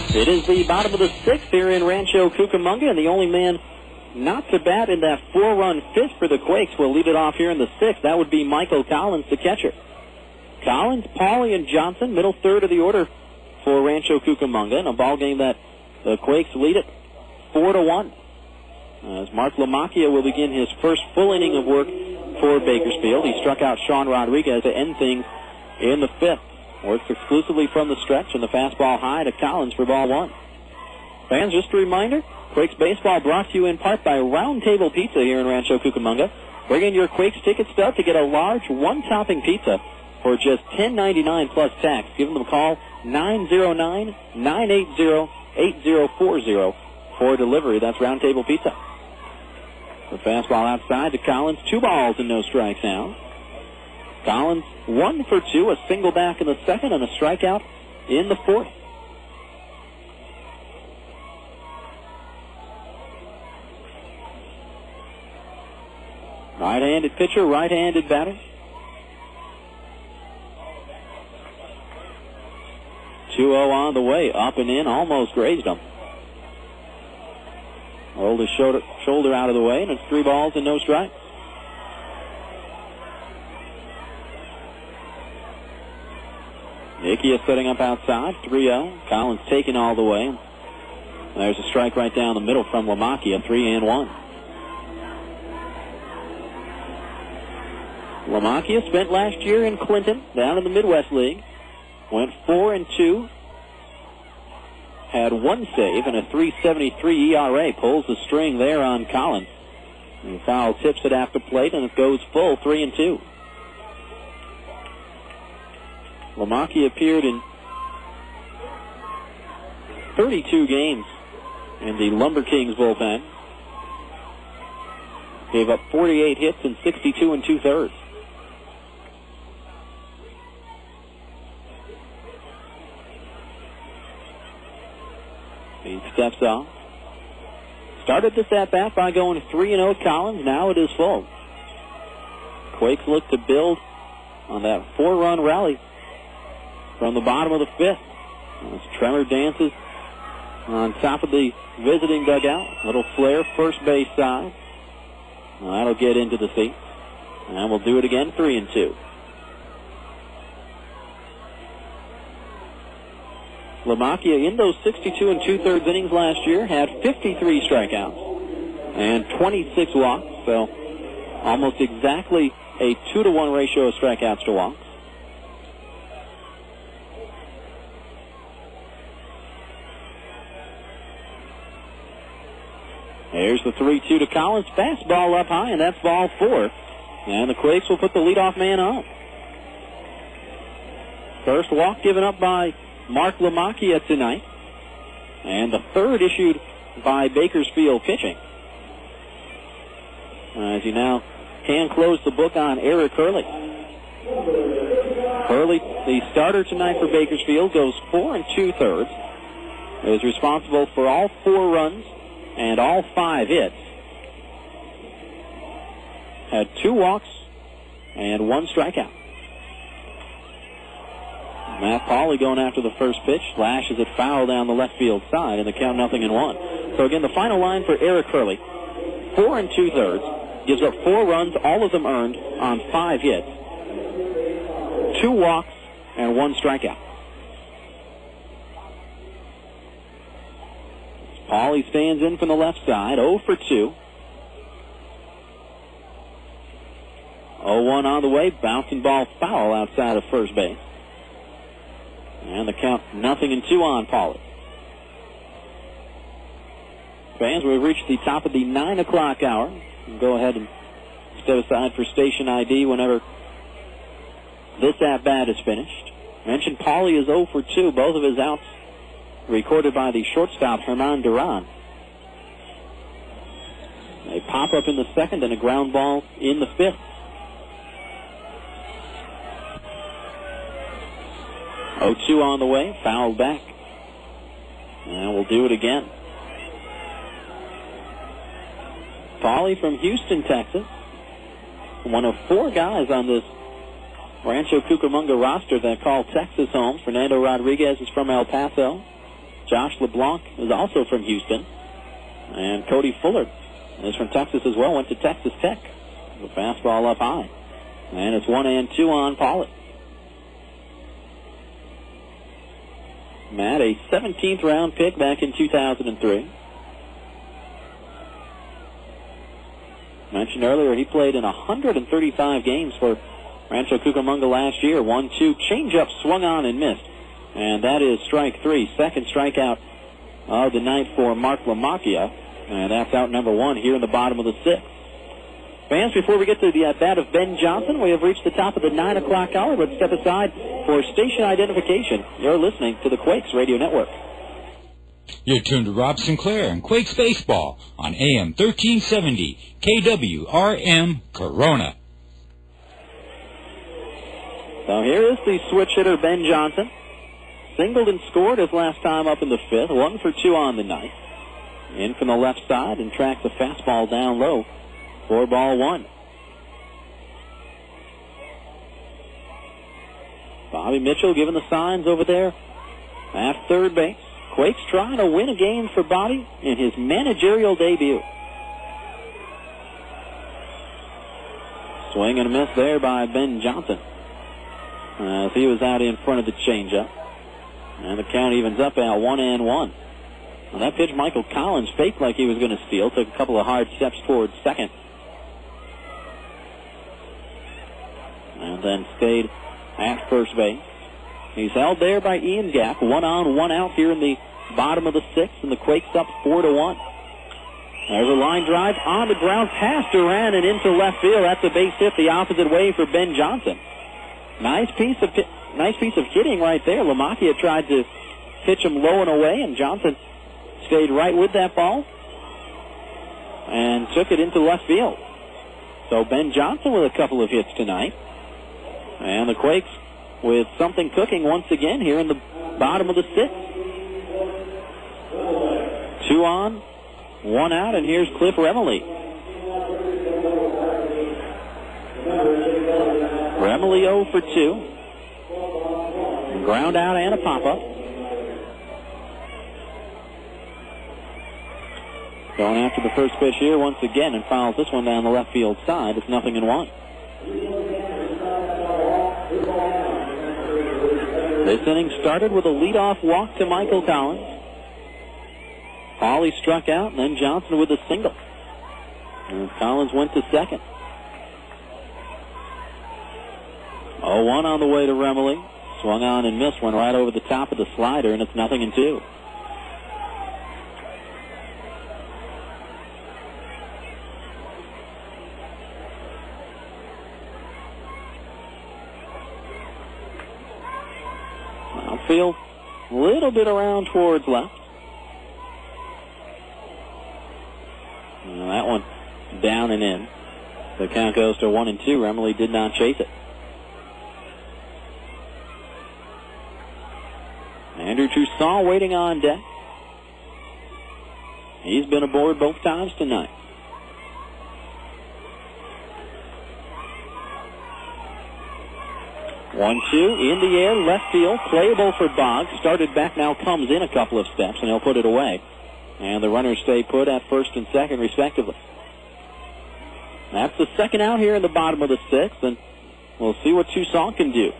It is the bottom of the sixth here in Rancho Cucamonga, and the only man not so bad in that 4-run fifth for the Quakes will lead it off here in the sixth. That would be Michael Collins, the catcher. Collins, Pauly, and Johnson, middle third of the order for Rancho Cucamonga, in a ball game that the Quakes lead it 4-1. As Mark Lamacchia will begin his first full inning of work for Bakersfield. He struck out Sean Rodriguez to end things in the fifth. Works exclusively from the stretch, and the fastball high to Collins for ball one. Fans, just a reminder, Quakes baseball brought to you in part by Round Table Pizza here in Rancho Cucamonga. Bring in your Quakes ticket stub to get a large one-topping pizza for just $10.99 plus tax. Give them a call, 909-980-8040 for delivery. That's Round Table Pizza. The fastball outside to Collins. 2 balls and no strikes now. Collins 1 for 2, a single back in the second and a strikeout in the fourth. Right-handed pitcher, right-handed batter. 2-0 on the way, up and in, almost grazed him. Rolled his shoulder out of the way, and it's 3 balls and no strikes. Nickeas setting up outside, 3-0. Collins taking all the way. There's a strike right down the middle from Lamacchia, 3-1. Lamacchia spent last year in Clinton, down in the Midwest League. Went 4-2. Had 1 save and a 3.73 ERA. Pulls the string there on Collins. And foul tips it after plate, and it goes full, 3-2. Lamacchia appeared in 32 games in the Lumber Kings bullpen. Gave up 48 hits in 62 2/3. He steps off. Started this at-bat by going 3-0 Collins. Now it is full. Quakes look to build on that 4-run rally from the bottom of the fifth. As Tremor dances on top of the visiting dugout. Little flare first base side. Well, that'll get into the seats. And we'll do it again, 3-2. Lamacchia in those 62 2/3 innings last year had 53 strikeouts and 26 walks. So almost exactly a 2-to-1 ratio of strikeouts to walks. There's the 3-2 to Collins. Fastball up high, and that's ball 4. And the Quakes will put the leadoff man on. First walk given up by Mark Lamacchia tonight. And the third issued by Bakersfield pitching. As you now can close the book on Eric Hurley. Hurley, the starter tonight for Bakersfield, goes 4 2/3. Is responsible for all 4 runs and all 5 hits. Had 2 walks and 1 strikeout. Matt Pauley going after the first pitch, lashes it foul down the left field side, and the count 0-1. So again, the final line for Eric Hurley: 4 2/3, gives up 4 runs, all of them earned on 5 hits, 2 walks, and 1 strikeout. Pauley stands in from the left side, 0 for 2. 0-1 on the way, bouncing ball foul outside of first base. And the count 0-2 on Pauley. Fans, we've reached the top of the 9 o'clock hour. We'll go ahead and step aside for station ID whenever this at-bat is finished. Mentioned Pauley is 0 for 2. Both of his outs recorded by the shortstop, Germán Durán. A pop-up in the second and a ground ball in the fifth. 0-2 on the way, fouled back. And we'll do it again. Pauley from Houston, Texas. One of 4 guys on this Rancho Cucamonga roster that call Texas home. Fernando Rodriguez is from El Paso. Josh LeBlanc is also from Houston. And Cody Fuller is from Texas as well, went to Texas Tech. The fastball up high. And it's 1-2 on Pauley. Matt, a 17th round pick back in 2003. Mentioned earlier, he played in 135 games for Rancho Cucamonga last year. 1-2, changeup swung on and missed. And that is strike 3. Second strikeout of the night for Mark Lamacchia. And that's out number 1 here in the bottom of the 6th. Fans, before we get to the at-bat of Ben Johnson, we have reached the top of the 9 o'clock hour. Let's step aside for station identification. You're listening to the Quakes Radio Network. You're tuned to Rob Sinclair and Quakes Baseball on AM 1370 KWRM Corona. So here is the switch hitter, Ben Johnson. Singled and scored his last time up in the 5th. 1 for 2 on the night. In from the left side and tracks a fastball down low. 4-1. Bobby Mitchell giving the signs over there at third base. Quakes trying to win a game for Bobby in his managerial debut. Swing and a miss there by Ben Johnson, as he was out in front of the changeup. And the count evens up at 1-1. On that pitch, Michael Collins faked like he was going to steal, took a couple of hard steps towards second, and then stayed at first base. He's held there by Ian Gack. 1 on, 1 out here in the bottom of the 6th, and the Quakes up 4-1. There's a line drive on the ground past Durán and into left field. That's a base hit the opposite way for Ben Johnson. Nice piece of hitting right there. Lamacchia tried to pitch him low and away, and Johnson stayed right with that ball and took it into left field. So Ben Johnson with a couple of hits tonight. And the Quakes with something cooking once again here in the bottom of the 6th. 2 on, 1 out, and here's Cliff Remley. Remley 0 for 2. Ground out and a pop-up. Going after the first pitch here once again and fouls this one down the left field side. It's 0-1. This inning started with a leadoff walk to Michael Collins. Pauley struck out, and then Johnson with a single. And Collins went to second. 0-1 on the way to Remley. Swung on and missed, went right over the top of the slider, and it's 0-2. field, a little bit around towards left. And that one down and in. The count goes to 1-2. Remley did not chase it. Andrew Toussaint waiting on deck. He's been aboard both times tonight. 1-2 in the air, left field, playable for Boggs. Started back now, comes in a couple of steps, and he'll put it away. And the runners stay put at first and second, respectively. That's the second out here in the bottom of the sixth, and we'll see what Toussaint can do.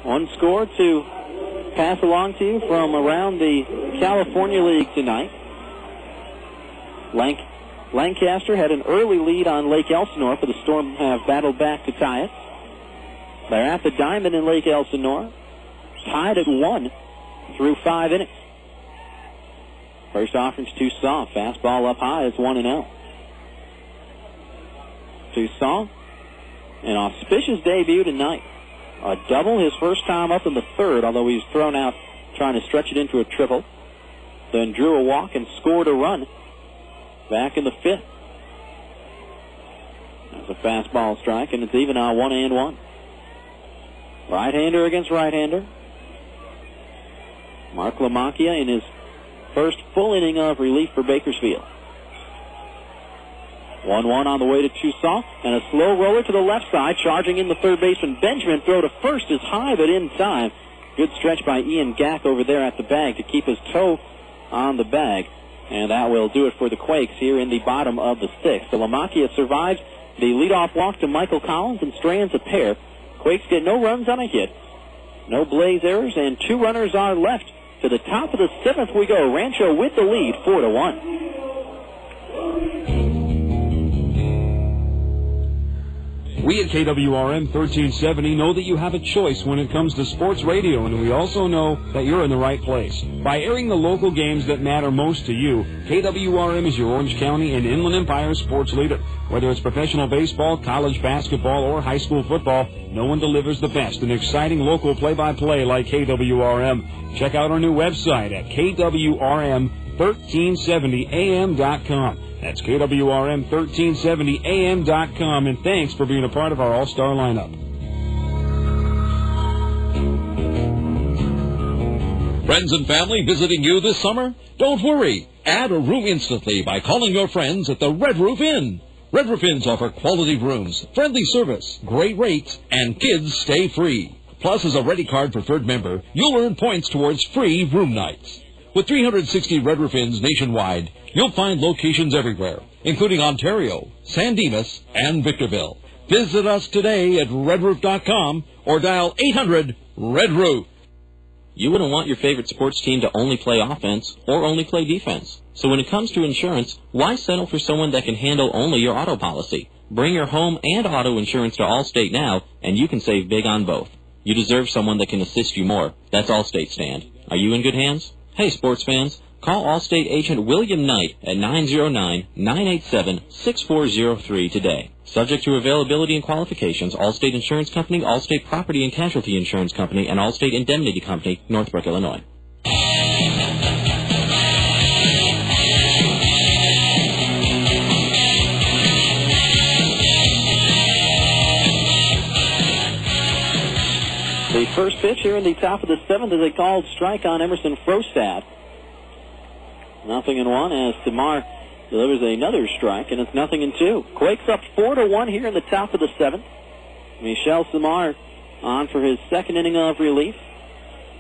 One score to pass along to you from around the California League tonight. Lancaster had an early lead on Lake Elsinore, but the Storm have battled back to tie it. They're at the Diamond in Lake Elsinore, tied at 1 through 5 innings. First offering's Toussaint. Fastball up high. It's 1-0. Toussaint, an auspicious debut tonight. A double his first time up in the third, although he was thrown out trying to stretch it into a triple. Then drew a walk and scored a run back in the fifth. That's a fastball strike, and it's even on 1-1. Right-hander against right-hander. Mark Lamacchia in his first full inning of relief for Bakersfield. 1-1 on the way to Toussaint, and a slow roller to the left side, charging in the third baseman Benjamin. Throw to first is high, but in time. Good stretch by Ian Gack over there at the bag to keep his toe on the bag. And that will do it for the Quakes here in the bottom of the sixth. So Lamacchia survives the leadoff walk to Michael Collins and strands a pair. Quakes get no runs on a hit, no blaze errors, and 2 runners are left. To the top of the seventh we go. Rancho with the lead, 4-1. We at KWRM 1370 know that you have a choice when it comes to sports radio, and we also know that you're in the right place. By airing the local games that matter most to you, KWRM is your Orange County and Inland Empire sports leader. Whether it's professional baseball, college basketball, or high school football, no one delivers the best and exciting local play-by-play like KWRM. Check out our new website at KWRM1370am.com. That's KWRM1370am.com, and thanks for being a part of our all-star lineup. Friends and family visiting you this summer? Don't worry. Add a room instantly by calling your friends at the Red Roof Inn. Red Roof Inns offer quality rooms, friendly service, great rates, and kids stay free. Plus, as a Ready Card preferred member, you'll earn points towards free room nights. With 360 Red Roof Inns nationwide, you'll find locations everywhere, including Ontario, San Dimas, and Victorville. Visit us today at redroof.com or dial 800-RED-ROOF. You wouldn't want your favorite sports team to only play offense or only play defense. So when it comes to insurance, why settle for someone that can handle only your auto policy? Bring your home and auto insurance to Allstate now, and you can save big on both. You deserve someone that can assist you more. That's Allstate stand. Are you in good hands? Hey, sports fans, call Allstate agent William Knight at 909-987-6403 today. Subject to availability and qualifications, Allstate Insurance Company, Allstate Property and Casualty Insurance Company, and Allstate Indemnity Company, Northbrook, Illinois. The first pitch here in the top of the seventh is a called strike on Emerson Frostad. 0-1 as Tamar delivers another strike, and it's 0-2. Quakes up 4-1 here in the top of the seventh. Michel Samar on for his second inning of relief.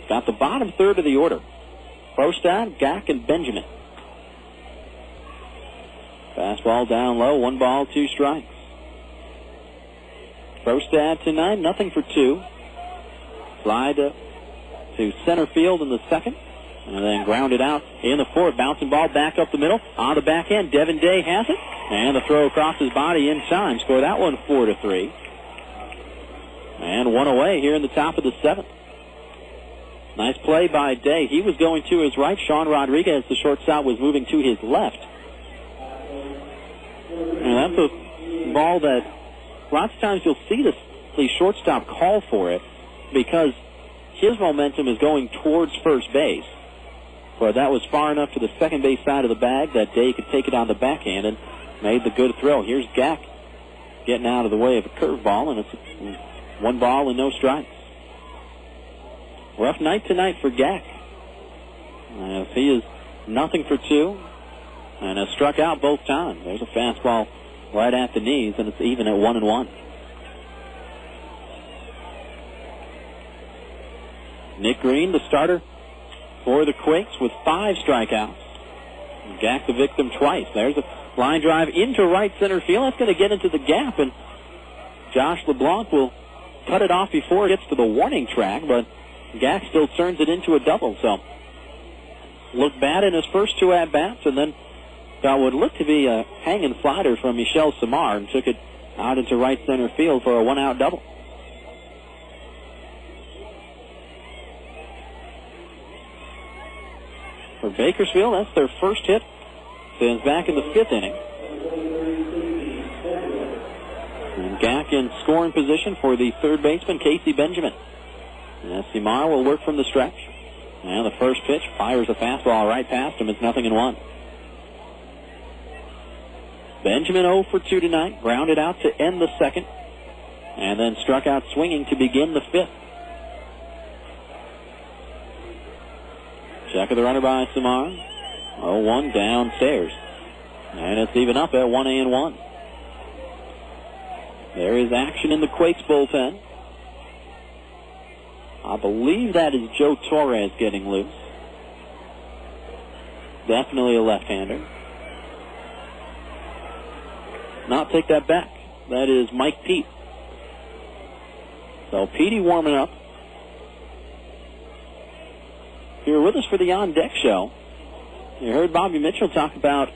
Got the bottom third of the order. Frostad, Gack, and Benjamin. Fastball down low, 1 ball, 2 strikes. Frostad tonight, 0-2. Slide to center field in the second, and then grounded out in the fourth. Bouncing ball back up the middle. On the back end, Devin Day has it, and the throw across his body in time. Score that one 4-3. And 1 away here in the top of the seventh. Nice play by Day. He was going to his right. Sean Rodriguez, the shortstop, was moving to his left. And that's a ball that lots of times you'll see this the shortstop call for it because his momentum is going towards first base. But that was far enough to the second base side of the bag that Day could take it on the backhand and made the good throw. Here's Gack getting out of the way of a curveball, and it's 1 ball and no strikes. Rough night tonight for Gack. As he is 0 for 2 and has struck out both times. There's a fastball right at the knees, and it's even at 1-1. Nick Green, the starter for the Quakes, with 5 strikeouts. Gack the victim twice. There's a line drive into right center field. That's going to get into the gap, and Josh LeBlanc will cut it off before it gets to the warning track, but Gack still turns it into a double. So looked bad in his first 2 at-bats, and then got what looked to be a hanging slider from Michel Samar and took it out into right center field for a 1-out double. For Bakersfield, that's their first hit since back in the 5th inning. And Gack in scoring position for the third baseman, Casey Benjamin. And Samar will work from the stretch. And the first pitch fires a fastball right past him. It's 0-1. Benjamin 0 for 2 tonight, grounded out to end the second, and then struck out swinging to begin the 5th. Check of the runner by Samar. 0-1 downstairs. And it's even up at 1-1. There is action in the Quakes bullpen. I believe that is Joe Torres getting loose. Definitely a left-hander. Not take that back. That is Mike Pete. So Petey warming up. If you're with us for the On Deck show, you heard Bobby Mitchell talk about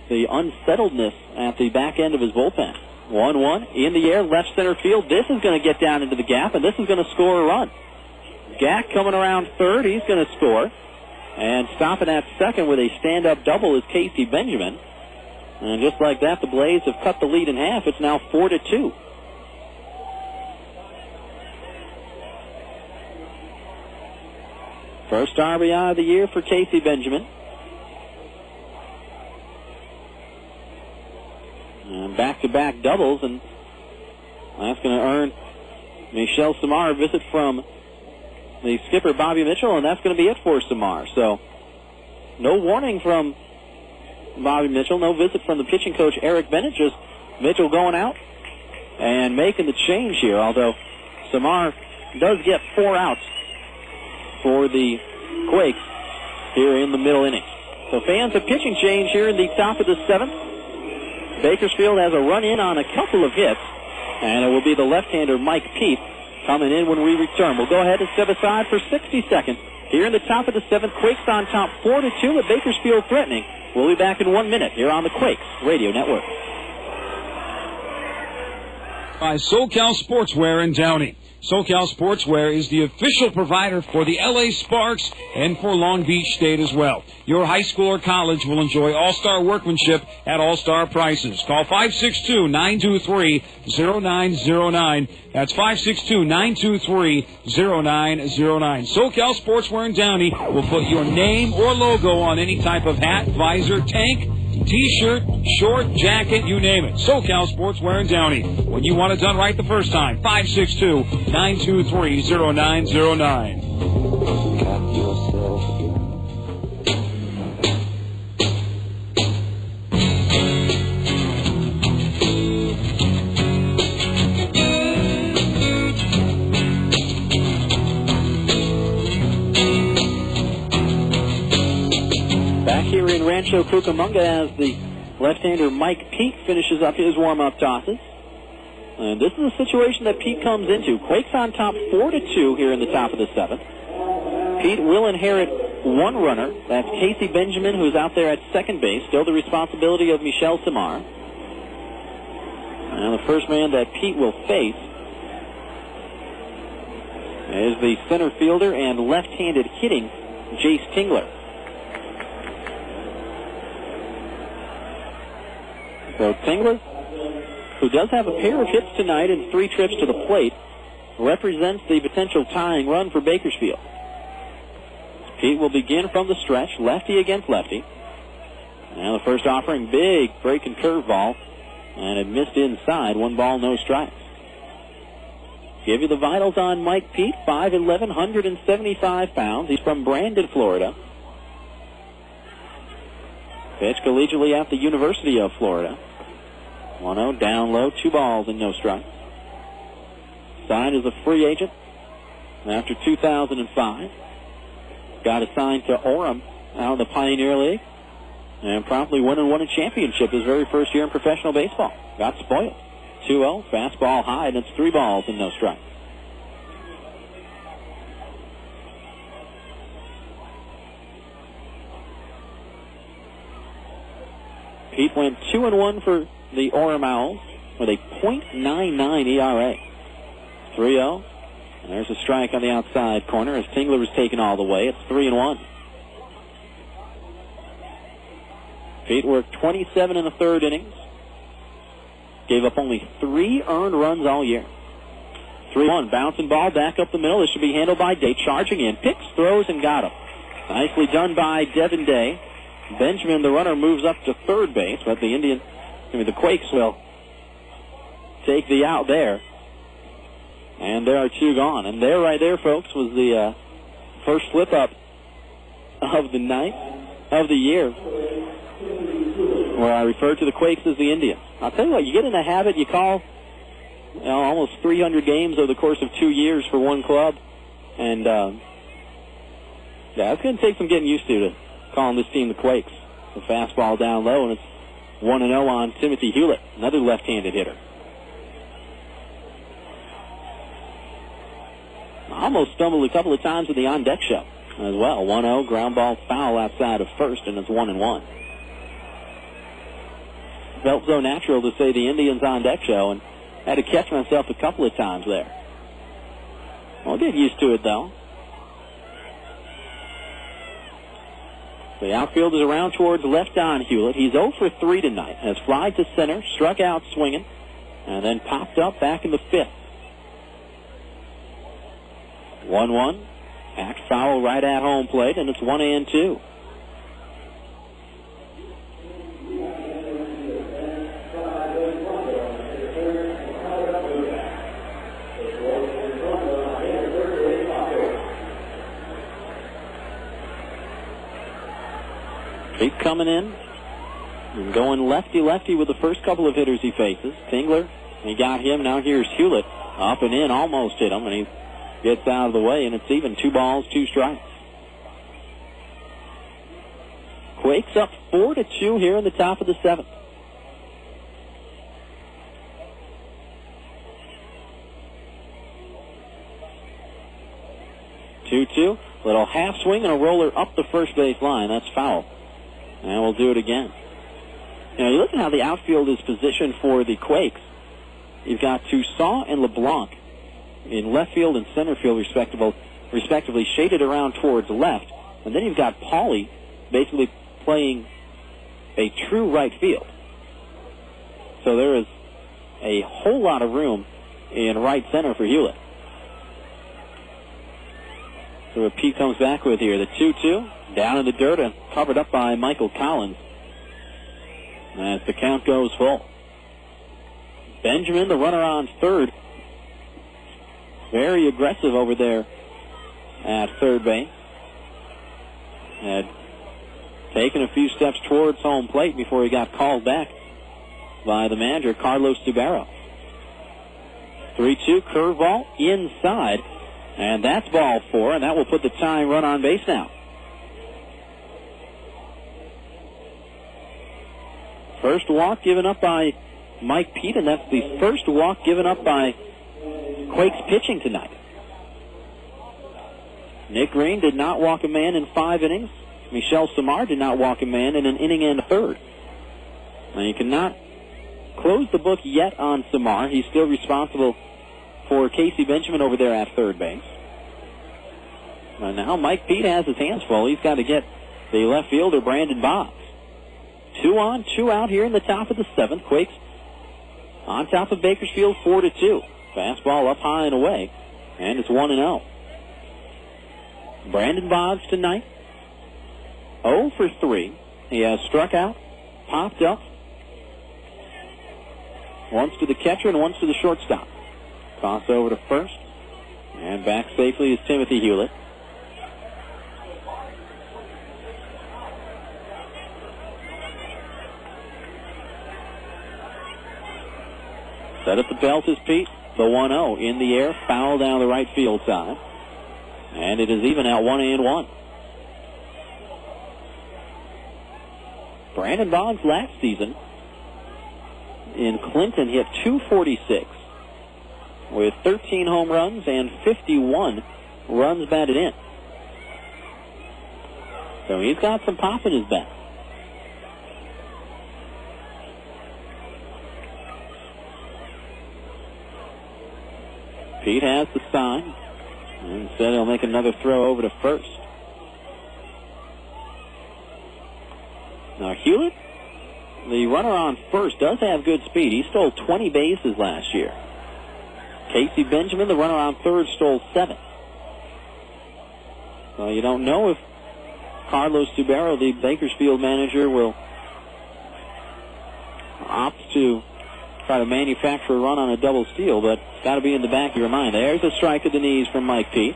the unsettledness at the back end of his bullpen. 1-1 in the air, left center field. This is going to get down into the gap, and this is going to score a run. Gack coming around third. He's going to score. And stopping at second with a stand-up double is Casey Benjamin. And just like that, the Blaze have cut the lead in half. It's now 4-2. First RBI of the year for Casey Benjamin. And back-to-back doubles, and that's going to earn Michel Samar a visit from the skipper, Bobby Mitchell, and that's going to be it for Samar. So no warning from Bobby Mitchell, no visit from the pitching coach, Eric Bennett, just Mitchell going out and making the change here, although Samar does get 4 outs for the Quakes here in the middle inning. So fans, a pitching change here in the top of the 7th. Bakersfield has a run in on a couple of hits, and it will be the left-hander Mike Pete coming in when we return. We'll go ahead and step aside for 60 seconds. Here in the top of the 7th, Quakes on top 4-2 with Bakersfield threatening. We'll be back in 1 minute here on the Quakes Radio Network. By SoCal Sportswear in Downey. SoCal Sportswear is the official provider for the LA Sparks and for Long Beach State as well. Your high school or college will enjoy all-star workmanship at all-star prices. Call 562-923-0909. That's 562-923-0909. SoCal Sportswear in Downey will put your name or logo on any type of hat, visor, tank, T-shirt, short, jacket, you name it. SoCal Sportswear in Downey. When you want it done right the first time, 562-923-0909. Got yourself a gun. Back here in Rancho Cucamonga as the left-hander Mike Pete finishes up his warm-up tosses. And this is a situation that Pete comes into. Quakes on top 4-2 here in the top of the 7th. Pete will inherit 1 runner. That's Casey Benjamin, who's out there at second base. Still the responsibility of Michel Samar. And the first man that Pete will face is the center fielder and left-handed hitting Jace Tingler. So Tingler who does have a pair of hits tonight and 3 trips to the plate, represents the potential tying run for Bakersfield. Pete will begin from the stretch, lefty against lefty. Now the first offering, big breaking curveball, and it missed inside. 1 ball, no strikes. Give you the vitals on Mike Pete, 5'11", 175 pounds. He's from Brandon, Florida. Pitched collegiately at the University of Florida. 1-0, down low, 2 balls and no strikes. Signed as a free agent after 2005. Got assigned to Orem out of the Pioneer League. And promptly won a championship his very first year in professional baseball. Got spoiled. 2-0, fastball high, and it's 3 balls and no strikes. Pete went 2-1 for the Orem Owls with a .99 ERA. 3-0. And there's a strike on the outside corner as Tingler was taken all the way. It's 3-1. Pete worked 27 in the 3rd innings. Gave up only 3 earned runs all year. 3-1. Bouncing ball back up the middle. This should be handled by Day. Charging in. Picks, throws, and got him. Nicely done by Devin Day. Benjamin, the runner, moves up to 3rd base, but the Quakes will take the out there. And there are 2 gone. And there, right there, folks, was the first slip-up of the night, of the year, where I refer to the Quakes as the Indians. I'll tell you what, you get in a habit, you call almost 300 games over the course of 2 years for one club. And, it's going to take some getting used to calling this team the Quakes. The fastball down low, and it's 1-0 on Timothy Hulett, another left-handed hitter. Almost stumbled a couple of times with the on-deck show as well. 1-0, ground ball foul outside of first, and it's 1-1. Felt so natural to say the Indians on-deck show, and had to catch myself a couple of times there. I'll get used to it, though. The outfield is around towards left on Hulett. He's 0 for 3 tonight. Has flied to center, struck out swinging, and then popped up back in the 5th. 1-1. Hacked foul right at home plate, and it's 1-2. Pete coming in and going lefty-lefty with the first couple of hitters he faces. Tingler, he got him. Now here's Hulett. Up and in, almost hit him, and he gets out of the way, and it's even 2 balls, 2 strikes. Quakes up 4-2 here in the top of the 7th. Two. Little half swing and a roller up the first base line. That's foul. And we'll do it again. You look at how the outfield is positioned for the Quakes. You've got Toussaint and LeBlanc in left field and center field, respectively, shaded around towards left. And then you've got Pauly basically playing a true right field. So there is a whole lot of room in right center for Hulett. So what Pete comes back with here, the 2-2, down in the dirt and covered up by Michael Collins as the count goes full. Benjamin, the runner on 3rd, very aggressive over there at 3rd base. Had taken a few steps towards home plate before he got called back by the manager, Carlos Subero. 3-2, curveball inside, and that's ball 4, and that will put the tying run on base now. First walk given up by Mike Pete, and that's the first walk given up by Quakes pitching tonight. Nick Green did not walk a man in 5 innings. Michel Samar did not walk a man in an inning and a third. Now, you cannot close the book yet on Samar. He's still responsible for Casey Benjamin over there at 3rd base. And now Mike Pete has his hands full. He's got to get the left fielder, Brandon Boggs. 2 on, 2 out here in the top of the 7th. Quakes on top of Bakersfield 4-2. Fastball up high and away, and it's 1-0. Brandon Boggs tonight, 0 for 3. He has struck out, popped up, once to the catcher and once to the shortstop. Toss over to first, and back safely is Timothy Hulett. Set at the belt is Pete. The 1-0 in the air, foul down the right field side. And it is even at 1-1. Brandon Boggs last season in Clinton hit .246 with 13 home runs and 51 runs batted in. So he's got some pop in his bat. Pete has the sign. Instead, he'll make another throw over to first. Now, Hulett, the runner on first, does have good speed. He stole 20 bases last year. Casey Benjamin, the runner on third, stole 7. So you don't know if Carlos Tubero, the Bakersfield manager, will opt to try to manufacture a run on a double steal, but it's got to be in the back of your mind. There's a strike at the knees from Mike Pete.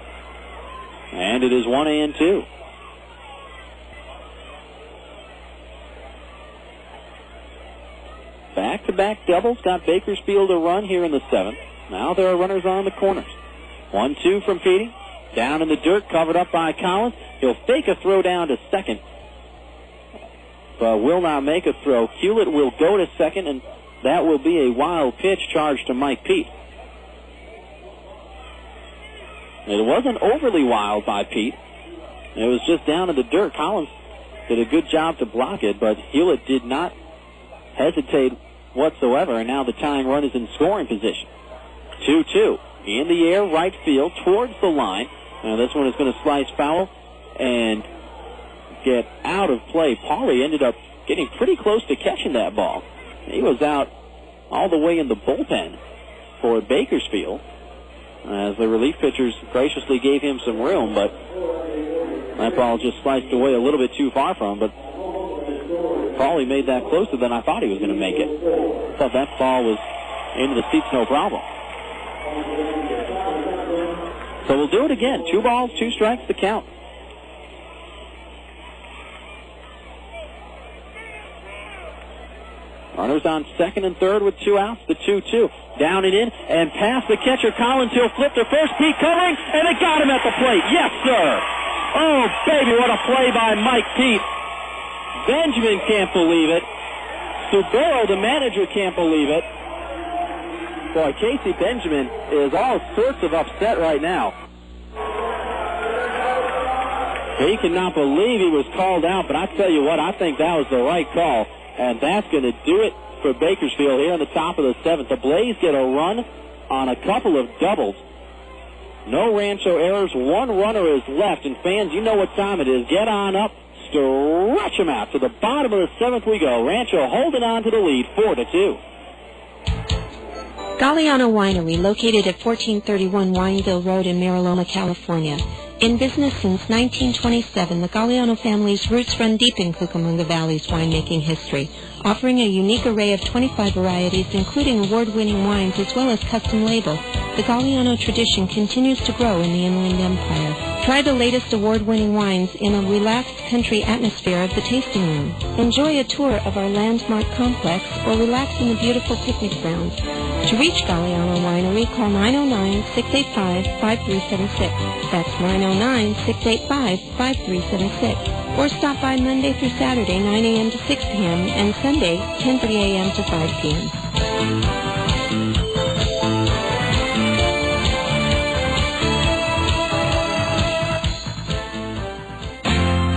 And it is 1-2. Back-to-back doubles got Bakersfield a run here in the 7th. Now there are runners on the corners. 1-2 from Petey. Down in the dirt, covered up by Collins. He'll fake a throw down to second, but will not make a throw. Hulett will go to second, and that will be a wild pitch charged to Mike Pete. It wasn't overly wild by Pete. It was just down in the dirt. Collins did a good job to block it, but Hulett did not hesitate whatsoever, and now the tying run is in scoring position. 2-2. In the air, right field, towards the line. Now this one is going to slice foul and get out of play. Pauly ended up getting pretty close to catching that ball. He was out all the way in the bullpen for Bakersfield, as the relief pitchers graciously gave him some room, but that ball just sliced away a little bit too far from him. But Pauly made that closer than I thought he was going to make it. Thought that ball was into the seats, no problem. So we'll do it again. 2 balls, 2 strikes to count. Runners on second and third with 2 outs. The 2-2. Down and in and past the catcher. Collins, he'll flip to first. Pete covering, and they got him at the plate. Yes, sir. Oh, baby, what a play by Mike Pete. Benjamin can't believe it. Subero, the manager, can't believe it. Boy, Casey Benjamin is all sorts of upset right now. He cannot believe he was called out, but I tell you what, I think that was the right call. And that's going to do it for Bakersfield here in the top of the 7th. The Blaze get a run on a couple of doubles. No Rancho errors. 1 runner is left. And fans, you know what time it is. Get on up. Stretch them out. To the bottom of the 7th we go. Rancho holding on to the lead, 4-2. Galliano Winery, located at 1431 Wineville Road in Mariloma, California. In business since 1927, the Galliano family's roots run deep in Cucamonga Valley's winemaking history, offering a unique array of 25 varieties, including award-winning wines as well as custom labels. The Galliano tradition continues to grow in the Inland Empire. Try the latest award-winning wines in a relaxed country atmosphere of the tasting room. Enjoy a tour of our landmark complex or relax in the beautiful picnic grounds. To reach Galliano Winery, call 909-685-5376. That's 909-685-5376. Or stop by Monday through Saturday, 9 a.m. to 6 p.m., and Sunday, 10:30 a.m. to 5 p.m.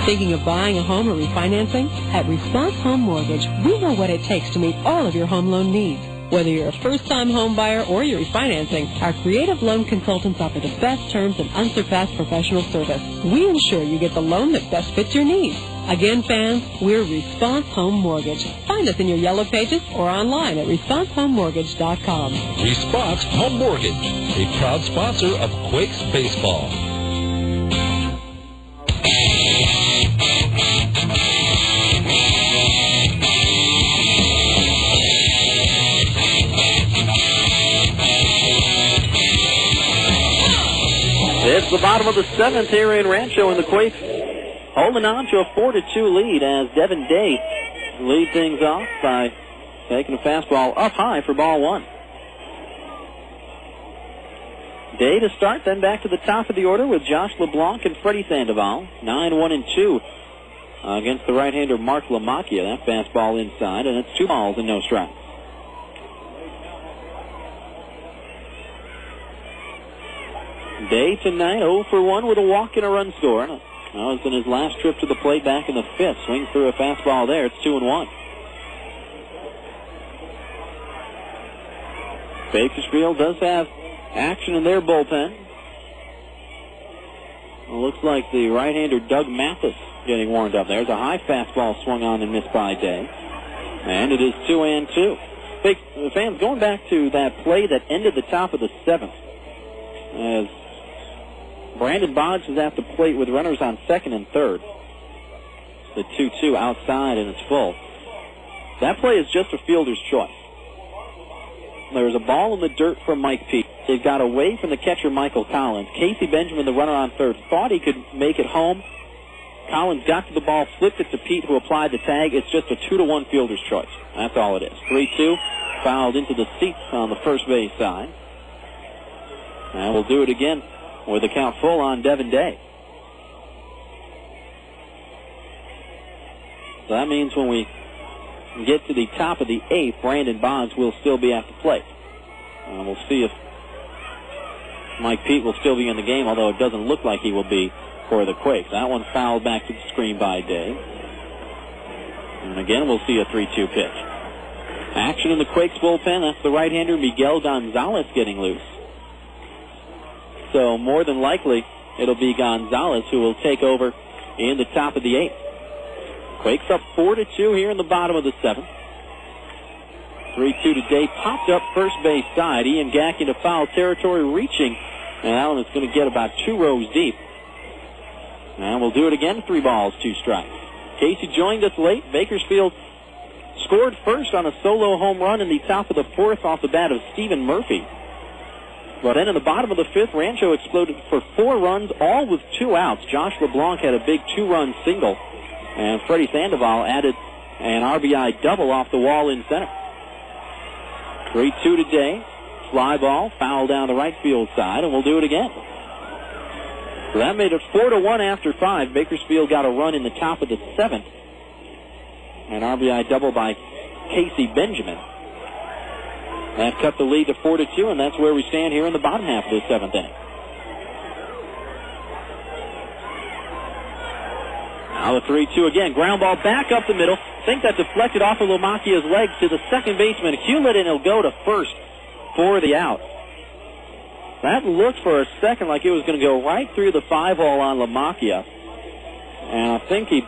Thinking of buying a home or refinancing? At Response Home Mortgage, we know what it takes to meet all of your home loan needs. Whether you're a first-time home buyer or you're refinancing, our creative loan consultants offer the best terms and unsurpassed professional service. We ensure you get the loan that best fits your needs. Again, fans, we're Response Home Mortgage. Find us in your yellow pages or online at responsehomemortgage.com. Response Home Mortgage, a proud sponsor of Quakes Baseball. It's the bottom of the 7th here in Rancho, and the Quakes holding on to a 4-2 lead as Devin Day leads things off by taking a fastball up high for ball one. Day to start, then back to the top of the order with Josh LeBlanc and Freddy Sandoval. 9-1-2 against the right-hander Mark Lamacchia. That fastball inside, and it's 2 balls and no strikes. Day tonight, 0 for 1 with a walk and a run score. That was in his last trip to the plate back in the 5th. Swings through a fastball there. It's 2-1. Bakersfield does have action in their bullpen. It looks like the right-hander Doug Mathis getting warmed up. There's a high fastball swung on and missed by Day. And it is 2-2. The fans, going back to that play that ended the top of the 7th, as Brandon Boggs is at the plate with runners on 2nd and 3rd. The 2-2 outside, and it's full. That play is just a fielder's choice. There was a ball in the dirt from Mike Peete. It got away from the catcher, Michael Collins. Casey Benjamin, the runner on 3rd, thought he could make it home. Collins got to the ball, flipped it to Peete, who applied the tag. It's just a 2-1 fielder's choice. That's all it is. 3-2, fouled into the seats on the first base side. And we'll do it again with the count full on Devin Day. So that means when we get to the top of the 8th, Brandon Boggs will still be at the plate. We'll see if Mike Peete will still be in the game, although it doesn't look like he will be for the Quakes. That one fouled back to the screen by Day. And again, we'll see a 3-2 pitch. Action in the Quakes bullpen. That's the right-hander Miguel González getting loose. So more than likely, it'll be Gonzalez who will take over in the top of the 8th. Quakes up 4-2 here in the bottom of the 7th. 3-2 today. Popped up first base side. Ian Gack into foul territory, reaching. And Allen is going to get about 2 rows deep. And we'll do it again. 3 balls, 2 strikes. Casey joined us late. Bakersfield scored first on a solo home run in the top of the 4th off the bat of Stephen Murphy. But then in the bottom of the 5th, Rancho exploded for 4 runs, all with 2 outs. Josh LeBlanc had a big 2-run single, and Freddy Sandoval added an RBI double off the wall in center. 3-2 today. Fly ball, foul down the right field side, and we'll do it again. So that made it 4-1 after 5. Bakersfield got a run in the top of the 7th. An RBI double by Casey Benjamin. That cut the lead to 4-2, and that's where we stand here in the bottom half of the 7th inning. Now the 3-2 again. Ground ball back up the middle. Think that deflected off of Lamacchia's legs to the second baseman, Hulett, and he'll go to first for the out. That looked for a second like it was going to go right through the 5-hole on Lamacchia. And I think he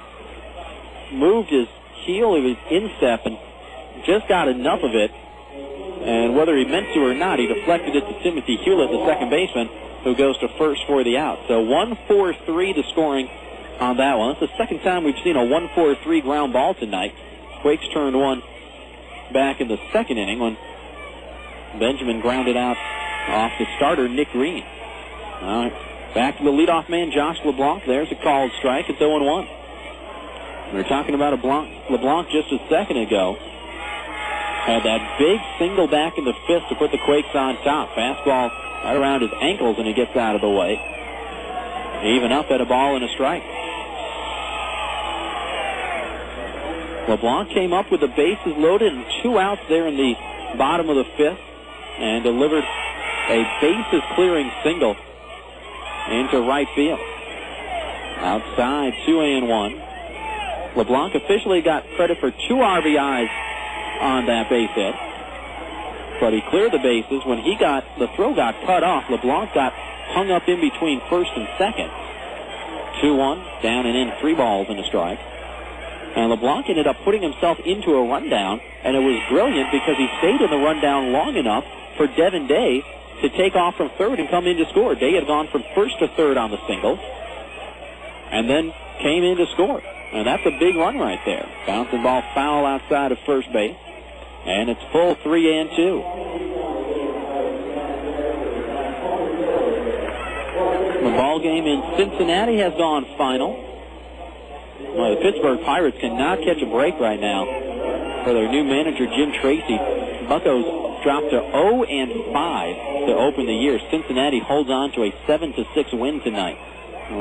moved his heel, he was instep, and just got enough of it. And whether he meant to or not, he deflected it to Timothy Hulett, the second baseman, who goes to first for the out. So 1-4-3 the scoring on that one. It's the second time we've seen a 1-4-3 ground ball tonight. Quakes turned one back in the 2nd inning when Benjamin grounded out off the starter, Nick Green. All right, back to the leadoff man, Josh LeBlanc. There's a called strike. It's 0-1. We were talking about LeBlanc just a second ago. Had that big single back in the 5th to put the Quakes on top. Fastball right around his ankles, and he gets out of the way. Even up at a ball and a strike. LeBlanc came up with the bases loaded and 2 outs there in the bottom of the 5th and delivered a bases-clearing single into right field. Outside, 2-1. LeBlanc officially got credit for 2 RBIs on that base hit. but he cleared the bases. When the throw got cut off, LeBlanc got hung up in between first and second. 2-1, down and in, 3 balls and a strike. And LeBlanc ended up putting himself into a rundown, and it was brilliant because he stayed in the rundown long enough for Devin Day to take off from third and come in to score. Day had gone from first to third on the single, and then came in to score. And that's a big run right there. Bouncing ball foul outside of first base, and it's full 3-2. The ball game in Cincinnati has gone final. Well, the Pittsburgh Pirates cannot catch a break right now for their new manager, Jim Tracy. Buccos dropped to 0-5 to open the year. Cincinnati holds on to a 7-6 win tonight.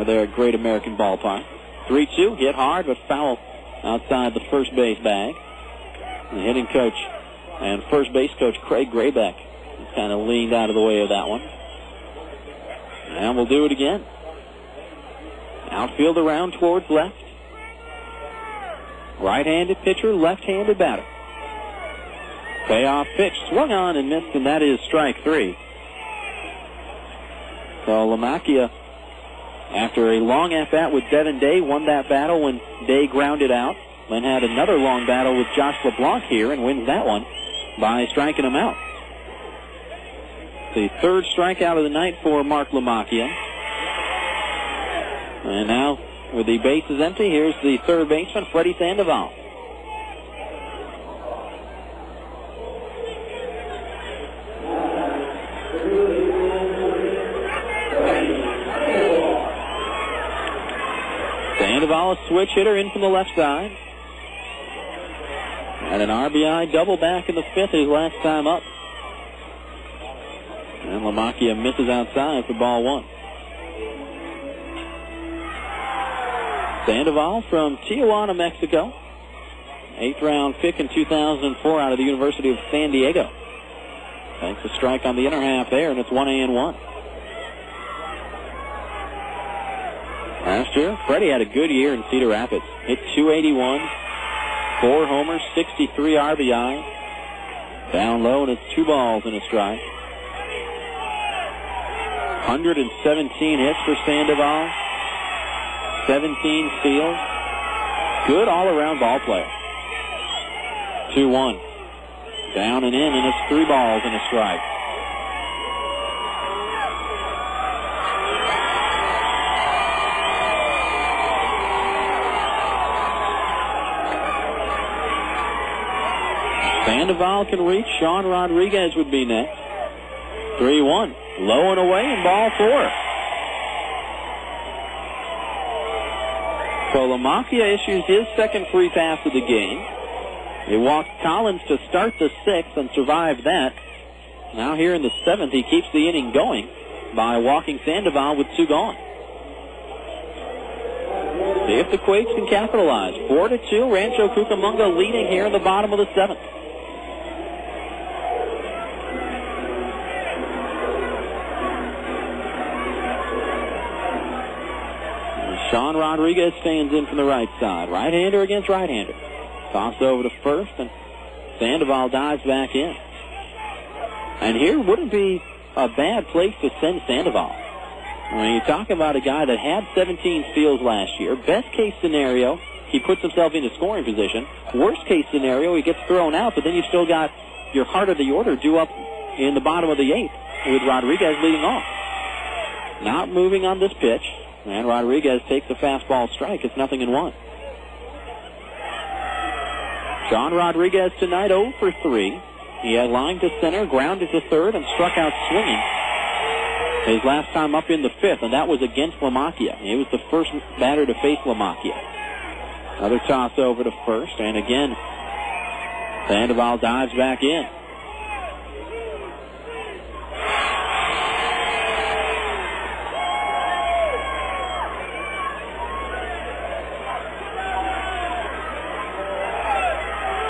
They're at Great American Ballpark. 3-2, hit hard but foul outside the first base bag. The hitting coach and first base coach Craig Graybeck kind of leaned out of the way of that one. And we'll do it again. Outfield around towards left. Right-handed pitcher, left-handed batter. Payoff pitch, swung on and missed, and that is strike 3. So Lamakia, after a long at-bat with Devin Day, won that battle when Day grounded out. Then had another long battle with Josh LeBlanc here and wins that one by striking him out. The third strikeout of the night for Mark Lamakia. And now, with the bases empty, here's the third baseman, Freddy Sandoval. Sandoval, a switch hitter in from the left side. And an RBI double back in the fifth, his last time up. And Lamakia misses outside for ball 1. Sandoval from Tijuana, Mexico. 8th round pick in 2004 out of the University of San Diego. Takes a strike on the inner half there, and it's 1-1. Last year, Freddie had a good year in Cedar Rapids. Hit .281, 4 homers, 63 RBI. Down low, and it's 2 balls and a strike. 117 hits for Sandoval. 17 steals. Good all-around ball player. 2-1. Down and in, and it's 3 balls and a strike. Sandoval can reach. Sean Rodriguez would be next. 3-1. Low and away, and ball 4. So Lamakia issues his second free pass of the game. He walked Collins to start the 6th and survived that. Now here in the 7th, he keeps the inning going by walking Sandoval with 2 gone. See if the Quakes can capitalize. 4-2, Rancho Cucamonga leading here in the bottom of the 7th. Sean Rodriguez stands in from the right side. Right-hander against right-hander. Toss over to first, and Sandoval dives back in. And here wouldn't be a bad place to send Sandoval. I mean, you're talking about a guy that had 17 steals last year. Best case scenario, he puts himself into scoring position. Worst case scenario, he gets thrown out, but then you've still got your heart of the order due up in the bottom of the 8th with Rodriguez leading off. Not moving on this pitch. And Rodriguez takes a fastball strike. It's 0-1. John Rodriguez tonight 0 for 3. He had lined to center, grounded to third, and struck out swinging his last time up in the 5th, and that was against Lamakia. He was the first batter to face Lamakia. Another toss over to first, and again, Sandoval dives back in.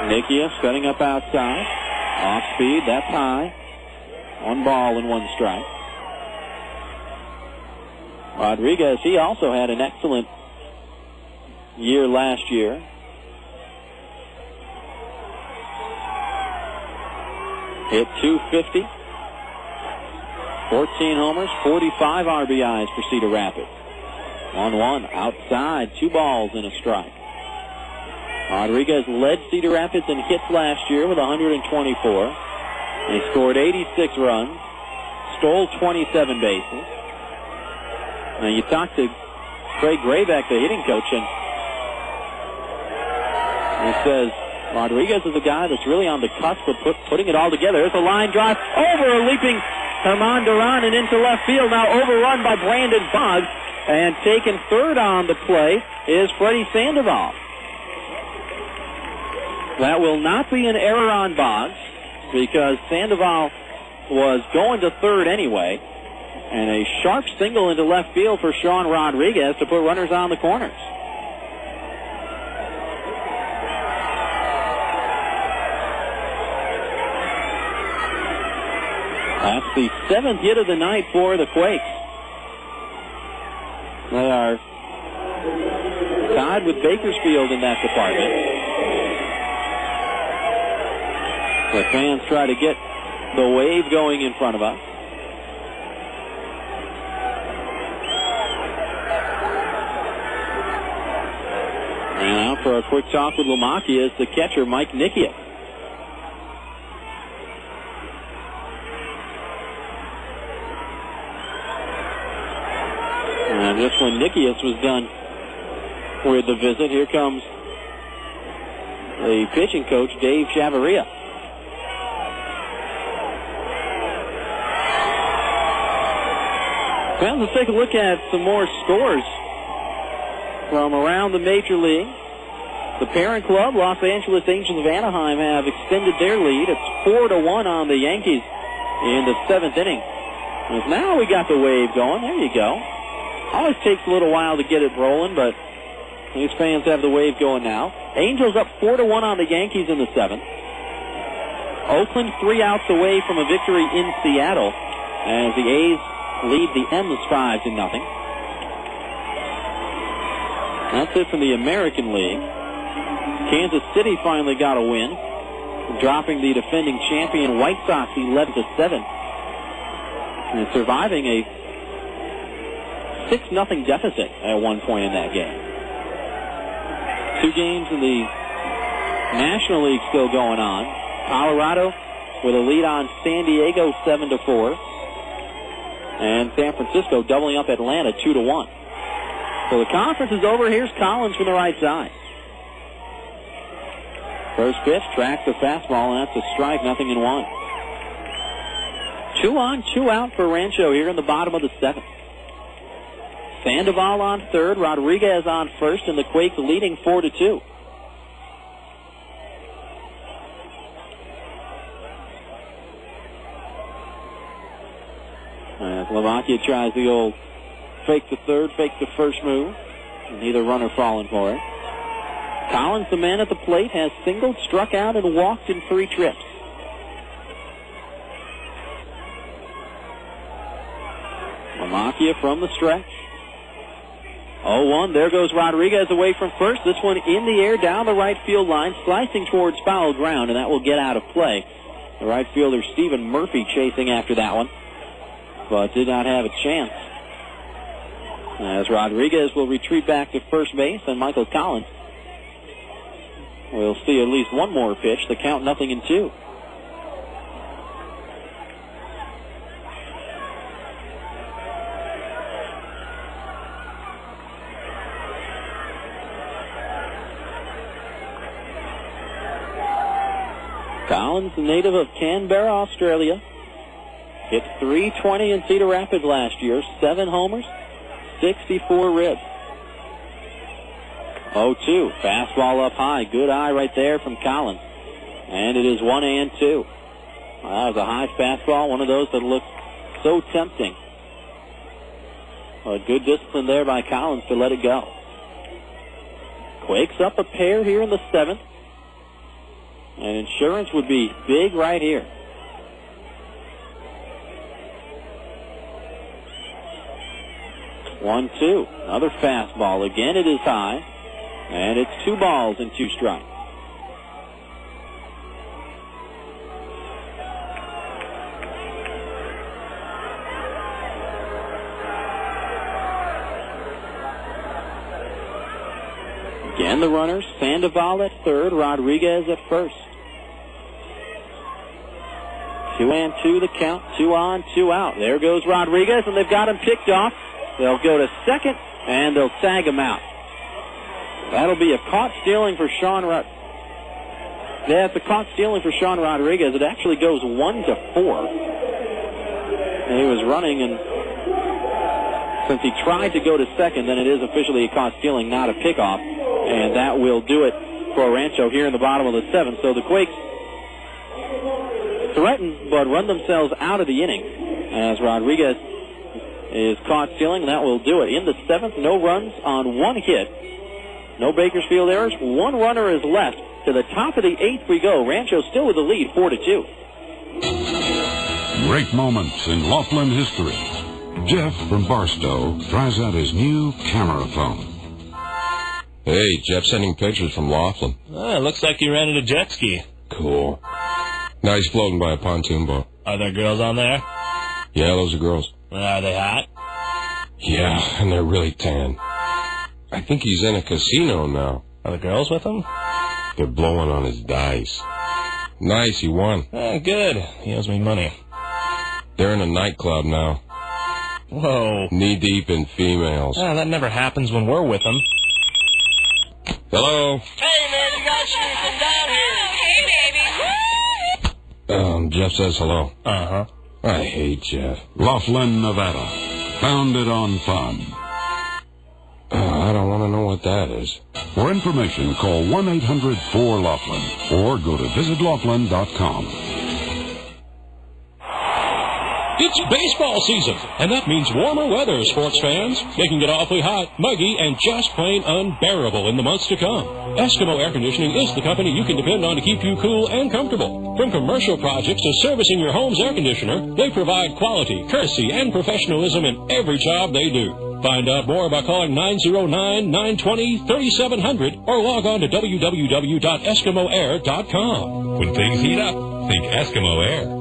Nickeas setting up outside. Off speed, that's high. 1 ball and 1 strike. Rodriguez, he also had an excellent year last year. hit .250. 14 homers, 45 RBIs for Cedar Rapids. 1-1 outside, 2 balls and a strike. Rodriguez led Cedar Rapids in hits last year with 124. He scored 86 runs, stole 27 bases. Now you talk to Craig Graybeck, the hitting coach, and he says Rodriguez is a guy that's really on the cusp of putting it all together. There's a line drive over a leaping Germán Durán and into left field. Now overrun by Brandon Boggs, and taken third on the play is Freddy Sandoval. That will not be an error on Boggs because Sandoval was going to third anyway. And a sharp single into left field for Sean Rodriguez to put runners on the corners. That's the 7th hit of the night for the Quakes. They are tied with Bakersfield in that department. The fans try to get the wave going in front of us. And out for a quick talk with Lamakia is the catcher, Mike Nickeas. And just when Nickeas was done with the visit, here comes the pitching coach, Dave Chavarria. Well, let's take a look at some more scores from around the Major League. The parent club, Los Angeles Angels of Anaheim, have extended their lead. It's 4-1 on the Yankees in the 7th inning. And now we got the wave going. There you go. Always takes a little while to get it rolling, but these fans have the wave going now. Angels up 4-1 on the Yankees in the 7th. Oakland 3 outs away from a victory in Seattle as the A's lead the M's 5-0. That's it from the American League. Kansas City finally got a win, dropping the defending champion White Sox 11-7, and surviving a 6-0 deficit at one point in that game. 2 games in the National League still going on. Colorado with a lead on San Diego 7-4, and San Francisco doubling up Atlanta 2-1. So the conference is over. Here's Collins from the right side. First pitch, tracks the fastball, and that's a strike, 0-1. 2 on, 2 out for Rancho here in the bottom of the 7th. Sandoval on third, Rodriguez on first, and the Quakes leading 4-2. As Slovakia tries the old fake to third, fake to first move. Neither runner falling for it. Collins, the man at the plate, has singled, struck out, and walked in 3 trips. Slovakia from the stretch. 0-1. There goes Rodriguez away from first. This one in the air down the right field line, slicing towards foul ground, and that will get out of play. The right fielder, Stephen Murphy, chasing after that one, but did not have a chance. As Rodriguez will retreat back to first base, and Michael Collins will see at least one more pitch. The count 0-2. Collins, the native of Canberra, Australia, hit .320 in Cedar Rapids last year, 7 homers, 64 ribs. 0-2. Fastball up high. Good eye right there from Collins. And it is 1-2. That was a high fastball, one of those that looks so tempting. But good discipline there by Collins to let it go. Quakes up a pair here in the 7th. And insurance would be big right here. One, 2. Another fastball. Again, it is high. And it's 2 balls and 2 strikes. Again, the runners, Sandoval at third, Rodriguez at first. 2-2 the count, 2 on, 2 out. There goes Rodriguez, and they've got him picked off. They'll go to second, and they'll tag him out. That'll be a caught stealing for Sean Rodriguez. Yeah, it's a caught stealing for Sean Rodriguez. It actually goes 1-4. And he was running, and since he tried to go to second, then it is officially a caught stealing, not a pickoff. And that will do it for Rancho here in the bottom of the seventh. So the Quakes threaten, but run themselves out of the inning as Rodriguez is caught stealing. That will do it. In the seventh, no runs on 1 hit. No Bakersfield errors. 1 runner is left. To the top of the eighth we go. Rancho still with the lead, 4-2. Great moments in Laughlin history. Jeff from Barstow tries out his new camera phone. Hey, Jeff sending pictures from Laughlin. Looks like you rented a jet ski. Cool. Now he's floating by a pontoon boat. Are there girls on there? Yeah, those are girls. Are they hot? Yeah, and they're really tan. I think he's in a casino now. Are the girls with him? They're blowing on his dice. Nice, he won. Good. He owes me money. They're in a nightclub now. Whoa. Knee-deep in females. That never happens when we're with them. Hello? Hey, man, you guys should come down here. Hey, baby. Jeff says hello. Uh-huh. I hate Jeff. Laughlin, Nevada. Founded on fun. I don't want to know what that is. For information, call 1-800-4-LAUGHLIN or go to visitlaughlin.com. It's baseball season, and that means warmer weather, sports fans. They can get awfully hot, muggy, and just plain unbearable in the months to come. Eskimo Air Conditioning is the company you can depend on to keep you cool and comfortable. From commercial projects to servicing your home's air conditioner, they provide quality, courtesy, and professionalism in every job they do. Find out more by calling 909-920-3700 or log on to www.eskimoair.com. When things heat up, think Eskimo Air.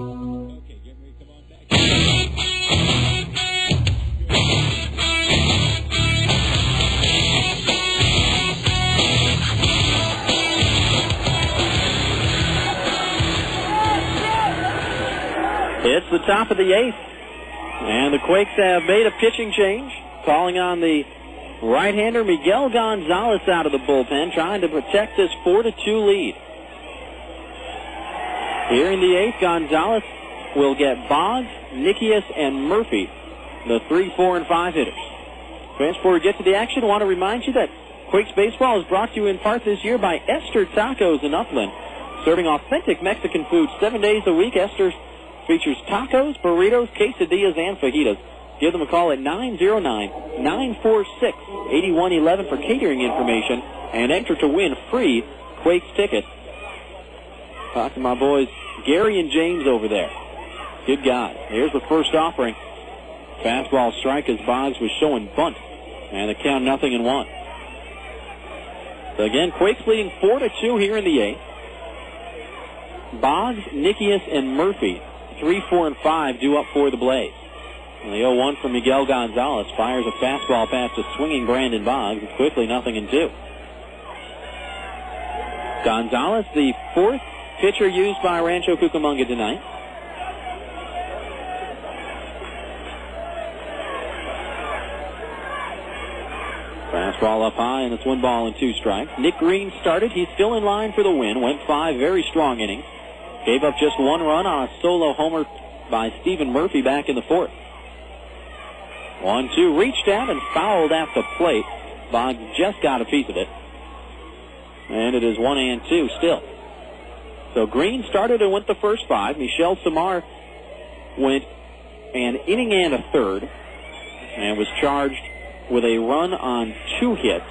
It's the top of the eighth, and the Quakes have made a pitching change, calling on the right-hander Miguel González out of the bullpen, trying to protect this 4-2 lead. Here in the eighth, González will get Boggs, Nickeas, and Murphy, the 3, 4, and 5 hitters. Before we get to the action, I want to remind you that Quakes Baseball is brought to you in part this year by Esther Tacos in Upland, serving authentic Mexican food 7 days a week. Esther features tacos, burritos, quesadillas, and fajitas. Give them a call at 909-946-8111 for catering information and enter to win free Quakes tickets. Talk to my boys Gary and James over there. Good God. Here's the first offering. Fastball strike as Boggs was showing bunt. And the count 0-1. So again, Quakes leading 4-2 here in the eighth. Boggs, Nickeas, and Murphy, 3, 4, and 5 due up for the Blaze. And the 0-1 from Miguel González fires a fastball past a swinging Brandon Boggs. It's quickly 0-2. González, the fourth pitcher used by Rancho Cucamonga tonight. Fastball up high, and it's 1 ball and 2 strikes. Nick Green started. He's still in line for the win. Went 5 very strong innings. Gave up just 1 run on a solo homer by Stephen Murphy back in the fourth. 1-2, reached out and fouled at the plate. Boggs just got a piece of it. And it is 1-2 still. So Green started and went the first 5. Michel Samar went an inning and a third and was charged with a run on 2 hits.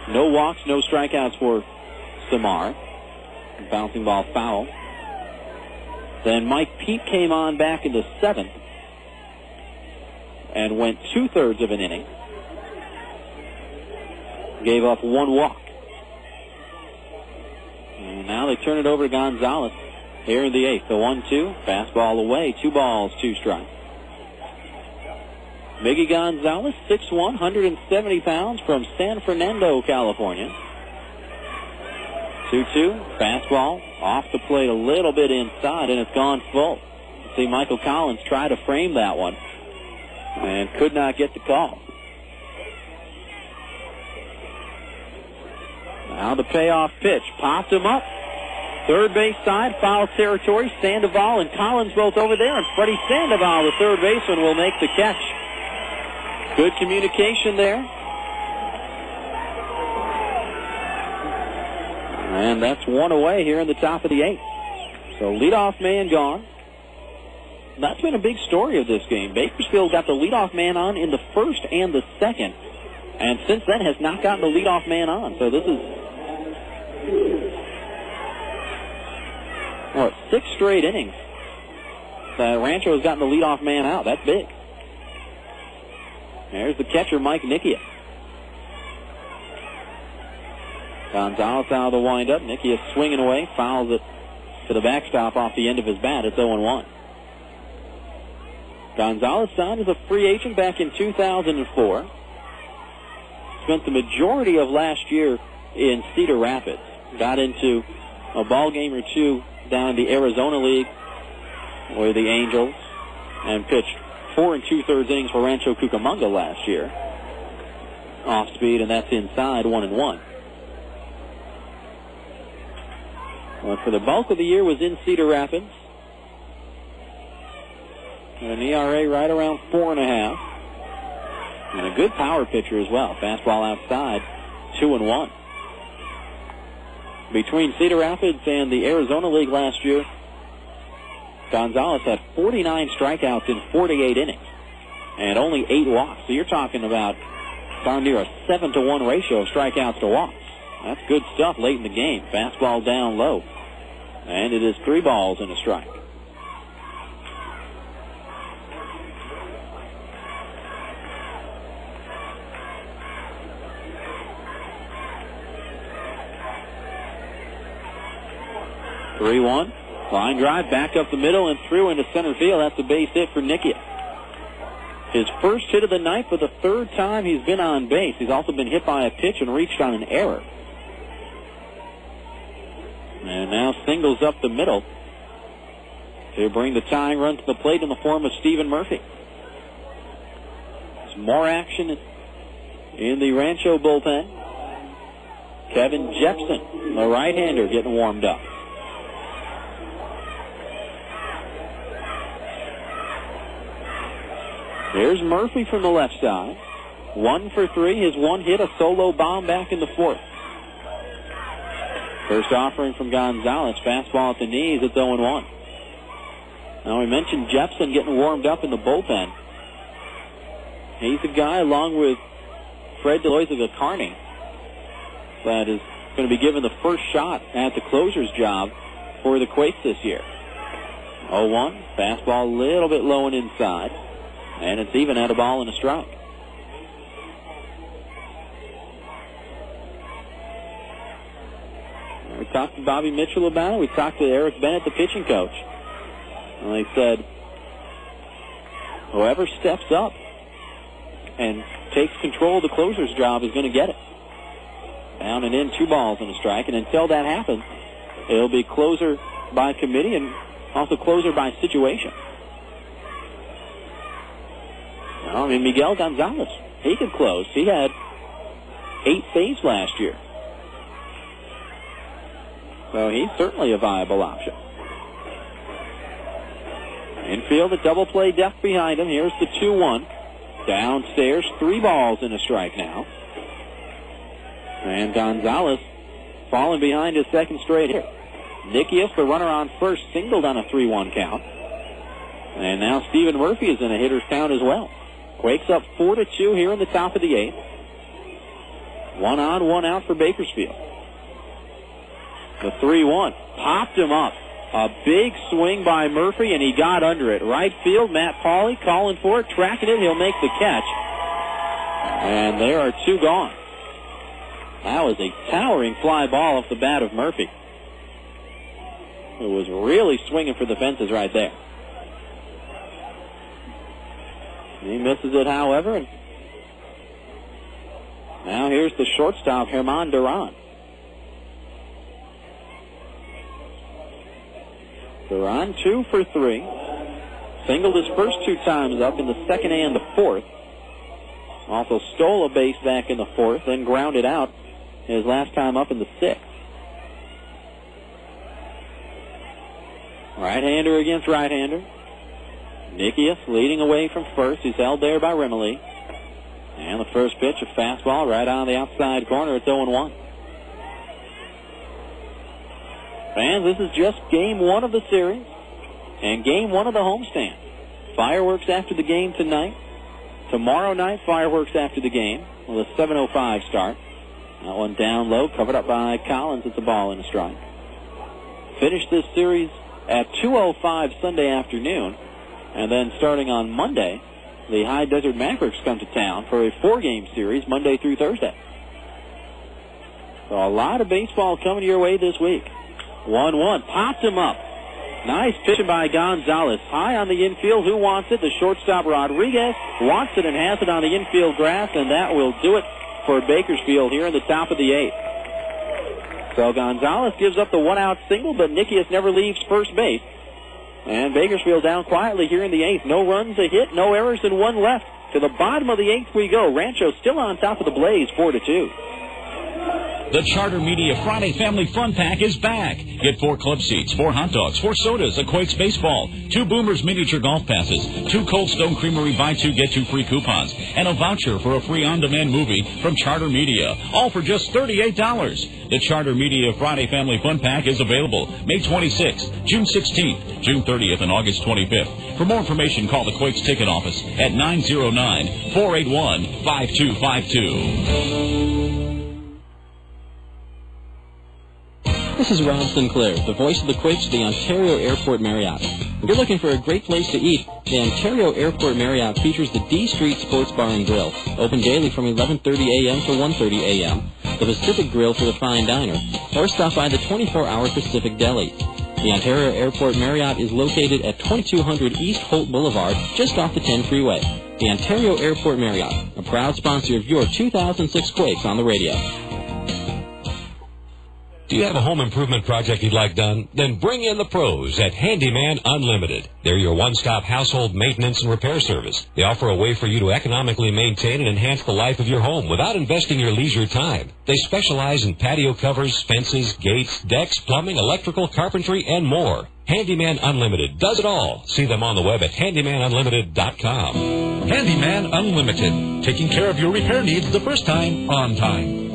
No walks, no strikeouts for Samar. Bouncing ball foul. Then Mike Peep came on back in the 7th and went 2/3 of an inning. Gave up 1 walk. And now they turn it over to González here in the 8th. The 1-2, fastball away, 2 balls, 2 strikes. Miggy Gonzalez, 6'1", 170 pounds, from San Fernando, California. 2-2, fastball off the plate a little bit inside, and it's gone full. See Michael Collins try to frame that one and could not get the call. Now the payoff pitch. Popped him up. Third base side, foul territory. Sandoval and Collins both over there, and Freddy Sandoval, the third baseman, will make the catch. Good communication there. And that's one away here in the top of the eighth. So leadoff man gone. That's been a big story of this game. Bakersfield got the leadoff man on in the first and the second, and since then has not gotten the leadoff man on. So this is, 6 straight innings that Rancho has gotten the leadoff man out. That's big. There's the catcher, Mike Nickeas. Gonzalez out of the windup. Nickeas swinging away, fouls it to the backstop off the end of his bat. It's 0-1. Gonzalez signed as a free agent back in 2004. Spent the majority of last year in Cedar Rapids. Got into a ball game or two down in the Arizona League with the Angels, and pitched 4 2/3 innings for Rancho Cucamonga last year. Off speed, and that's inside, 1-1. Well, for the bulk of the year was in Cedar Rapids. An ERA right around 4.5. And a good power pitcher as well. Fastball outside, 2-1. Between Cedar Rapids and the Arizona League last year, Gonzalez had 49 strikeouts in 48 innings and only 8 walks. So you're talking about darn near a 7-to-1 ratio of strikeouts to walks. That's good stuff late in the game. Fastball down low. And it is 3 balls and a strike. Three-one. Line drive back up the middle and through into center field. That's a base hit for Nickeas. His first hit of the night for the 3rd time he's been on base. He's also been hit by a pitch and reached on an error. And now singles up the middle to bring the tying run to the plate in the form of Stephen Murphy. Some more action in the Rancho bullpen. Kevin Jepsen, the right-hander, getting warmed up. There's Murphy from the left side. 1 for 3. His one hit, a solo bomb back in the 4th. First offering from Gonzalez. Fastball at the knees. It's 0-1. Now, we mentioned Jepsen getting warmed up in the bullpen. He's the guy, along with Fred DeLoiza-Carney, that is going to be given the first shot at the closer's job for the Quakes this year. 0-1. Fastball a little bit low and inside. And it's even at a ball and a strike. We talked to Bobby Mitchell about it. We talked to Eric Bennett, the pitching coach. And they said, whoever steps up and takes control of the closer's job is going to get it. Down and in, 2 balls and a strike. And until that happens, it'll be closer by committee and also closer by situation. I mean, Miguel Gonzalez, he could close. He had 8 saves last year. So he's certainly a viable option. Infield, a double play depth behind him. Here's the 2-1. Downstairs, 3 balls and a strike now. And Gonzalez falling behind his 2nd straight hit. Nickeas, the runner on first, singled on a 3-1 count. And now Stephen Murphy is in a hitter's count as well. Quakes up 4-2 here in the top of the 8th. 1 on, 1 out for Bakersfield. The 3-1 popped him up. A big swing by Murphy, and he got under it. Right field, Matt Pauley calling for it, tracking it. He'll make the catch. And there are 2 gone. That was a towering fly ball off the bat of Murphy. It was really swinging for the fences right there. He misses it, however. And now here's the shortstop, Germán Durán. Durán 2 for 3. Singled his first 2 times up in the second and the fourth. Also stole a base back in the fourth, then grounded out his last time up in the sixth. Right-hander against right-hander. Nickeas leading away from first. He's held there by Rimley. And the first pitch, a fastball right on the outside corner. It's 0-1. Fans, this is just game 1 of the series and game 1 of the homestand. Fireworks after the game tonight. Tomorrow night, fireworks after the game with a 7:05 start. That one down low, covered up by Collins. It's a ball and a strike. Finish this series at 2:05 Sunday afternoon. And then starting on Monday, the High Desert Mavericks come to town for a 4-game series Monday through Thursday. So a lot of baseball coming your way this week. 1-1. Popped him up. Nice pitching by Gonzalez. High on the infield. Who wants it? The shortstop, Rodriguez, wants it and has it on the infield grass, and that will do it for Bakersfield here in the top of the 8th. So Gonzalez gives up the 1-out single, but Nickeas never leaves first base. And Bakersfield down quietly here in the 8th. No runs, a hit, no errors, and 1 left. To the bottom of the 8th we go. Rancho still on top of the Blaze, 4-2. The Charter Media Friday Family Fun Pack is back. Get 4 club seats, 4 hot dogs, 4 sodas, a Quakes baseball, 2 Boomers miniature golf passes, 2 Cold Stone Creamery buy 2 get 2 free coupons, and a voucher for a free on-demand movie from Charter Media. All for just $38. The Charter Media Friday Family Fun Pack is available May 26th, June 16th, June 30th, and August 25th. For more information, call the Quakes ticket office at 909-481-5252. This is Ron Sinclair, the voice of the Quakes of the Ontario Airport Marriott. If you're looking for a great place to eat, the Ontario Airport Marriott features the D Street Sports Bar and Grill, open daily from 11:30 a.m. to 1:30 a.m., the Pacific Grill for the fine diner, or stop by the 24-hour Pacific Deli. The Ontario Airport Marriott is located at 2200 East Holt Boulevard, just off the 10 freeway. The Ontario Airport Marriott, a proud sponsor of your 2006 Quakes on the radio. Do you have a home improvement project you'd like done? Then bring in the pros at Handyman Unlimited. They're your one-stop household maintenance and repair service. They offer a way for you to economically maintain and enhance the life of your home without investing your leisure time. They specialize in patio covers, fences, gates, decks, plumbing, electrical, carpentry, and more. Handyman Unlimited does it all. See them on the web at handymanunlimited.com. Handyman Unlimited, taking care of your repair needs the first time, on time.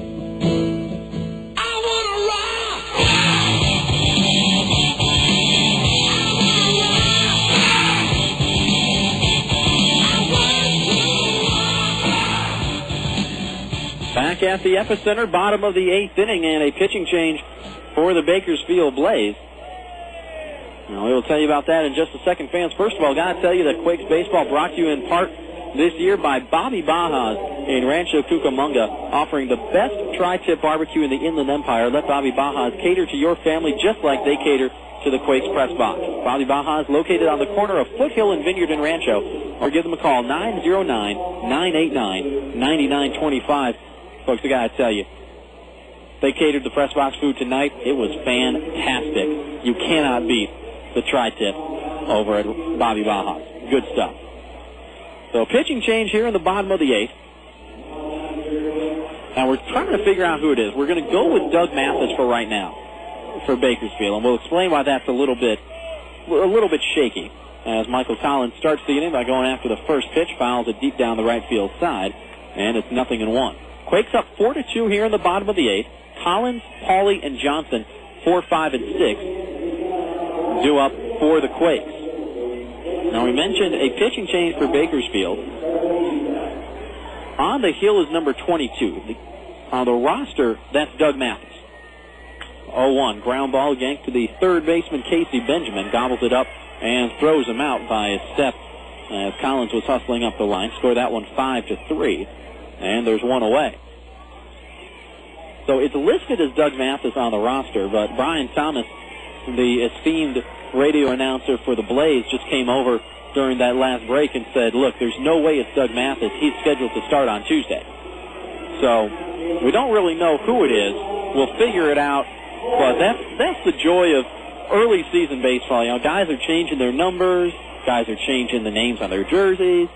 Back at the epicenter, bottom of the 8th inning, and a pitching change for the Bakersfield Blaze. Now, we will tell you about that in just a second, fans. First of all, got to tell you that Quakes Baseball brought to you in part this year by Bobby Bajas in Rancho Cucamonga, offering the best tri-tip barbecue in the Inland Empire. Let Bobby Bajas cater to your family just like they cater to the Quakes press box. Bobby Bajas, located on the corner of Foothill and Vineyard in Rancho, or give them a call, 909-989-9925. Folks, I got to tell you, they catered the press box food tonight. It was fantastic. You cannot beat the tri-tip over at Bobby Bajas. Good stuff. So pitching change here in the bottom of the 8th. Now we're trying to figure out who it is. We're going to go with Doug Mathis for right now for Bakersfield, and we'll explain why that's a little bit shaky. As Michael Collins starts the inning by going after the first pitch, fouls it deep down the right field side, and it's 0-1. Quakes up 4-2 here in the bottom of the 8th. Collins, Pauly, and Johnson, 4, 5, and 6, due up for the Quakes. Now, we mentioned a pitching change for Bakersfield. On the hill is number 22. On the roster, that's Doug Mathis. 0-1. Ground ball yanked to the third baseman, Casey Benjamin. Gobbles it up and throws him out by a step as Collins was hustling up the line. Scored that one 5-3. And there's one away. So it's listed as Doug Mathis on the roster, but Brian Thomas, the esteemed radio announcer for the Blaze, just came over during that last break and said, look, there's no way it's Doug Mathis. He's scheduled to start on Tuesday. So we don't really know who it is. We'll figure it out. But that's the joy of early season baseball. You know, guys are changing their numbers. Guys are changing the names on their jerseys.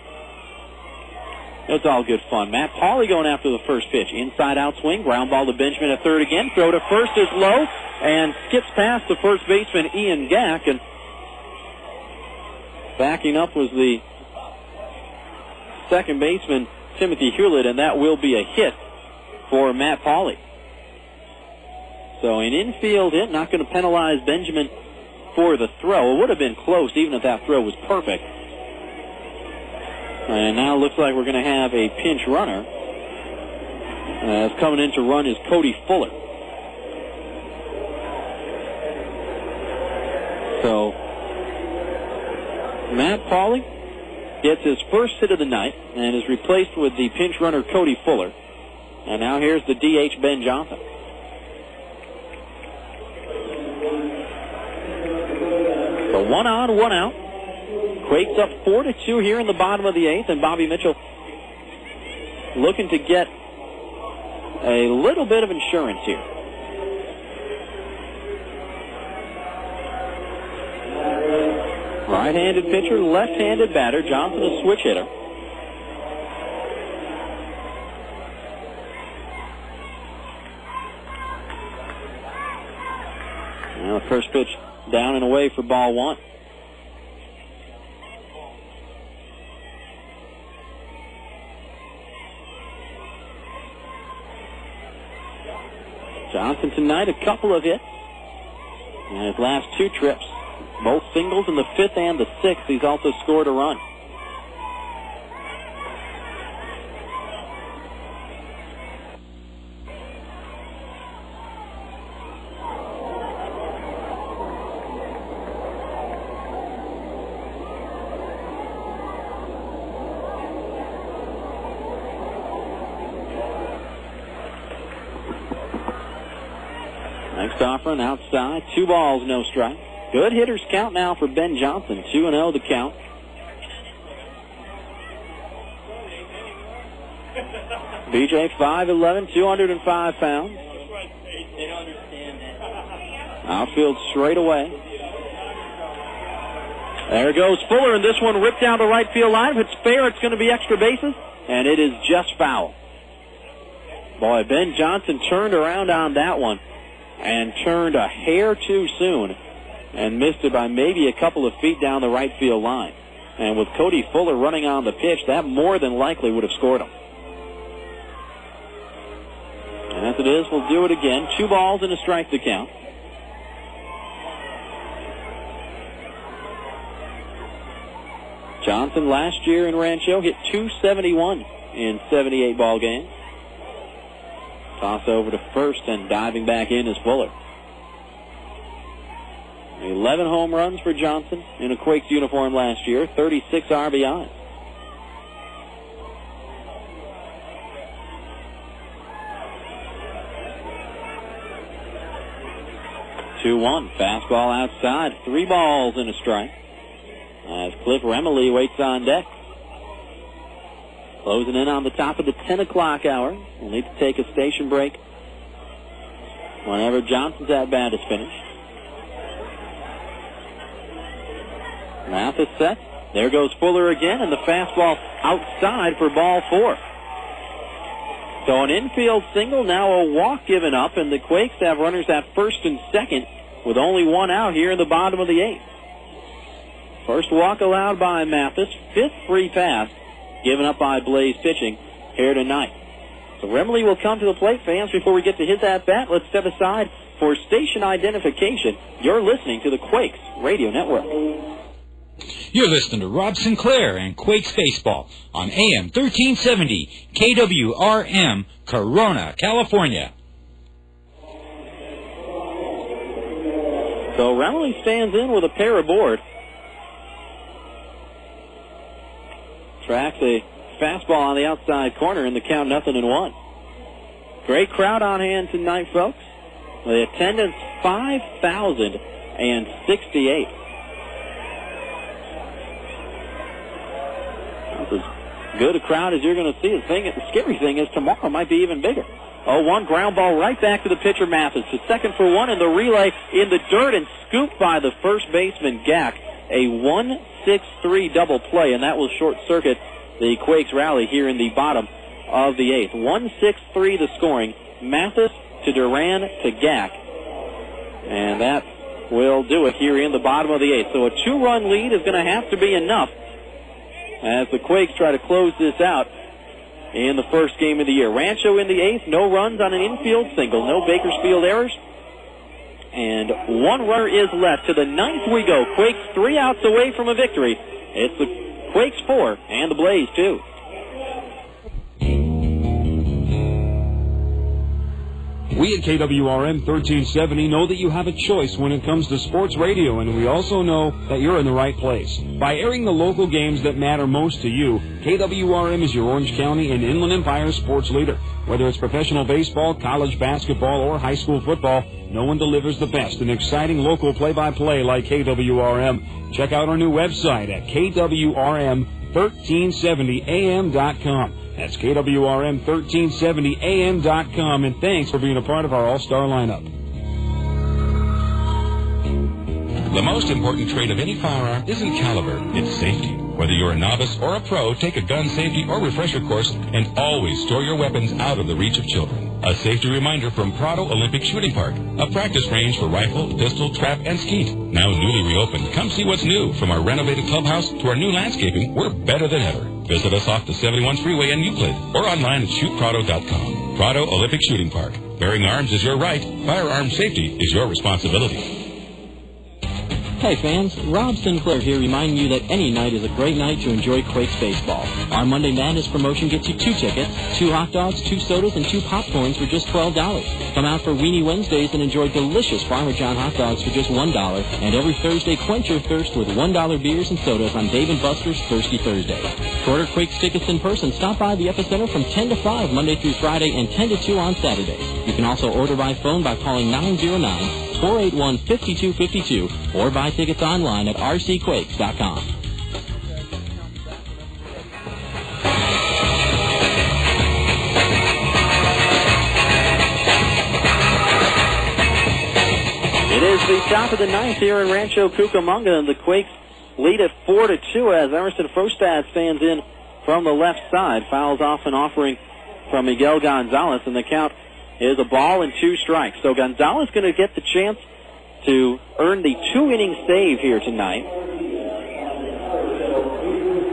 It's all good fun. Matt Pauley going after the first pitch. Inside out swing. Ground ball to Benjamin at third again. Throw to first is low and skips past the first baseman, Ian Gack. And backing up was the second baseman, Timothy Hurley, and that will be a hit for Matt Pauley. So an infield hit, not going to penalize Benjamin for the throw. It would have been close even if that throw was perfect. And now it looks like we're going to have a pinch runner. Coming in to run is Cody Fuller. So Matt Pauley gets his first hit of the night and is replaced with the pinch runner Cody Fuller. And now here's the DH, Ben Johnson. So 1 on, 1 out. Quakes up 4-2 here in the bottom of the 8th, and Bobby Mitchell looking to get a little bit of insurance here. Right-handed pitcher, left-handed batter. Johnson a switch hitter. Now the first pitch down and away for ball 1. Johnson tonight, a couple of hits. And his last 2 trips, both singles in the 5th and the 6th. He's also scored a run. Next offering outside. 2 balls, no strike. Good hitters count now for Ben Johnson. 2-0 the count. BJ 5'11", 205 pounds. Outfield straight away. There goes Fuller, and this one ripped down the right field line. If it's fair, it's going to be extra bases, and it is just foul. Boy, Ben Johnson turned around on that one and turned a hair too soon and missed it by maybe a couple of feet down the right field line. And with Cody Fuller running on the pitch, that more than likely would have scored him. And as it is, we'll do it again. 2 balls and a strike to count. Johnson last year in Rancho hit .271 in 78 ball games. Toss over to first, and diving back in is Fuller. 11 home runs for Johnson in a Quakes uniform last year, 36 RBIs. Two-one, fastball outside, 3 balls and a strike. As Cliff Remily waits on deck. Closing in on the top of the 10 o'clock hour. We'll need to take a station break whenever Johnson's at-bat is finished. Mathis set. There goes Fuller again, and the fastball outside for ball 4. So an infield single, now a walk given up, and the Quakes have runners at first and second with only 1 out here in the bottom of the 8th. First walk allowed by Mathis, 5th free pass given up by Blaze pitching here tonight. So Remley will come to the plate. Fans, before we get to his at-bat, let's step aside for station identification. You're listening to the Quakes Radio Network. You're listening to Rob Sinclair and Quakes Baseball on AM 1370 KWRM, Corona, California. So Remley stands in with a pair aboard. Tracks a fastball on the outside corner in the count 0-1. Great crowd on hand tonight, folks. The attendance 5,068. good a crowd as you're going to see. The scary thing is tomorrow might be even bigger. 0-1 ground ball right back to the pitcher, Mathis. To second for one in the relay in the dirt and scooped by the first baseman, Gack. A 1-6-3 double play, and that will short-circuit the Quakes rally here in the bottom of the 8th. 1-6-3 the scoring. Mathis to Durán to Gack. And that will do it here in the bottom of the 8th. So a 2-run lead is going to have to be enough as the Quakes try to close this out in the first game of the year. Rancho in the 8th, no runs on an infield single, no Bakersfield errors. And one runner is left. To the 9th we go. Quakes 3 outs away from a victory. It's the Quakes 4 and the Blaze 2. We at KWRM 1370 know that you have a choice when it comes to sports radio, and we also know that you're in the right place. By airing the local games that matter most to you, KWRM is your Orange County and Inland Empire sports leader. Whether it's professional baseball, college basketball, or high school football, no one delivers the best and exciting local play-by-play like KWRM. Check out our new website at KWRM1370am.com. That's KWRM1370am.com, and thanks for being a part of our all-star lineup. The most important trait of any firearm isn't caliber, it's safety. Whether you're a novice or a pro, take a gun safety or refresher course and always store your weapons out of the reach of children. A safety reminder from Prado Olympic Shooting Park, a practice range for rifle, pistol, trap, and skeet. Now newly reopened. Come see what's new. From our renovated clubhouse to our new landscaping, we're better than ever. Visit us off the 71 freeway in Euclid or online at shootprado.com. Prado Olympic Shooting Park. Bearing arms is your right. Firearm safety is your responsibility. Hey fans, Rob Sinclair here reminding you that any night is a great night to enjoy Quakes baseball. Our Monday Madness promotion gets you 2 tickets, 2 hot dogs, 2 sodas, and 2 popcorns for just $12. Come out for Weenie Wednesdays and enjoy delicious Farmer John hot dogs for just $1. And every Thursday, quench your thirst with $1 beers and sodas on Dave & Buster's Thirsty Thursday. To order Quakes tickets in person, stop by the Epicenter from 10 to 5 Monday through Friday and 10 to 2 on Saturdays. You can also order by phone by calling 909-481-5252 or buy tickets online at rcquakes.com. It is the top of the 9th here in Rancho Cucamonga, and the Quakes lead at 4-2 as Emerson Frostad stands in from the left side. Fouls off an offering from Miguel González, and the count is a ball and 2 strikes. So González going to get the chance to earn the 2-inning save here tonight.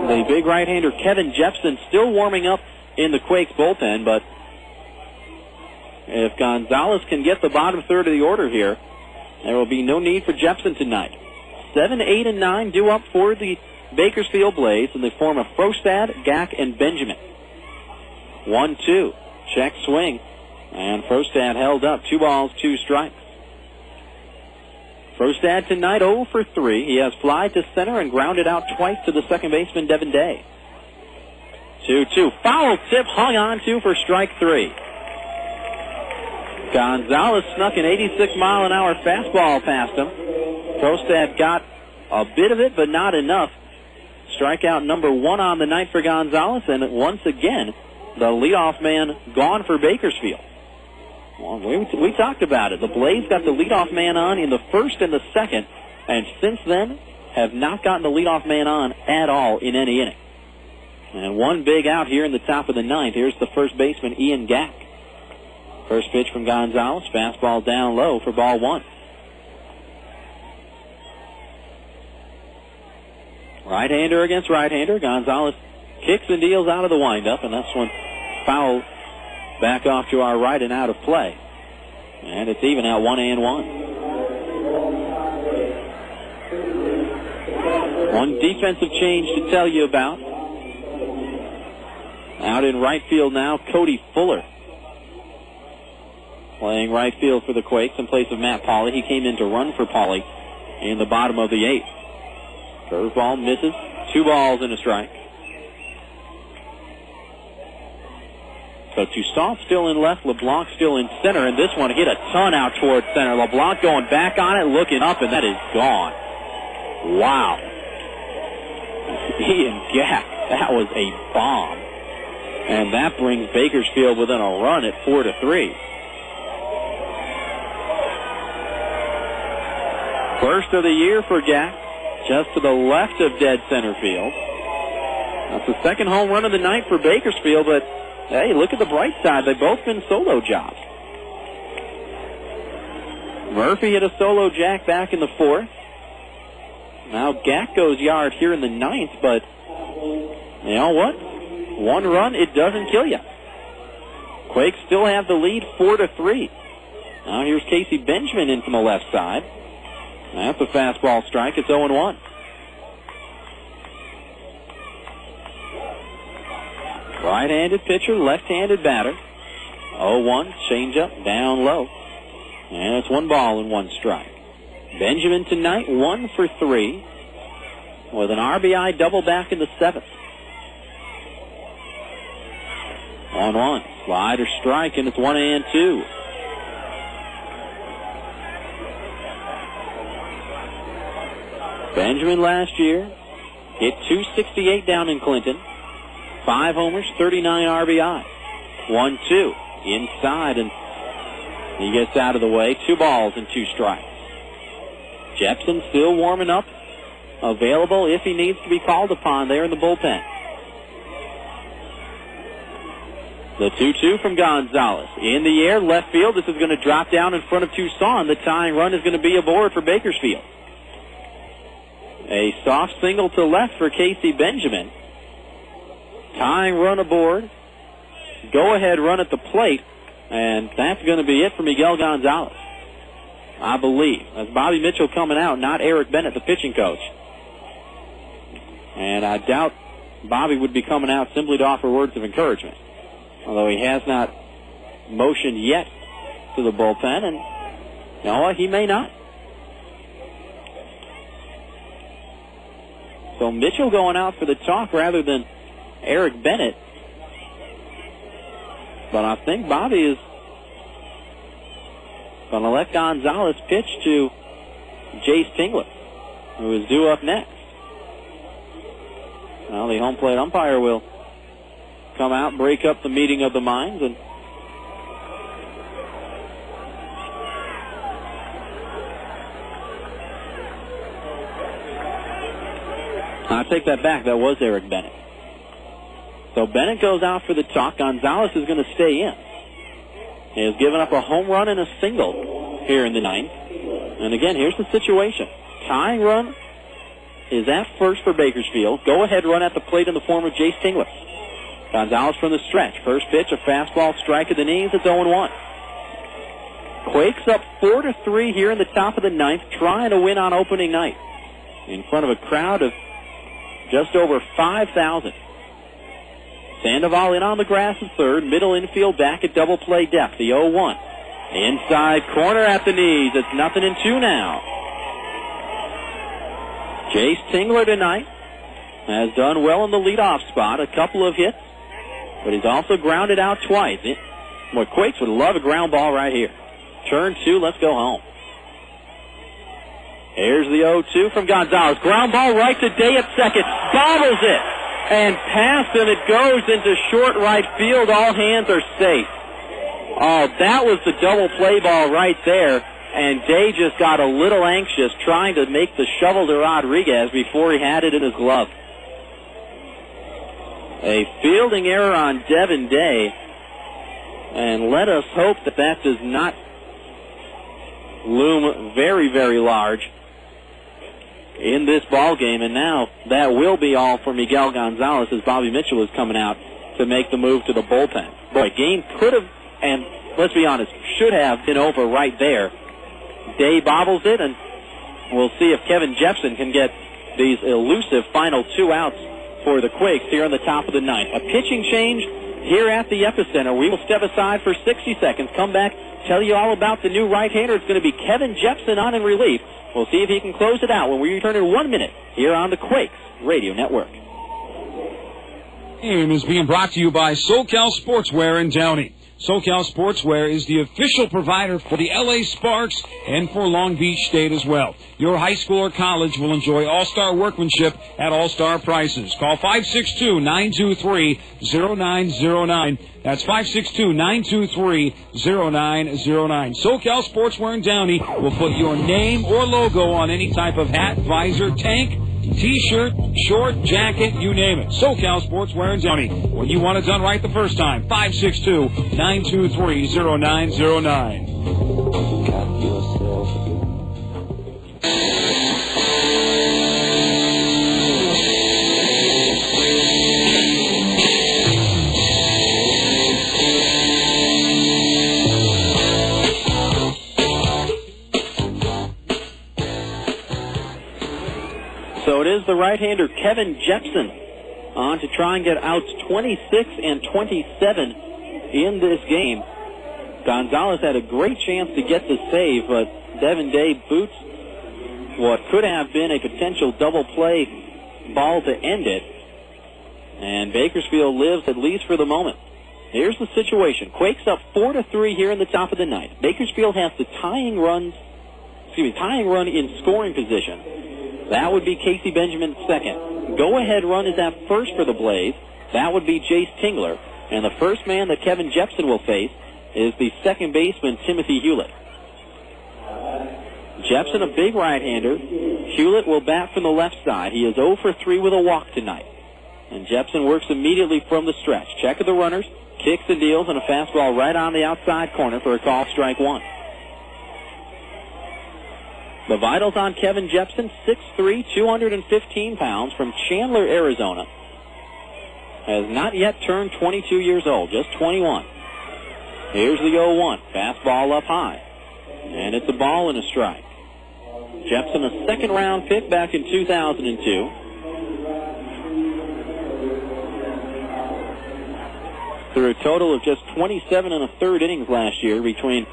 The big right-hander Kevin Jepsen still warming up in the Quakes bullpen, but if González can get the bottom third of the order here, there will be no need for Jepsen tonight. 7, 8, and 9 due up for the Bakersfield Blaze in the form of Frostad, Gack, and Benjamin. 1-2. Check swing. And Frostad held up. 2 balls, 2 strikes. Frostad tonight 0 for 3. He has fly to center and grounded out twice to the second baseman, Devin Day. 2-2. Foul tip hung on to for strike 3. González snuck an 86-mile-an-hour fastball past him. Frostad got a bit of it, but not enough. Strikeout number 1 on the night for González, and once again, the leadoff man gone for Bakersfield. Well, we talked about it. The Blaze got the leadoff man on in the first and the second, and since then have not gotten the leadoff man on at all in any inning. And one big out here in the top of the 9th. Here's the first baseman, Ian Gack. First pitch from González, fastball down low for ball 1. Right-hander against right-hander. González kicks and deals out of the windup, and that's one foul back off to our right and out of play. And it's even at 1-1. One defensive change to tell you about. Out in right field now, Cody Fuller. Playing right field for the Quakes in place of Matt Pauley. He came in to run for Pauley in the bottom of the 8th. Curveball misses. 2 balls and a strike. So Toussaint still in left, LeBlanc still in center, and this one hit a ton out towards center. LeBlanc going back on it, looking up, and that is gone. Wow. Ian Gack That was a bomb. And that brings Bakersfield within a run at 4-3. First of the year for Gack, just to the left of dead center field. That's the second home run of the night for Bakersfield, but hey, look at the bright side. They've both been solo jobs. Murphy hit a solo jack back in the 4th. Now Gack goes yard here in the 9th, but you know what? One run, it doesn't kill you. Quakes still have the lead 4-3. Now here's Casey Benjamin in from the left side. That's a fastball strike. It's 0-1. Right-handed pitcher, left-handed batter. 0-1, changeup, down low. And it's 1 ball and 1 strike. Benjamin tonight, 1 for 3, with an RBI double back in the 7th. 1-1, slider strike, and it's 1-2. Benjamin last year hit .268 down in Clinton. 5 homers, 39 RBI. 1-2 inside, and he gets out of the way. 2 balls and 2 strikes. Jepsen still warming up, available if he needs to be called upon there in the bullpen. The 2-2 from Gonzalez. In the air, left field. This is going to drop down in front of Tucson. The tying run is going to be aboard for Bakersfield. A soft single to left for Casey Benjamin. Tying run aboard. Go-ahead run at the plate. And that's going to be it for Miguel Gonzalez, I believe. That's Bobby Mitchell coming out, not Eric Bennett, the pitching coach. And I doubt Bobby would be coming out simply to offer words of encouragement, although he has not motioned yet to the bullpen, and you know what, he may not. So Mitchell going out for the talk rather than Eric Bennett. But I think Bobby is going to let Gonzalez pitch to Jace Tingler, who is due up next. Well, the home plate umpire will come out and break up the meeting of the minds. And I take that back. That was Eric Bennett. So Bennett goes out for the talk. Gonzalez is going to stay in. He has given up a home run and a single here in the 9th. And again, here's the situation. Tying run is at first for Bakersfield. Go-ahead run at the plate in the form of Jace Tingler. Gonzalez from the stretch. First pitch, a fastball strike at the knees. It's 0-1. Quakes up 4-3 here in the top of the 9th, trying to win on opening night in front of a crowd of just over 5,000. Sandoval in on the grass at third. Middle infield back at double play depth. The 0-1. Inside corner at the knees. It's 0-2 now. Jace Tingler tonight has done well in the leadoff spot. A couple of hits, but he's also grounded out twice. Boy, Quakes would love a ground ball right here. Turn 2. Let's go home. Here's the 0-2 from Gonzalez. Ground ball right to Day at second. Bobbles it. And past him, it goes into short right field. All hands are safe. Oh, that was the double play ball right there. And Day just got a little anxious trying to make the shovel to Rodriguez before he had it in his glove. A fielding error on Devin Day. And let us hope that that does not loom very, very large in this ball game. And now that will be all for Miguel Gonzalez as Bobby Mitchell is coming out to make the move to the bullpen. Boy, game could have, and let's be honest, should have been over right there. Day bobbles it, and we'll see if Kevin Jepsen can get these elusive final 2 outs for the Quakes here on the top of the 9th. A pitching change here at the epicenter. We will step aside for 60 seconds, come back, tell you all about the new right-hander. It's going to be Kevin Jepsen on in relief. We'll see if he can close it out when we return in 1 minute here on the Quakes Radio Network. Game is being brought to you by SoCal Sportswear in Downey. SoCal Sportswear is the official provider for the LA Sparks and for Long Beach State as well. Your high school or college will enjoy all-star workmanship at all-star prices. Call 562-923-0909. That's 562-923-0909. SoCal Sportswear in Downey will put your name or logo on any type of hat, visor, tank, T-shirt, short, jacket, you name it. SoCal Sportswear in Downey. When you want it done right the first time, 562-923-0909. Got yourself a gun. So it is the right-hander Kevin Jepsen on to try and get outs 26 and 27 in this game. Gonzalez had a great chance to get the save, but Devin Day boots what could have been a potential double play ball to end it. And Bakersfield lives, at least for the moment. Here's the situation. Quakes up 4-3 here in the top of the ninth. Bakersfield has the tying run in scoring position. That would be Casey Benjamin's second. Go-ahead run is at first for the Blaze. That would be Jace Tingler. And the first man that Kevin Jepsen will face is the second baseman, Timothy Hulett. Jepsen, a big right-hander. Hulett will bat from the left side. He is 0 for 3 with a walk tonight. And Jepsen works immediately from the stretch. Check of the runners, kicks and deals, and a fastball right on the outside corner for a call, strike one. The vitals on Kevin Jepsen, 6'3", 215 pounds, from Chandler, Arizona. Has not yet turned 22 years old, just 21. Here's the 0-1. Fastball up high. And it's a ball and a strike. Jepsen, a second-round pick back in 2002. Through a total of just 27 1/3 innings last year between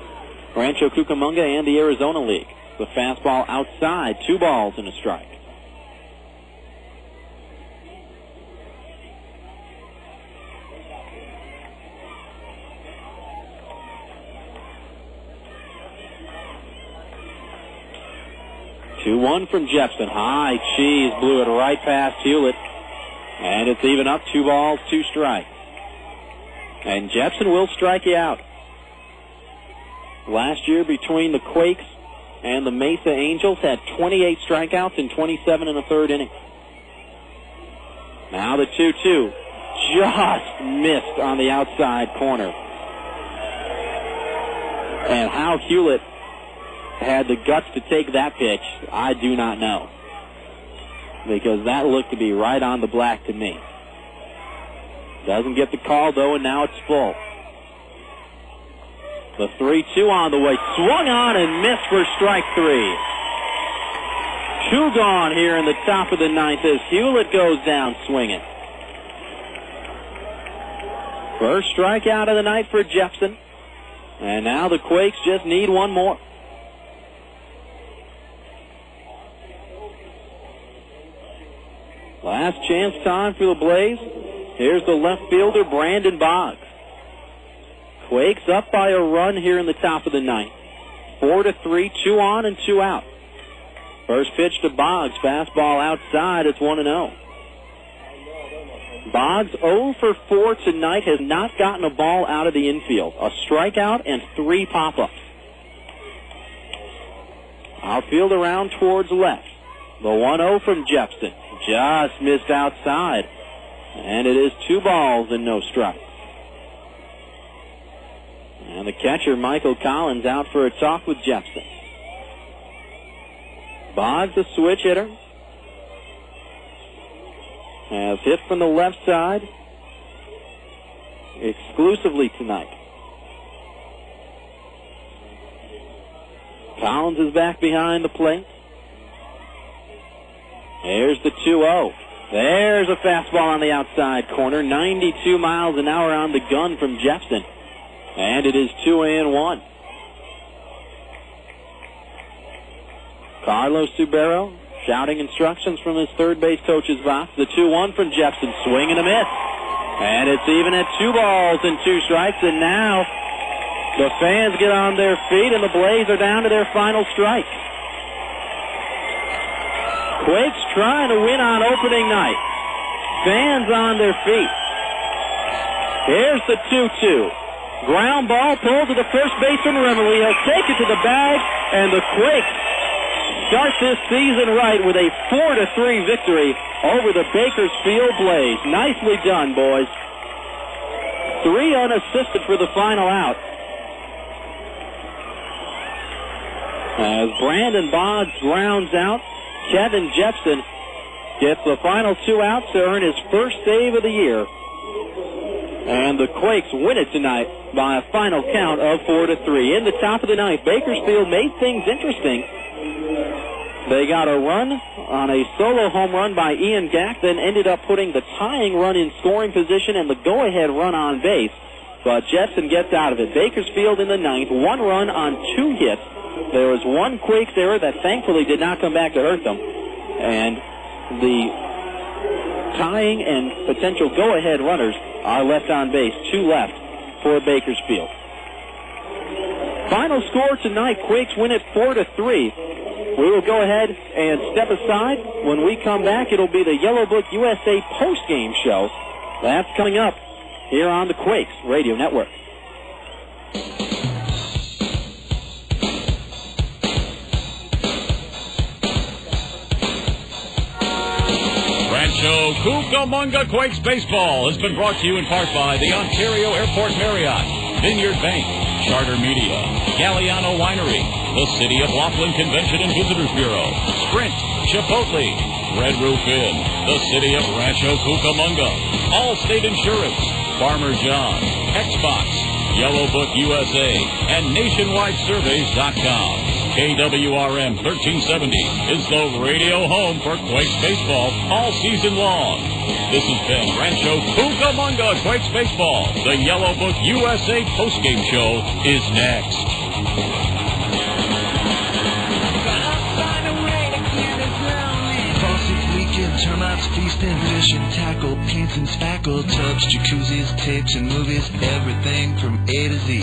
Rancho Cucamonga and the Arizona League. The fastball outside, 2 balls and a strike. Two-one from Jepsen. High cheese, blew it right past Hulett. And it's even up, 2 balls, 2 strikes. And Jepsen will strike you out. Last year between the Quakes and the Mesa Angels had 28 strikeouts in 27 1/3 innings. Now the 2-2. Just missed on the outside corner. And how Hulett had the guts to take that pitch, I do not know. Because that looked to be right on the black to me. Doesn't get the call, though, and now it's full. The 3-2 on the way. Swung on and missed for strike 3. 2 gone here in the top of the ninth as Hulett goes down swinging. First strikeout of the night for Jepsen. And now the Quakes just need one more. Last chance time for the Blaze. Here's the left fielder, Brandon Boggs. Quakes up by a run here in the top of the ninth. 4-3, 2 on and 2 out. First pitch to Boggs, fastball outside, it's 1-0. Boggs 0 for 4 tonight, has not gotten a ball out of the infield. A strikeout and 3 pop-ups. Outfield around towards left. The 1-0 from Jepsen. Just missed outside. And it is 2 balls and no strikes. And the catcher, Michael Collins, out for a talk with Jepsen. Boggs, a switch hitter, has hit from the left side exclusively tonight. Collins is back behind the plate. There's the 2-0. There's a fastball on the outside corner. 92 miles an hour on the gun from Jepsen. And it is 2-1. Carlos Subero shouting instructions from his third base coach's box. The 2-1 from Jepsen. Swing and a miss. And it's even at 2 balls and 2 strikes, and now the fans get on their feet, and the Blaze are down to their final strike. Quakes trying to win on opening night. Fans on their feet. Here's the 2-2. Ground ball pulled to the first baseman, Remley. He'll take it to the bag, and the Quakes start this season right with a 4-3 victory over the Bakersfield Blaze. Nicely done, boys. 3 unassisted for the final out. As Brandon Boggs grounds out, Kevin Jepsen gets the final 2 outs to earn his first save of the year. And the Quakes win it tonight by a final count of 4-3. In the top of the ninth, Bakersfield made things interesting. They got a run on a solo home run by Ian Gack, then ended up putting the tying run in scoring position and the go-ahead run on base. But Jepsen gets out of it. Bakersfield in the ninth, 1 run on 2 hits. There was 1 Quakes error that thankfully did not come back to hurt them. And the tying and potential go-ahead runners are left on base. 2 left for Bakersfield. Final score tonight, Quakes win it 4-3. We will go ahead and step aside. When we come back, it'll be the Yellow Book USA post-game show. That's coming up here on the Quakes Radio Network. Rancho Cucamonga Quakes Baseball has been brought to you in part by the Ontario Airport Marriott, Vineyard Bank, Charter Media, Galliano Winery, the City of Laughlin Convention and Visitors Bureau, Sprint, Chipotle, Red Roof Inn, the City of Rancho Cucamonga, Allstate Insurance, Farmer John, Xbox, Yellow Book USA, and NationwideSurveys.com. KWRM 1370 is the radio home for Quakes baseball all season long. This has been Rancho Cucamonga Quakes baseball. The Yellow Book USA postgame show is next. Termites, feasting, fishing, tackle, paints and spackle, tubs, jacuzzis, tapes and movies, everything from A to Z.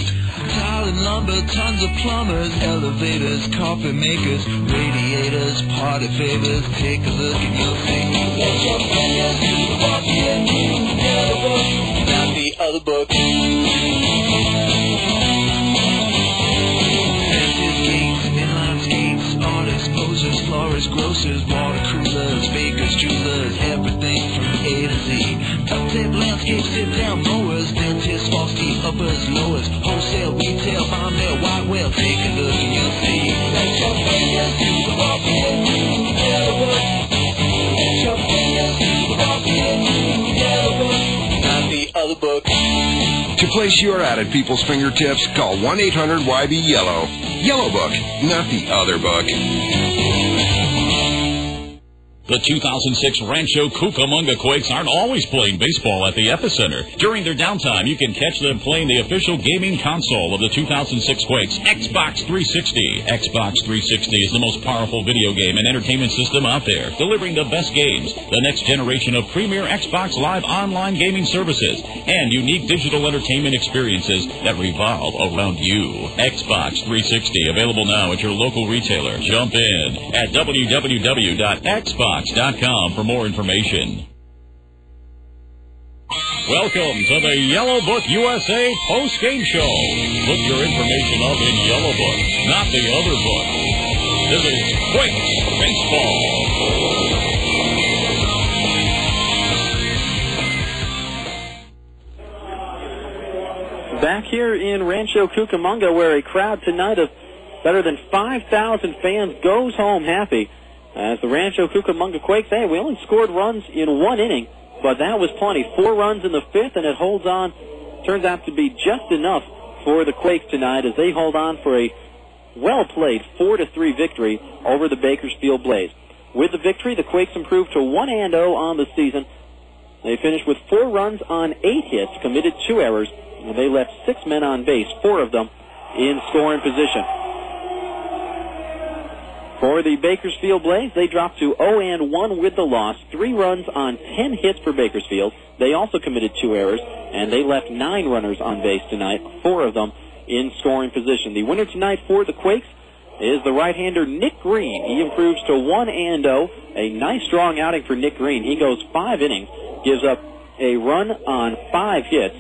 Tile and lumber, tons of plumbers, elevators, coffee makers, radiators, party favors. Take a look and you'll see. Let your fingers do the walking, Yellow Book, not the other book. Fences, gates, inline skates, artists, posers, florists, grocers, water coolers, bakers, jewelers, everything from A to Z. Duct-tape landscape, sit-down mowers, dentists, false teeth, uppers, lowers, wholesale, retail, farm mail, white whale. Take a look and you'll see. Let your fingers do the walking, Yellow Book. Let your fingers do the walking, Yellow Book, not the other book. To place your ad at people's fingertips, call 1-800-YB-YELLOW. Yellow Book, not the other book. The 2006 Rancho Cucamonga Quakes aren't always playing baseball at the Epicenter. During their downtime, you can catch them playing the official gaming console of the 2006 Quakes, Xbox 360. Xbox 360 is the most powerful video game and entertainment system out there, delivering the best games, the next generation of premier Xbox Live online gaming services, and unique digital entertainment experiences that revolve around you. Xbox 360, available now at your local retailer. Jump in at www.xbox.com for more information. Welcome to the Yellow Book USA post-game show. Put your information up in Yellow Book, not the other book. This is Quakes Baseball. Back here in Rancho Cucamonga, where a crowd tonight of better than 5,000 fans goes home happy. As the Rancho Cucamonga Quakes, hey, we only scored runs in 1 inning, but that was plenty. 4 runs in the 5th, and it holds on. Turns out to be just enough for the Quakes tonight as they hold on for a well-played 4-3 victory over the Bakersfield Blaze. With the victory, the Quakes improved to 1-0 on the season. They finished with 4 runs on 8 hits, committed 2 errors, and they left 6 men on base, 4 of them in scoring position. For the Bakersfield Blaze, they dropped to 0-1 with the loss. 3 runs on 10 hits for Bakersfield. They also committed 2 errors, and they left 9 runners on base tonight, 4 of them in scoring position. The winner tonight for the Quakes is the right-hander Nick Green. He improves to 1-0. A nice, strong outing for Nick Green. He goes 5 innings, gives up a run on 5 hits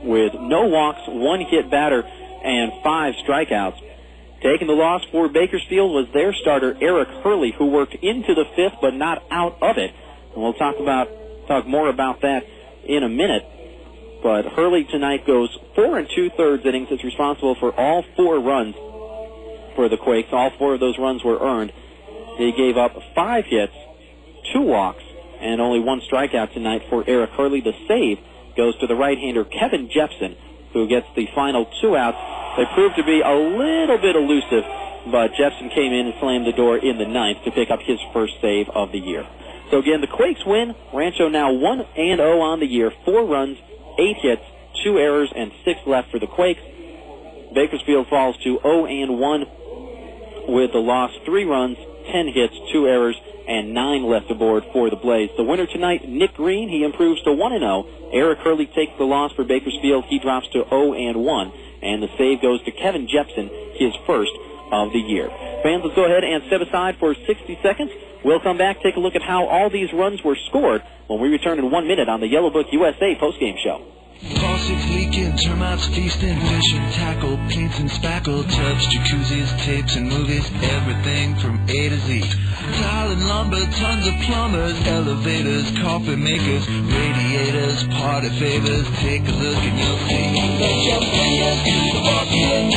with no walks, 1 hit batter, and 5 strikeouts. Taking the loss for Bakersfield was their starter, Eric Hurley, who worked into the 5th but not out of it. And we'll talk more about that in a minute. But Hurley tonight goes 4 2/3 innings. Is responsible for all 4 runs for the Quakes. All 4 of those runs were earned. He gave up 5 hits, 2 walks, and only 1 strikeout tonight for Eric Hurley. The save goes to the right-hander Kevin Jepsen, who gets the final 2 outs. They proved to be a little bit elusive, but Jepsen came in and slammed the door in the 9th to pick up his first save of the year. So again, the Quakes win. Rancho now 1-0 on the year. 4 runs, 8 hits, 2 errors, and 6 left for the Quakes. Bakersfield falls to 0-1 with the loss. 3 runs, 10 hits, 2 errors, and 9 left aboard for the Blaze. The winner tonight, Nick Green, he improves to 1-0. Eric Hurley takes the loss for Bakersfield. He drops to 0-1. And the save goes to Kevin Jepsen, his first of the year. Fans, let's go ahead and step aside for 60 seconds. We'll come back, take a look at how all these runs were scored when we return in 1 minute on the Yellow Book USA postgame show. Faucets leaking, termites feasting, fishing, tackle, paints and spackle, tubs, jacuzzis, tapes and movies, everything from A to Z. Tile and lumber, tons of plumbers, elevators, coffee makers, radiators, party favors. Take a look and you'll see. Let your fingers do the walking,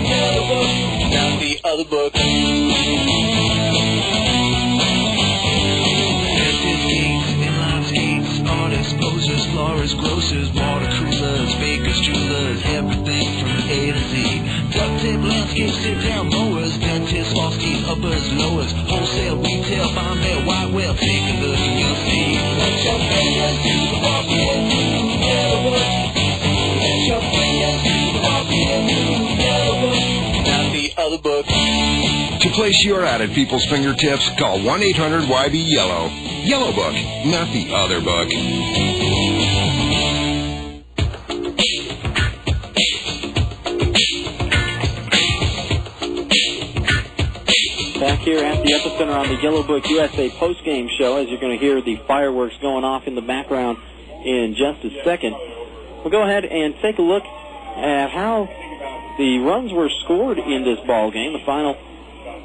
Yellow Book, not the other book. Artists, posers, florists, grocers, water coolers, bakers, jewelers, everything from A to Z. Duct tape, landscape, sit-down mowers, dentists, false teeth, uppers, lowers, wholesale, retail, farm mail, white whale. Take a look and you'll see. Let your fingers do the walking, Yellow Book. Let your fingers do the walking, Yellow Book, not the other book. To place your ad at people's fingertips, call 1-800-YB-YELLOW. Yellow Book, not the other book. Back here at the Epicenter on the Yellow Book USA postgame show, as you're going to hear the fireworks going off in the background in just a second. We'll go ahead and take a look at how the runs were scored in this ball game. The final,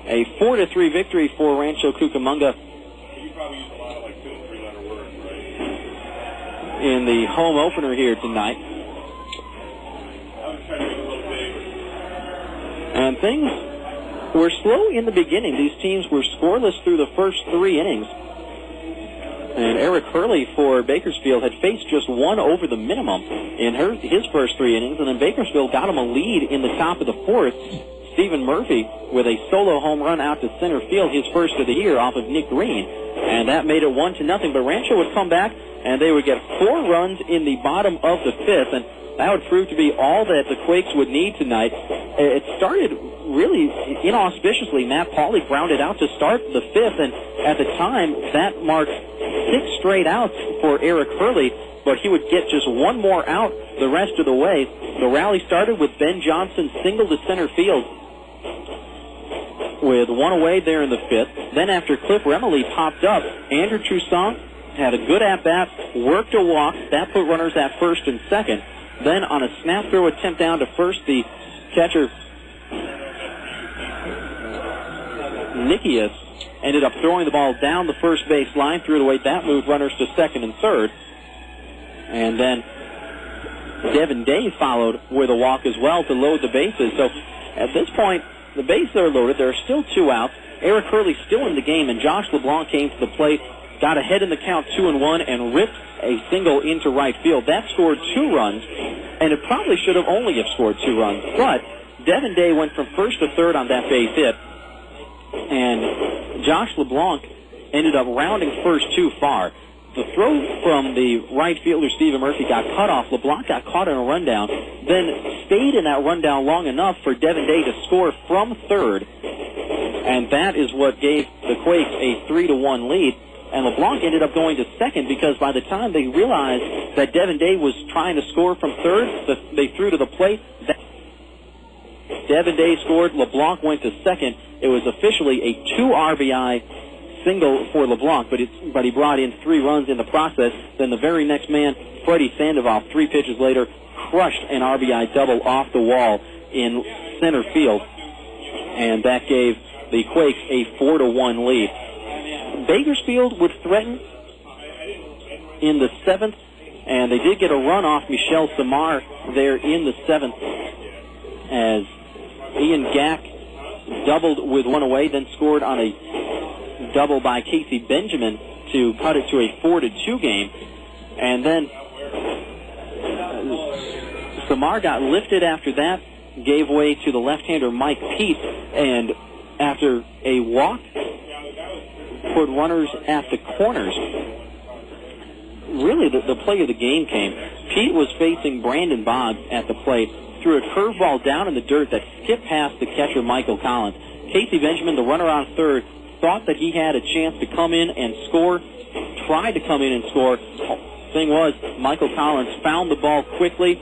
a 4-3 victory for Rancho Cucamonga in the home opener here tonight. And things were slow in the beginning. These teams were scoreless through the first 3 innings. And Eric Hurley for Bakersfield had faced just 1 over the minimum in his first 3 innings, and then Bakersfield got him a lead in the top of the 4th. Stephen Murphy with a solo home run out to center field, his first of the year, off of Nick Green. And that made it 1-0. But Rancho would come back, and they would get 4 runs in the bottom of the 5th, and that would prove to be all that the Quakes would need tonight. It started really inauspiciously. Matt Pauley grounded out to start the 5th, and at the time, that marked 6 straight outs for Eric Hurley, but he would get just 1 more out the rest of the way. The rally started with Ben Johnson's single to center field, with 1 away there in the 5th. Then after Cliff Remley popped up, Andrew Toussaint had a good at-bat, worked a walk. That put runners at first and second. Then on a snap throw attempt down to first, the catcher, Nickeas, ended up throwing the ball down the first base line, threw it away. That moved runners to second and third. And then Devin Day followed with a walk as well to load the bases. So at this point, the bases are loaded. There are still 2 outs. Eric Hurley still in the game, and Josh LeBlanc came to the plate, got ahead in the count 2-1, and ripped a single into right field. That scored 2 runs, and it probably should have only have scored 2 runs. But Devin Day went from first to third on that base hit, and Josh LeBlanc ended up rounding first too far. The throw from the right fielder, Stephen Murphy, got cut off. LeBlanc got caught in a rundown, then stayed in that rundown long enough for Devin Day to score from third. And that is what gave the Quakes a 3-1 lead. and LeBlanc ended up going to second because by the time they realized that Devin Day was trying to score from third, they threw to the plate. Devin Day scored. LeBlanc went to second. It was officially a 2 RBI single for LeBlanc, but he brought in 3 runs in the process. Then the very next man, Freddy Sandoval, 3 pitches later, crushed an RBI double off the wall in center field, and that gave the Quakes a 4-1 lead. Bakersfield would threaten in the 7th, and they did get a run off Michel Samar there in the 7th as Ian Gack doubled with 1 away, then scored on a double by Casey Benjamin to cut it to a 4-2 game. And then Samar got lifted after that, gave way to the left-hander Mike Pete, and after a walk, put runners at the corners. Really, the play of the game came. Pete was facing Brandon Boggs at the plate, threw a curveball down in the dirt that skipped past the catcher Michael Collins. Casey Benjamin, the runner on third, thought that he had a chance to come in and score, tried to come in and score. Thing was, Michael Collins found the ball quickly,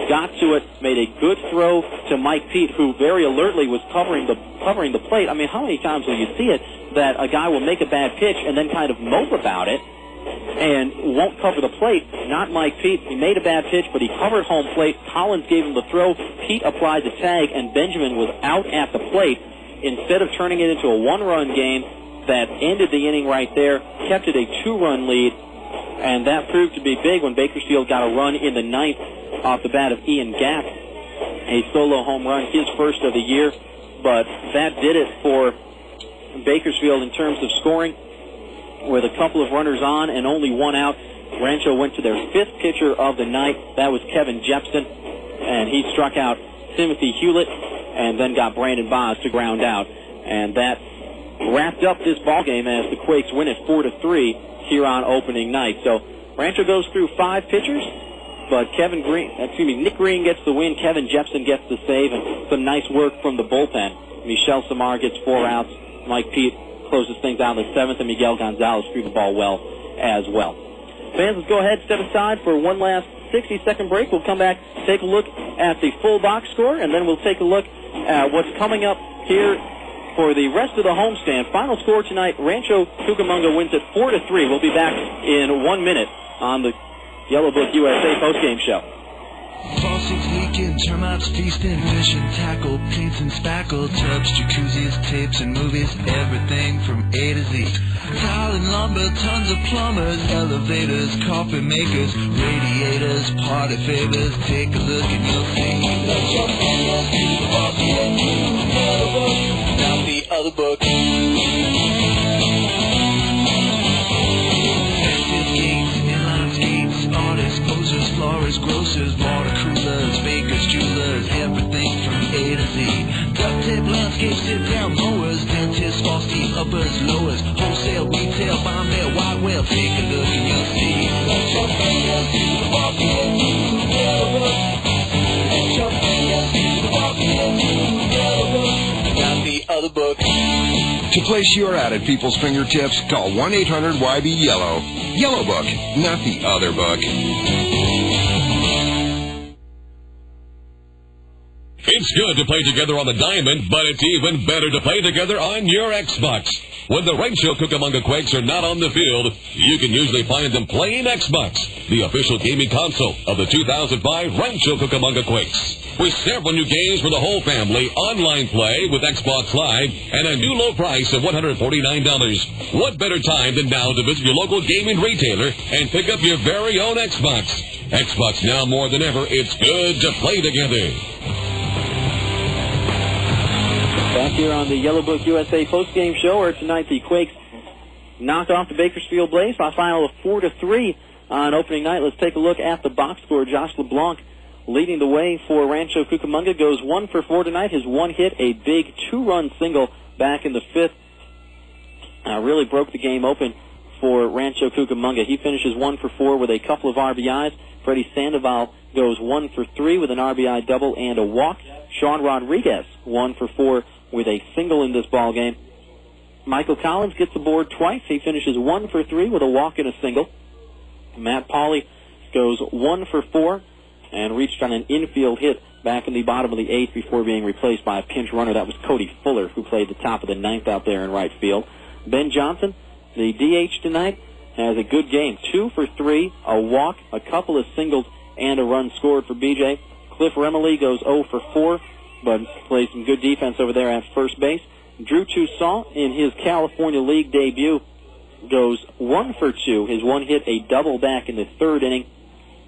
got to it, made a good throw to Mike Pete, who very alertly was covering the plate. I mean, how many times will you see it that a guy will make a bad pitch and then kind of mope about it and won't cover the plate? Not Mike Pete. He made a bad pitch, but he covered home plate. Collins gave him the throw. Pete applied the tag, and Benjamin was out at the plate. Instead of turning it into a 1-run game that ended the inning right there, kept it a 2-run lead, and that proved to be big when Bakersfield got a run in the 9th off the bat of Ian Gack, a solo home run, his first of the year. But that did it for Bakersfield in terms of scoring. With a couple of runners on and only 1 out, Rancho went to their 5th pitcher of the night. That was Kevin Jepsen, and he struck out Timothy Hulett and then got Brandon Boggs to ground out. And that wrapped up this ballgame as the Quakes win it 4-3 here on opening night. So Rancho goes through 5 pitchers, but Nick Green gets the win, Kevin Jepsen gets the save, and some nice work from the bullpen. Michel Samar gets 4 outs. Mike Pete closes things out in the 7th, and Miguel Gonzalez threw the ball well as well. Fans, let's go ahead, step aside for one last 60-second break. We'll come back, take a look at the full box score, and then we'll take a look at what's coming up here for the rest of the homestand. Final score tonight, Rancho Cucamonga wins it 4-3. We'll be back in 1 minute on the Yellow Book USA postgame show. Faucets leaking, termites feasting, fish and tackle, paints and spackle, tubs, jacuzzis, tapes and movies, everything from A to Z. Tile and lumber, tons of plumbers, elevators, coffee makers, radiators, party favors. Take a look and you'll see. Let your fingers do the walking, the book, not the other book. Artists, posers, florists, grocers, water coolers, bakers, jewelers, everything from A to Z. Duct tape, landscape, sit-down mowers, dentists, false teeth, uppers, lowers, wholesale, retail, bomb mail, wide whale. Take a look and you'll see. Let your fingers do the walking, yellow book. Let your fingers do the walking, yellow book, not the other book. To place your ad at people's fingertips, call 1-800-YB-YELLOW. Yellow Book, not the other book. It's good to play together on the diamond, but it's even better to play together on your Xbox. When the Rancho Cucamonga Quakes are not on the field, you can usually find them playing Xbox, the official gaming console of the 2005 Rancho Cucamonga Quakes. With several new games for the whole family, online play with Xbox Live, and a new low price of $149. What better time than now to visit your local gaming retailer and pick up your very own Xbox? Xbox now more than ever, it's good to play together. Back here on the Yellow Book USA postgame show, where tonight the Quakes knocked off the Bakersfield Blaze by a final of 4-3 on opening night. Let's take a look at the box score. Josh LeBlanc leading the way for Rancho Cucamonga, goes 1 for 4 tonight. His one hit, a big 2-run single back in the 5th, really broke the game open for Rancho Cucamonga. He finishes 1 for 4 with a couple of RBIs. Freddy Sandoval goes 1 for 3 with an RBI double and a walk. Sean Rodriguez 1 for 4 with a single in this ball game. Michael Collins gets aboard twice. He finishes 1 for 3 with a walk and a single. Matt Pauley goes 1 for 4 and reached on an infield hit back in the bottom of the 8th before being replaced by a pinch runner. That was Cody Fuller, who played the top of the 9th out there in right field. Ben Johnson, the DH tonight, has a good game. 2 for 3, a walk, a couple of singles, and a run scored for BJ. Cliff Remily goes 0 for 4, but plays some good defense over there at first base. Drew Toussaint, in his California League debut, goes 1 for 2. His one hit a double back in the 3rd inning.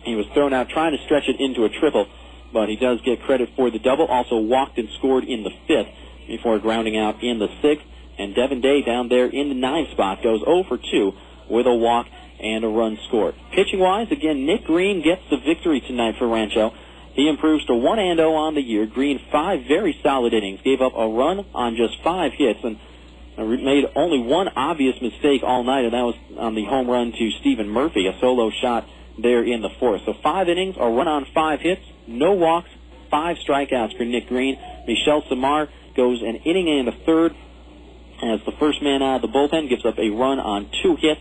He was thrown out trying to stretch it into a triple, but he does get credit for the double. Also walked and scored in the 5th before grounding out in the 6th. And Devin Day down there in the 9th spot goes 0 for 2 with a walk and a run scored. Pitching-wise, again, Nick Green gets the victory tonight for Rancho. He improves to 1-0 on the year. Green, 5 very solid innings, gave up a run on just 5 hits, and made only one obvious mistake all night, and that was on the home run to Stephen Murphy, a solo shot there in the 4th. So 5 innings, a run on 5 hits, no walks, 5 strikeouts for Nick Green. Michel Samar goes an inning and a 3rd as the first man out of the bullpen, gives up a run on 2 hits.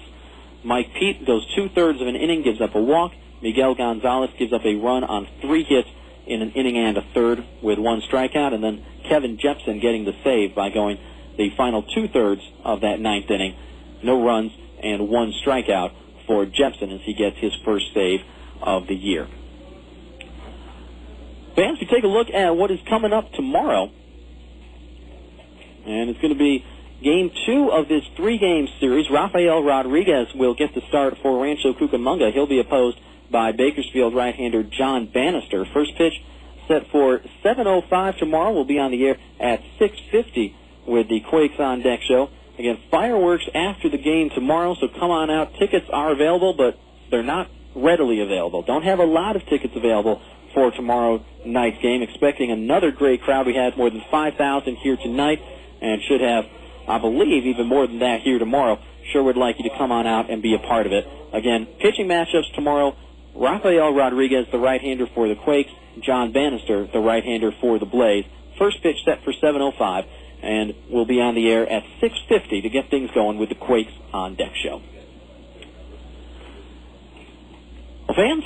Mike Pete goes 2/3 of an inning, gives up a walk. Miguel Gonzalez gives up a run on 3 hits in an inning and a 3rd with 1 strikeout. And then Kevin Jepsen getting the save by going the final 2/3 of that 9th inning. No runs and 1 strikeout for Jepsen as he gets his first save of the year. Fans, we take a look at what is coming up tomorrow. And it's going to be Game 2 of this 3-game series. Rafael Rodriguez will get the start for Rancho Cucamonga. He'll be opposed by Bakersfield right-hander John Bannister. First pitch set for 7:05 tomorrow. We'll be on the air at 6:50 with the Quakes on Deck show. Again, fireworks after the game tomorrow, so come on out. Tickets are available, but they're not readily available. Don't have a lot of tickets available for tomorrow night's game. Expecting another great crowd. We had more than 5,000 here tonight and should have, I believe, even more than that here tomorrow. Sure would like you to come on out and be a part of it. Again, pitching matchups tomorrow. Rafael Rodriguez, the right-hander for the Quakes. John Bannister, the right-hander for the Blaze. First pitch set for 7:05, and we'll be on the air at 6:50 to get things going with the Quakes on Deck show. Well, fans,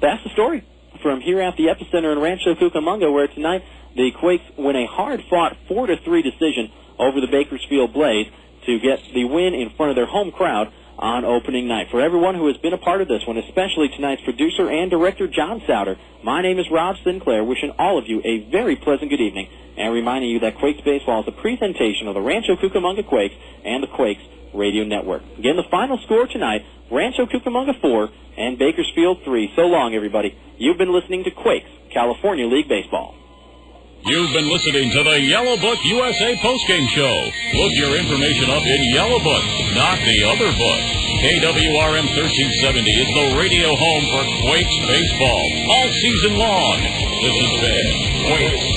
that's the story from here at the Epicenter in Rancho Cucamonga, where tonight the Quakes win a hard-fought 4-3 decision over the Bakersfield Blaze to get the win in front of their home crowd on opening night. For everyone who has been a part of this one, especially tonight's producer and director, John Souter, my name is Rob Sinclair, wishing all of you a very pleasant good evening, and reminding you that Quakes Baseball is a presentation of the Rancho Cucamonga Quakes and the Quakes Radio Network. Again, the final score tonight, Rancho Cucamonga 4 and Bakersfield 3. So long, everybody. You've been listening to Quakes, California League Baseball. You've been listening to the Yellow Book USA postgame show. Look your information up in Yellow Book, not the other book. KWRM 1370 is the radio home for Quakes baseball all season long. This has been Quakes